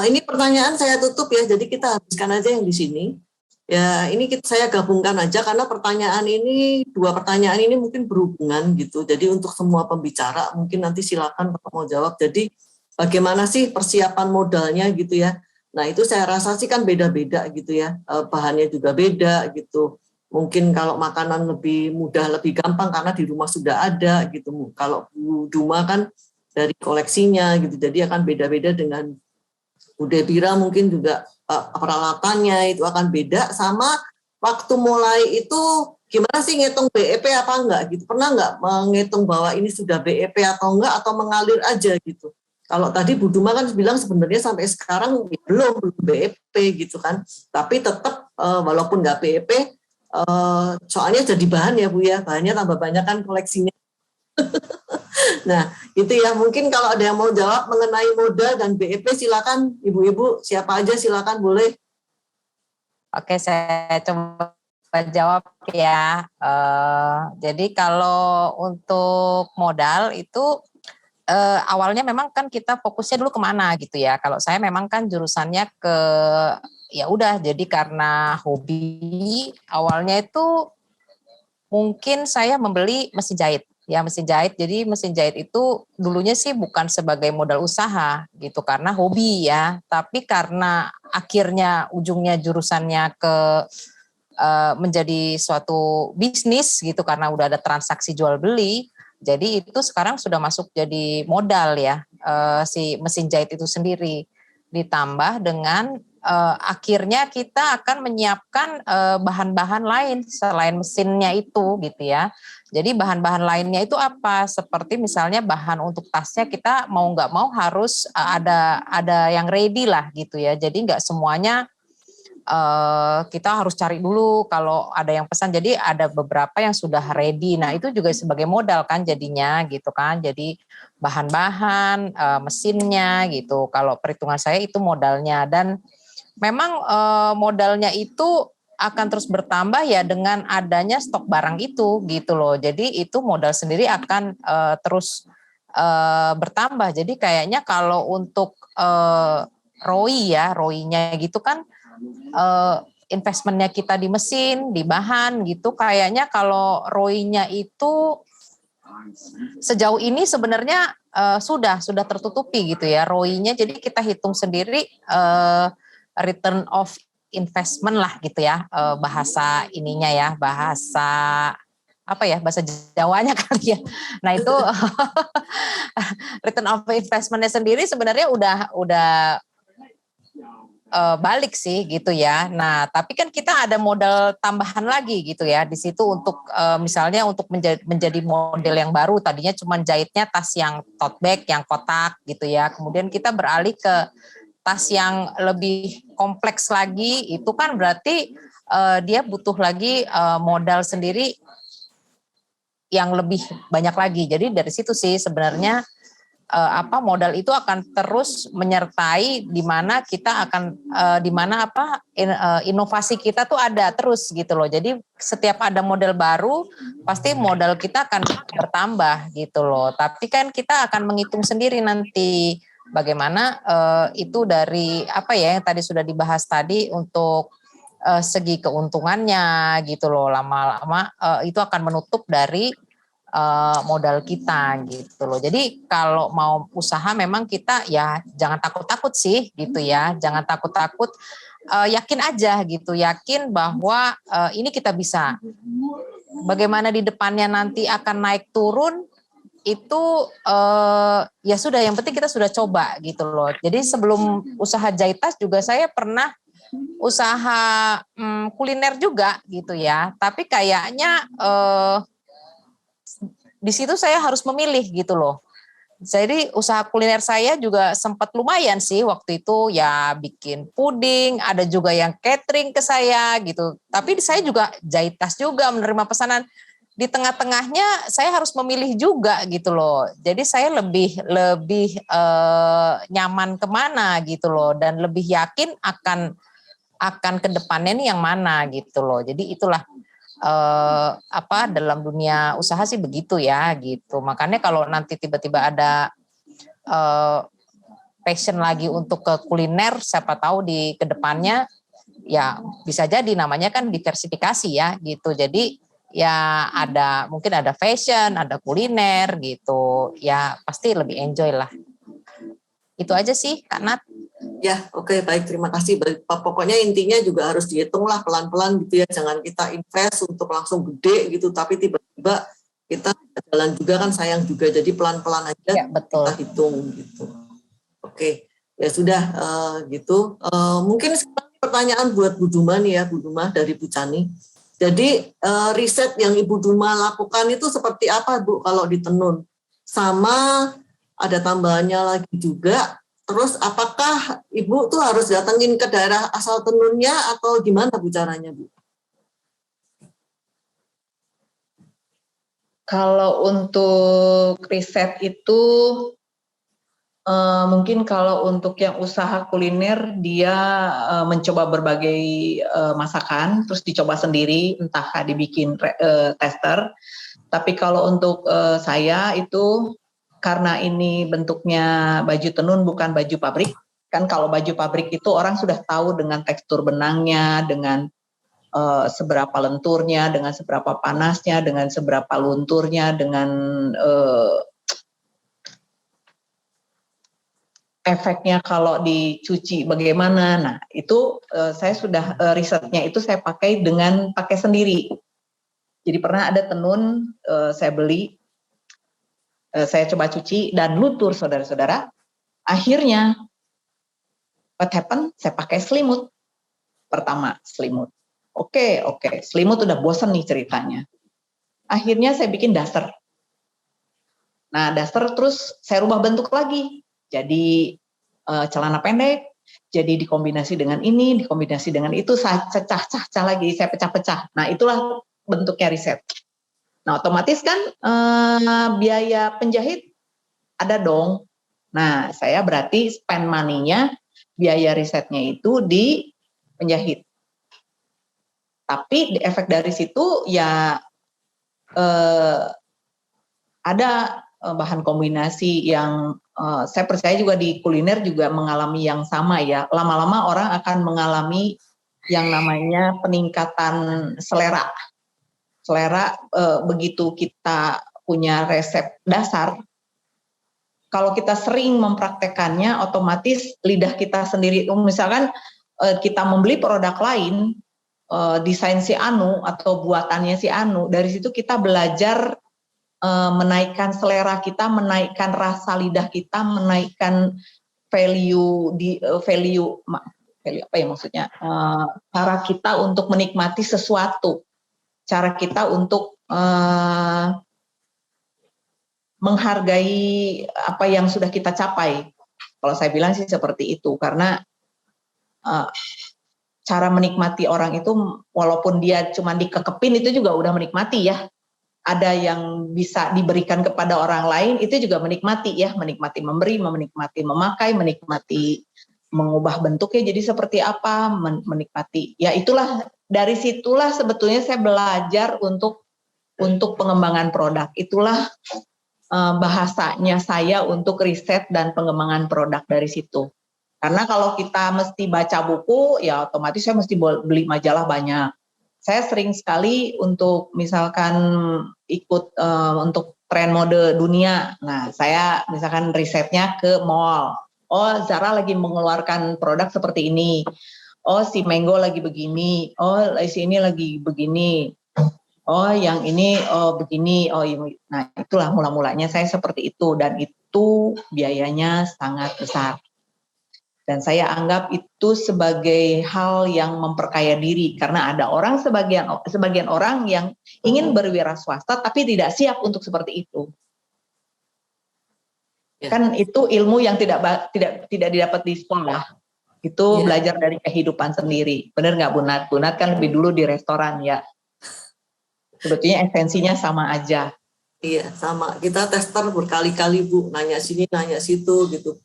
A: Ini pertanyaan saya tutup ya. Jadi kita habiskan aja yang di sini. Ya, ini saya gabungkan aja karena dua pertanyaan ini mungkin berhubungan gitu. Jadi untuk semua pembicara mungkin nanti silakan kalau mau jawab. Jadi bagaimana sih persiapan modalnya gitu ya. Nah itu saya rasa sih kan beda-beda gitu ya. Bahannya juga beda gitu. Mungkin kalau makanan lebih mudah, lebih gampang karena di rumah sudah ada gitu. Kalau Bu Duma kan dari koleksinya gitu. Jadi akan beda-beda dengan Bu Debira, mungkin juga peralatannya itu akan beda. Sama waktu mulai itu gimana sih ngitung BEP apa enggak gitu, pernah enggak menghitung bahwa ini sudah BEP atau enggak, atau mengalir aja gitu. Kalau tadi Bu Duma kan bilang sebenarnya sampai sekarang belum BEP gitu kan, tapi tetap walaupun nggak BEP, soalnya jadi bahan ya Bu ya, bahannya tambah banyak kan koleksinya. Nah itu ya, mungkin kalau ada yang mau jawab mengenai modal dan BEP silakan ibu-ibu, siapa aja silakan boleh.
E: Oke, saya coba jawab ya. Jadi kalau untuk modal itu awalnya memang kan kita fokusnya dulu kemana gitu ya. Kalau saya memang kan jurusannya ke ya udah, jadi karena hobi awalnya itu mungkin saya membeli mesin jahit. Ya mesin jahit, jadi mesin jahit itu dulunya sih bukan sebagai modal usaha gitu karena hobi ya, tapi karena akhirnya ujungnya jurusannya ke menjadi suatu bisnis gitu karena udah ada transaksi jual beli. Jadi itu sekarang sudah masuk jadi modal ya, si mesin jahit itu sendiri. Ditambah dengan akhirnya kita akan menyiapkan bahan-bahan lain selain mesinnya itu gitu ya. Jadi bahan-bahan lainnya itu apa? Seperti misalnya bahan untuk tasnya kita mau nggak mau harus ada yang ready lah gitu ya. Jadi nggak semuanya kita harus cari dulu kalau ada yang pesan. Jadi ada beberapa yang sudah ready. Nah itu juga sebagai modal kan jadinya gitu kan. Jadi bahan-bahan, mesinnya gitu. Kalau perhitungan saya itu modalnya. Dan memang modalnya itu akan terus bertambah ya dengan adanya stok barang itu gitu loh. Jadi itu modal sendiri akan terus bertambah. Jadi kayaknya kalau untuk ROI-nya gitu kan, investmentnya kita di mesin, di bahan gitu, kayaknya kalau ROI-nya itu sejauh ini sebenarnya sudah tertutupi gitu ya ROI-nya. Jadi kita hitung sendiri return of investment lah gitu ya, bahasa ininya ya, bahasa apa ya, bahasa Jawanya kali ya. Nah itu return of investment-nya sendiri sebenarnya udah balik sih gitu ya. Nah, tapi kan kita ada modal tambahan lagi gitu ya di situ untuk misalnya untuk menjadi model yang baru. Tadinya cuma jahitnya tas yang tote bag, yang kotak gitu ya. Kemudian kita beralih ke tas yang lebih kompleks lagi. Itu kan berarti dia butuh lagi modal sendiri yang lebih banyak lagi. Jadi dari situ sih sebenarnya modal itu akan terus menyertai di mana kita akan di mana inovasi kita tuh ada terus gitu loh. Jadi setiap ada model baru pasti modal kita akan bertambah gitu loh. Tapi kan kita akan menghitung sendiri nanti bagaimana itu dari apa ya yang tadi sudah dibahas tadi untuk segi keuntungannya gitu loh. Lama-lama itu akan menutup dari modal kita gitu loh. Jadi kalau mau usaha memang kita ya jangan takut-takut sih gitu ya. Jangan takut-takut, yakin aja gitu. Yakin bahwa ini kita bisa. Bagaimana di depannya nanti akan naik turun itu ya sudah, yang penting kita sudah coba gitu loh. Jadi sebelum usaha jahit tas juga saya pernah usaha kuliner juga gitu ya. Tapi kayaknya di situ saya harus memilih gitu loh. Jadi usaha kuliner saya juga sempat lumayan sih waktu itu ya, bikin puding, ada juga yang catering ke saya gitu. Tapi saya juga jahit tas juga, menerima pesanan. Di tengah-tengahnya saya harus memilih juga gitu loh. Jadi saya lebih nyaman kemana gitu loh, dan lebih yakin akan ke depannya nih yang mana gitu loh. Jadi itulah dalam dunia usaha sih begitu ya gitu. Makanya kalau nanti tiba-tiba ada passion lagi untuk ke kuliner, siapa tahu di kedepannya ya bisa jadi namanya kan diversifikasi ya gitu. Jadi ya mungkin ada fashion, ada kuliner gitu. Ya pasti lebih enjoy lah. Itu aja sih Kak Nat.
A: Ya, oke, baik, terima kasih. Pokoknya intinya juga harus dihitung lah pelan-pelan gitu ya. Jangan kita invest untuk langsung gede gitu, tapi tiba-tiba kita jalan juga kan sayang juga. Jadi pelan-pelan aja ya, betul. Kita hitung gitu. Oke, ya sudah gitu. Mungkin pertanyaan buat Bu Duma nih ya, Bu Duma dari Bu Chani. Jadi riset yang Ibu Duma lakukan itu seperti apa Bu kalau di Tenun? Sama ada tambahannya lagi juga. Terus apakah Ibu tuh harus datengin ke daerah asal tenunnya atau gimana Bu caranya, Bu?
D: Kalau untuk riset itu mungkin kalau untuk yang usaha kuliner dia mencoba berbagai masakan terus dicoba sendiri, entah dibikin tester. Tapi kalau untuk saya itu karena ini bentuknya baju tenun bukan baju pabrik, kan kalau baju pabrik itu orang sudah tahu dengan tekstur benangnya, dengan seberapa lenturnya, dengan seberapa panasnya, dengan seberapa lunturnya, dengan efeknya kalau dicuci bagaimana. Nah itu saya sudah risetnya itu saya pakai sendiri. Jadi pernah ada tenun saya beli, saya coba cuci dan luntur saudara-saudara. Akhirnya what happened? Saya pakai selimut. Pertama selimut. Oke, selimut udah bosan nih ceritanya. Akhirnya saya bikin daster. Nah daster terus saya rubah bentuk lagi. Jadi celana pendek, jadi dikombinasi dengan ini, dikombinasi dengan itu, saya cecah-cecah lagi, saya pecah-pecah. Nah itulah bentuknya riset. Nah otomatis kan biaya penjahit ada dong. Nah saya berarti spend money-nya, biaya risetnya itu di penjahit. Tapi efek dari situ ya ada bahan kombinasi yang saya percaya juga di kuliner juga mengalami yang sama ya. Lama-lama orang akan mengalami yang namanya peningkatan selera. Selera begitu kita punya resep dasar, kalau kita sering mempraktekannya, otomatis lidah kita sendiri. Misalkan kita membeli produk lain, desain si Anu atau buatannya si Anu, dari situ kita belajar menaikkan selera kita, menaikkan rasa lidah kita, menaikkan value apa ya maksudnya, cara kita untuk menikmati sesuatu, cara kita untuk menghargai apa yang sudah kita capai. Kalau saya bilang sih seperti itu, karena cara menikmati orang itu walaupun dia cuma dikekepin itu juga udah menikmati ya. Ada yang bisa diberikan kepada orang lain itu juga menikmati ya, menikmati memberi, menikmati memakai, menikmati mengubah bentuknya jadi seperti apa, menikmati. Ya itulah, dari situlah sebetulnya saya belajar untuk pengembangan produk. Itulah bahasanya saya untuk riset dan pengembangan produk dari situ. Karena kalau kita mesti baca buku, ya otomatis saya mesti beli majalah banyak. Saya sering sekali untuk misalkan ikut untuk tren mode dunia. Nah, saya misalkan risetnya ke mall. Oh, Zara lagi mengeluarkan produk seperti ini. Oh, si Mango lagi begini. Oh, si ini lagi begini. Oh, yang ini begini. Oh, nah itulah mula-mulanya saya seperti itu, dan itu biayanya sangat besar. Dan saya anggap itu sebagai hal yang memperkaya diri, karena ada orang sebagian orang yang ingin berwira swasta tapi tidak siap untuk seperti itu. Ya. Kan itu ilmu yang tidak didapat di sekolah. Itu belajar dari kehidupan sendiri. Benar nggak Bu Nat? Bu Nat kan lebih dulu di restoran ya. Sebetulnya esensinya sama aja.
A: Iya, sama. Kita tester berkali-kali Bu, nanya sini, nanya situ gitu.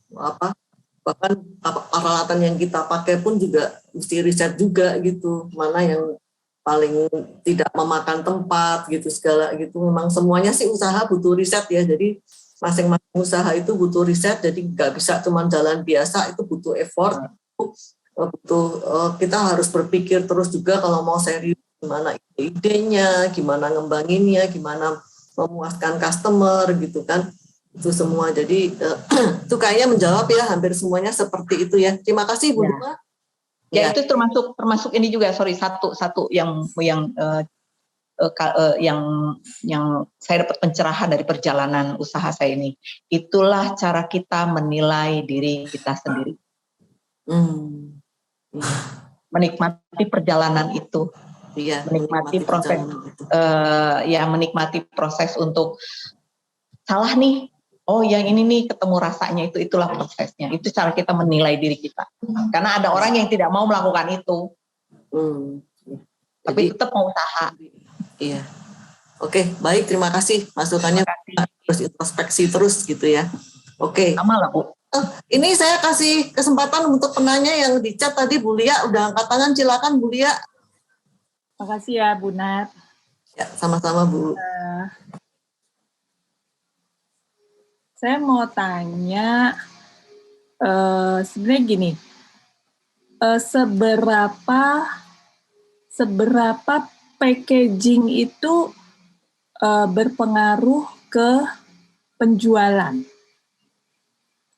A: Bahkan peralatan yang kita pakai pun juga mesti riset juga gitu, mana yang paling tidak memakan tempat gitu segala gitu. Memang semuanya sih usaha butuh riset ya, jadi masing-masing usaha itu butuh riset, jadi nggak bisa cuma jalan biasa, itu butuh effort, kita harus berpikir terus juga kalau mau serius, gimana idenya, gimana ngembanginnya, gimana memuaskan customer gitu kan. Itu semua, jadi itu kayaknya menjawab ya hampir semuanya seperti itu ya. Terima kasih Bu Duma.
D: Ya, itu termasuk ini juga, sorry, satu yang saya dapat pencerahan dari perjalanan usaha saya ini. Itulah cara kita menilai diri kita sendiri. Menikmati perjalanan itu.
A: Iya,
D: menikmati proses menikmati proses untuk salah nih, oh yang ini nih ketemu rasanya, itulah prosesnya. Itu cara kita menilai diri kita. Karena ada orang yang tidak mau melakukan itu. Tapi tetap mau usaha.
A: Iya. Oke, baik, terima kasih masukannya. Terus introspeksi terus gitu ya. Oke.
D: Sama lah, Bu.
A: Ini saya kasih kesempatan untuk penanya yang di chat tadi, Bu Lia udah angkat tangan, silakan Bu Lia.
J: Makasih ya Bu Nat.
A: Ya, sama-sama Bu.
J: Saya mau tanya, sebenarnya gini, seberapa packaging itu berpengaruh ke penjualan,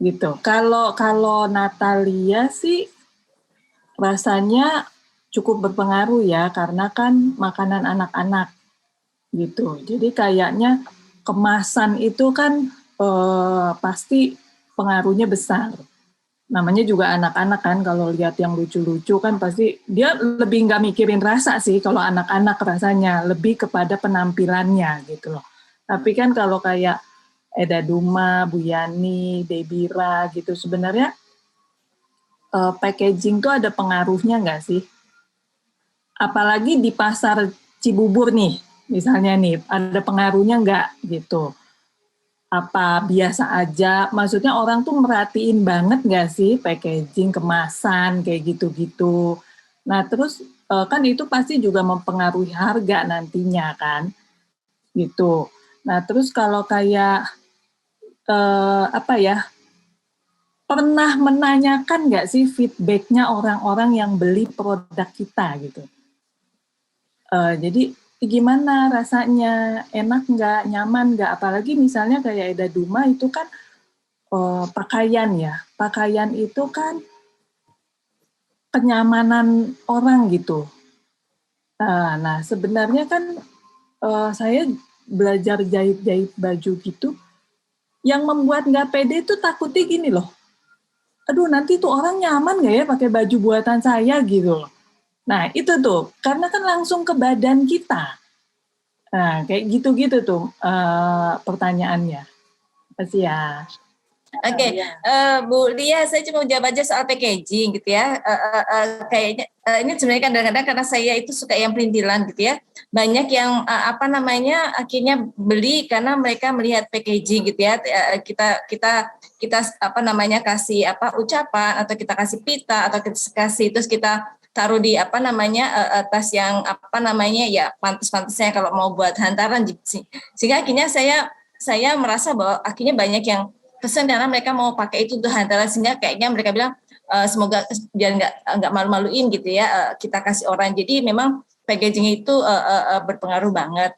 J: gitu. Kalau Natalia sih rasanya cukup berpengaruh ya, karena kan makanan anak-anak, gitu. Jadi kayaknya kemasan itu kan pasti pengaruhnya besar. Namanya juga anak-anak kan, kalau lihat yang lucu-lucu kan pasti dia lebih nggak mikirin rasa sih kalau anak-anak, rasanya lebih kepada penampilannya gitu loh. Tapi kan kalau kayak Eda Duma, Bu Yani, Debira gitu, sebenarnya packaging tuh ada pengaruhnya nggak sih? Apalagi di pasar Cibubur nih, misalnya nih, ada pengaruhnya nggak gitu? Apa biasa aja? Maksudnya orang tuh merhatiin banget nggak sih packaging, kemasan, kayak gitu-gitu. Nah terus kan itu pasti juga mempengaruhi harga nantinya kan, gitu. Nah terus kalau kayak, pernah menanyakan nggak sih feedbacknya orang-orang yang beli produk kita gitu? Jadi gimana rasanya, enak nggak, nyaman nggak, apalagi misalnya kayak Eda Duma itu kan pakaian ya, pakaian itu kan kenyamanan orang gitu. Nah sebenarnya kan saya belajar jahit-jahit baju gitu, yang membuat nggak pede itu takutnya gini loh, aduh nanti tuh orang nyaman nggak ya pakai baju buatan saya gitu loh. Nah itu tuh, karena kan langsung ke badan kita. Nah kayak gitu-gitu tuh pertanyaannya. Makasih ya.
C: Oke, Bu Lia, saya cuma jawab aja soal packaging gitu ya. Kayaknya ini sebenarnya kadang-kadang karena saya itu suka yang perintilan gitu ya. Banyak yang akhirnya beli karena mereka melihat packaging gitu ya. Kita kasih ucapan, atau kita kasih pita, atau kita kasih terus kita taruh di tas yang ya pantas-pantasnya kalau mau buat hantaran, sehingga akhirnya saya merasa bahwa akhirnya banyak yang pesan karena mereka mau pakai itu untuk hantaran, sehingga kayaknya mereka bilang semoga biar nggak malu-maluin gitu ya, kita kasih orang. Jadi memang packaging itu berpengaruh banget.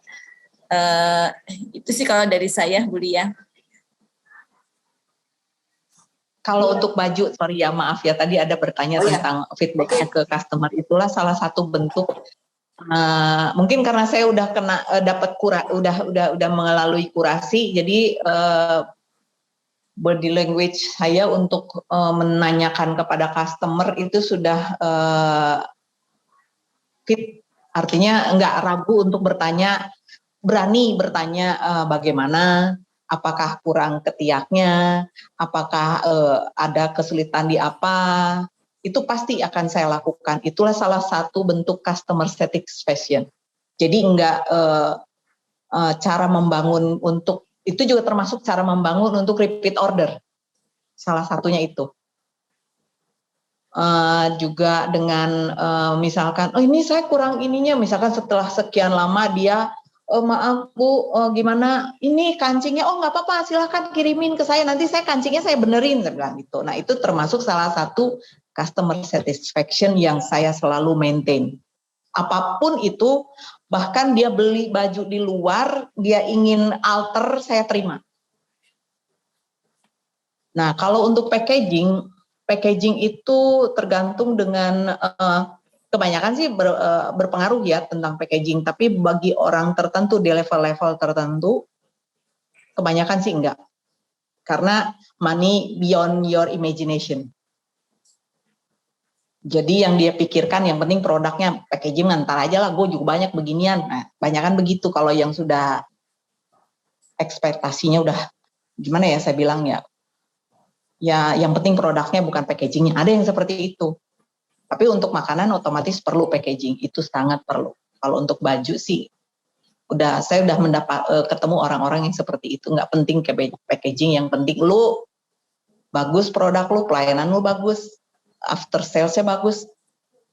C: Itu sih kalau dari saya, Bu Lia.
D: Kalau untuk baju, sorry ya, maaf ya, tadi ada bertanya tentang feedbacknya ke customer. Itulah salah satu bentuk, mungkin karena saya udah udah melalui kurasi, jadi body language saya untuk menanyakan kepada customer itu sudah fit, artinya nggak ragu untuk berani bertanya bagaimana, apakah kurang ketiaknya, apakah ada kesulitan di apa, itu pasti akan saya lakukan. Itulah salah satu bentuk customer satisfaction. Jadi enggak cara membangun untuk, itu juga termasuk cara membangun untuk repeat order. Salah satunya itu. Juga dengan misalkan, oh ini saya kurang ininya, misalkan setelah sekian lama dia, maaf Bu, gimana ini kancingnya, oh nggak apa-apa silahkan kirimin ke saya, nanti saya kancingnya saya benerin, saya bilang gitu. Nah itu termasuk salah satu customer satisfaction yang saya selalu maintain. Apapun itu, bahkan dia beli baju di luar, dia ingin alter, saya terima. Nah kalau untuk packaging itu tergantung dengan kebanyakan sih berpengaruh ya tentang packaging, tapi bagi orang tertentu di level-level tertentu kebanyakan sih enggak, karena money beyond your imagination. Jadi yang dia pikirkan yang penting produknya, packaging ntar aja lah, gue juga banyak beginian. Nah, banyakan begitu kalau yang sudah ekspektasinya udah gimana ya saya bilang ya yang penting produknya bukan packagingnya. Ada yang seperti itu. Tapi untuk makanan otomatis perlu packaging, itu sangat perlu. Kalau untuk baju sih saya udah ketemu orang-orang yang seperti itu, nggak penting packaging, yang penting lu bagus produk lu, pelayanan lu bagus, after sales-nya bagus,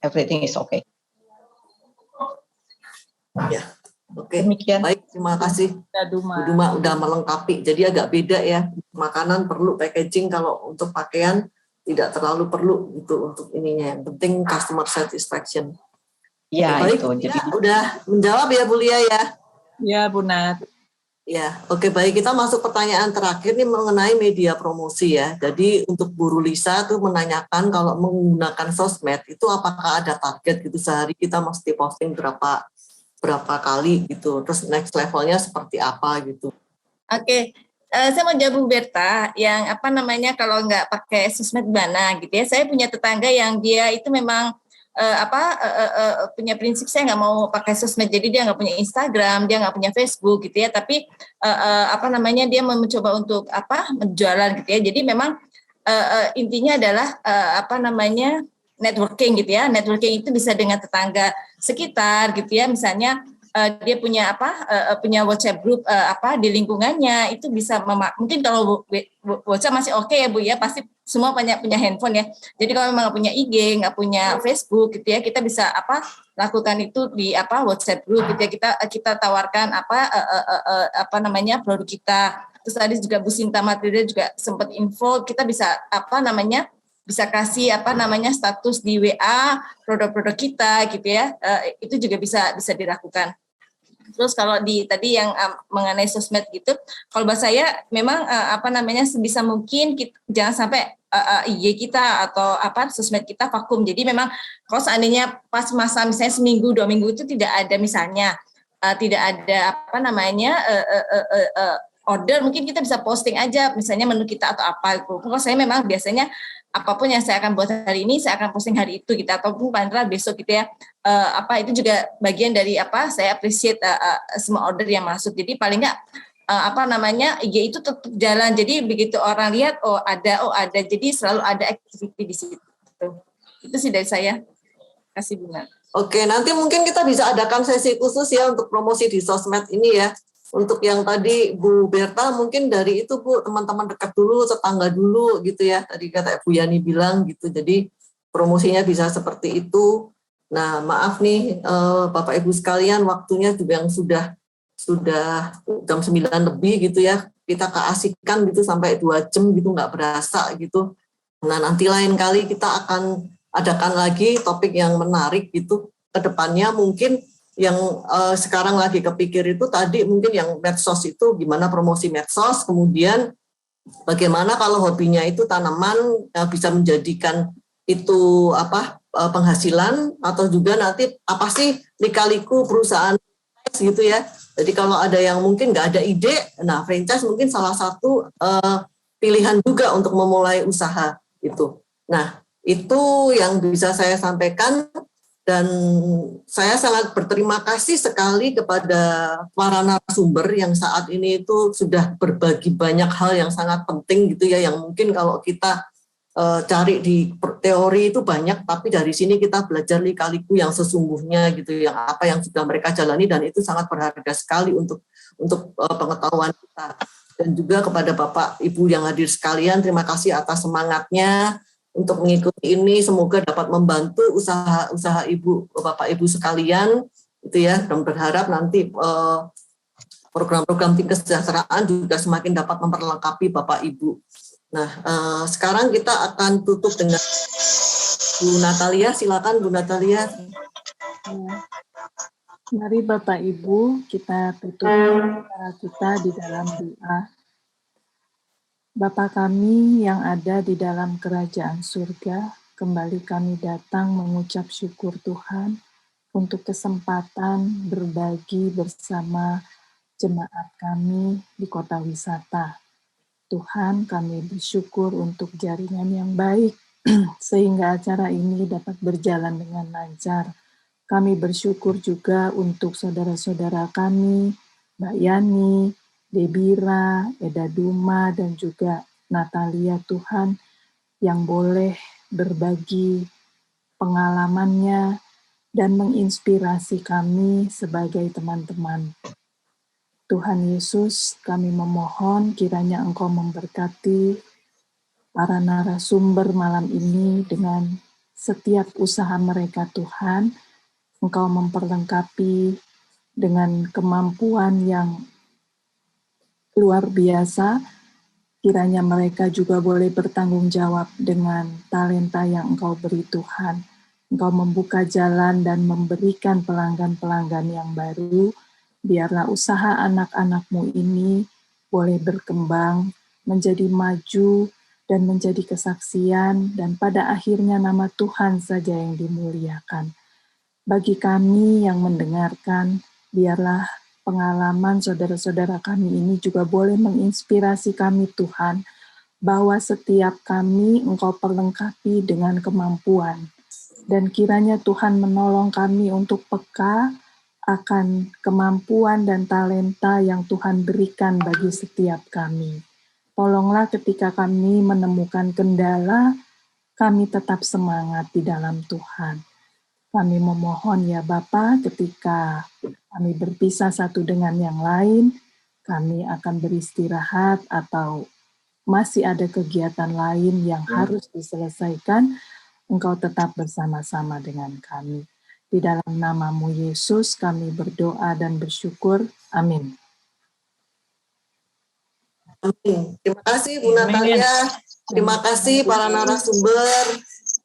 D: everything is okay.
A: Ya, oke.
D: Demikian.
A: Baik, terima kasih. Bu Duma udah melengkapi. Jadi agak beda ya. Makanan perlu packaging, kalau untuk pakaian tidak terlalu perlu gitu untuk ininya. Yang penting customer satisfaction.
D: Ya,
A: baik,
D: itu. Jadi
A: udah menjawab ya Bu Lia ya.
J: Ya, Bu Nat.
A: Ya, oke, baik, kita masuk pertanyaan terakhir nih mengenai media promosi ya. Jadi untuk Bu Rulisa tuh menanyakan kalau menggunakan sosmed itu apakah ada target gitu, sehari kita mesti posting berapa kali gitu, terus next levelnya seperti apa gitu.
C: Oke. Saya mau jawab Bu Berta yang kalau nggak pakai sosmed mana gitu ya. Saya punya tetangga yang dia itu memang punya prinsip, saya nggak mau pakai sosmed, jadi dia nggak punya Instagram, dia nggak punya Facebook gitu ya, tapi dia mencoba untuk menjualan gitu ya. Jadi memang intinya adalah networking gitu ya. Networking itu bisa dengan tetangga sekitar gitu ya, misalnya dia punya punya WhatsApp group di lingkungannya, itu bisa mungkin kalau WhatsApp masih oke ya Bu ya, pasti semua punya handphone ya. Jadi kalau memang nggak punya IG, nggak punya Facebook gitu ya, kita bisa lakukan itu di WhatsApp group gitu ya. Kita tawarkan produk kita. Terus tadi juga Bu Sinta Matilda juga sempat info, kita bisa bisa kasih status di WA produk-produk kita gitu ya. Itu juga bisa dilakukan. Terus kalau tadi yang mengenai sosmed gitu, kalau bahasa saya memang sebisa mungkin jangan sampai IG kita atau sosmed kita vakum. Jadi memang kalau seandainya pas masa misalnya seminggu 2 minggu itu tidak ada misalnya tidak ada order, mungkin kita bisa posting aja misalnya menu kita atau apa itu. Kalau saya memang biasanya apapun yang saya akan buat hari ini, saya akan posting hari itu gitu, ataupun paling besok gitu ya. Itu juga bagian dari saya appreciate semua order yang masuk. Jadi paling nggak IG itu tetap jalan. Jadi begitu orang lihat ada, jadi selalu ada activity di situ. Itu sih dari saya. Kasih Bunda.
A: Oke, nanti mungkin kita bisa adakan sesi khusus ya untuk promosi di sosmed ini ya. Untuk yang tadi Bu Berta mungkin dari itu Bu, teman-teman dekat dulu, tetangga dulu gitu ya. Tadi kata Bu Yani bilang gitu. Jadi promosinya bisa seperti itu. Nah, maaf nih Bapak Ibu sekalian, waktunya juga yang sudah jam 9 lebih gitu ya. Kita keasikan gitu sampai 2 jam gitu, nggak berasa gitu. Nah, nanti lain kali kita akan adakan lagi topik yang menarik gitu ke depannya. Mungkin yang sekarang lagi kepikir itu tadi mungkin yang medsos itu, gimana promosi medsos, kemudian bagaimana kalau hobinya itu tanaman bisa menjadikan itu penghasilan, atau juga nanti apa sih lika-liku perusahaan gitu ya. Jadi kalau ada yang mungkin nggak ada ide, nah franchise mungkin salah satu pilihan juga untuk memulai usaha itu. Nah, itu yang bisa saya sampaikan. Dan saya sangat berterima kasih sekali kepada para narasumber yang saat ini itu sudah berbagi banyak hal yang sangat penting gitu ya, yang mungkin kalau kita cari di teori itu banyak, tapi dari sini kita belajar lika-liku yang sesungguhnya gitu, yang apa yang sudah mereka jalani, dan itu sangat berharga sekali untuk pengetahuan kita. Dan juga kepada Bapak Ibu yang hadir sekalian, terima kasih atas semangatnya untuk mengikuti ini. Semoga dapat membantu usaha Ibu, Bapak Ibu sekalian gitu ya, dan berharap nanti program-program tim kesejahteraan juga semakin dapat memperlengkapi Bapak Ibu. Nah, sekarang kita akan tutup dengan Bu Natalia. Silakan Bu Natalia.
J: Mari Bapak Ibu kita tutup acara kita di dalam doa. Bapa kami yang ada di dalam kerajaan surga, kembali kami datang mengucap syukur Tuhan untuk kesempatan berbagi bersama jemaat kami di kota wisata. Tuhan, kami bersyukur untuk jaringan yang baik sehingga acara ini dapat berjalan dengan lancar. Kami bersyukur juga untuk saudara-saudara kami, Mbak Yani, Debira, Eda Duma, dan juga Natalia Tuhan, yang boleh berbagi pengalamannya dan menginspirasi kami sebagai teman-teman. Tuhan Yesus, kami memohon kiranya Engkau memberkati para narasumber malam ini dengan setiap usaha mereka Tuhan. Engkau memperlengkapi dengan kemampuan yang luar biasa. Kiranya mereka juga boleh bertanggung jawab dengan talenta yang Engkau beri Tuhan. Engkau membuka jalan dan memberikan pelanggan-pelanggan yang baru. Biarlah usaha anak-anak-Mu ini boleh berkembang, menjadi maju, dan menjadi kesaksian, dan pada akhirnya nama Tuhan saja yang dimuliakan. Bagi kami yang mendengarkan, biarlah pengalaman saudara-saudara kami ini juga boleh menginspirasi kami Tuhan, bahwa setiap kami Engkau perlengkapi dengan kemampuan. Dan kiranya Tuhan menolong kami untuk peka akan kemampuan dan talenta yang Tuhan berikan bagi setiap kami. Tolonglah ketika kami menemukan kendala, kami tetap semangat di dalam Tuhan. Kami memohon ya Bapa, ketika kami berpisah satu dengan yang lain, kami akan beristirahat atau masih ada kegiatan lain yang harus diselesaikan, Engkau tetap bersama-sama dengan kami. Di dalam nama-Mu Yesus kami berdoa dan bersyukur. Amin.
A: Amin. Terima kasih Bu Natalia. Terima kasih para narasumber.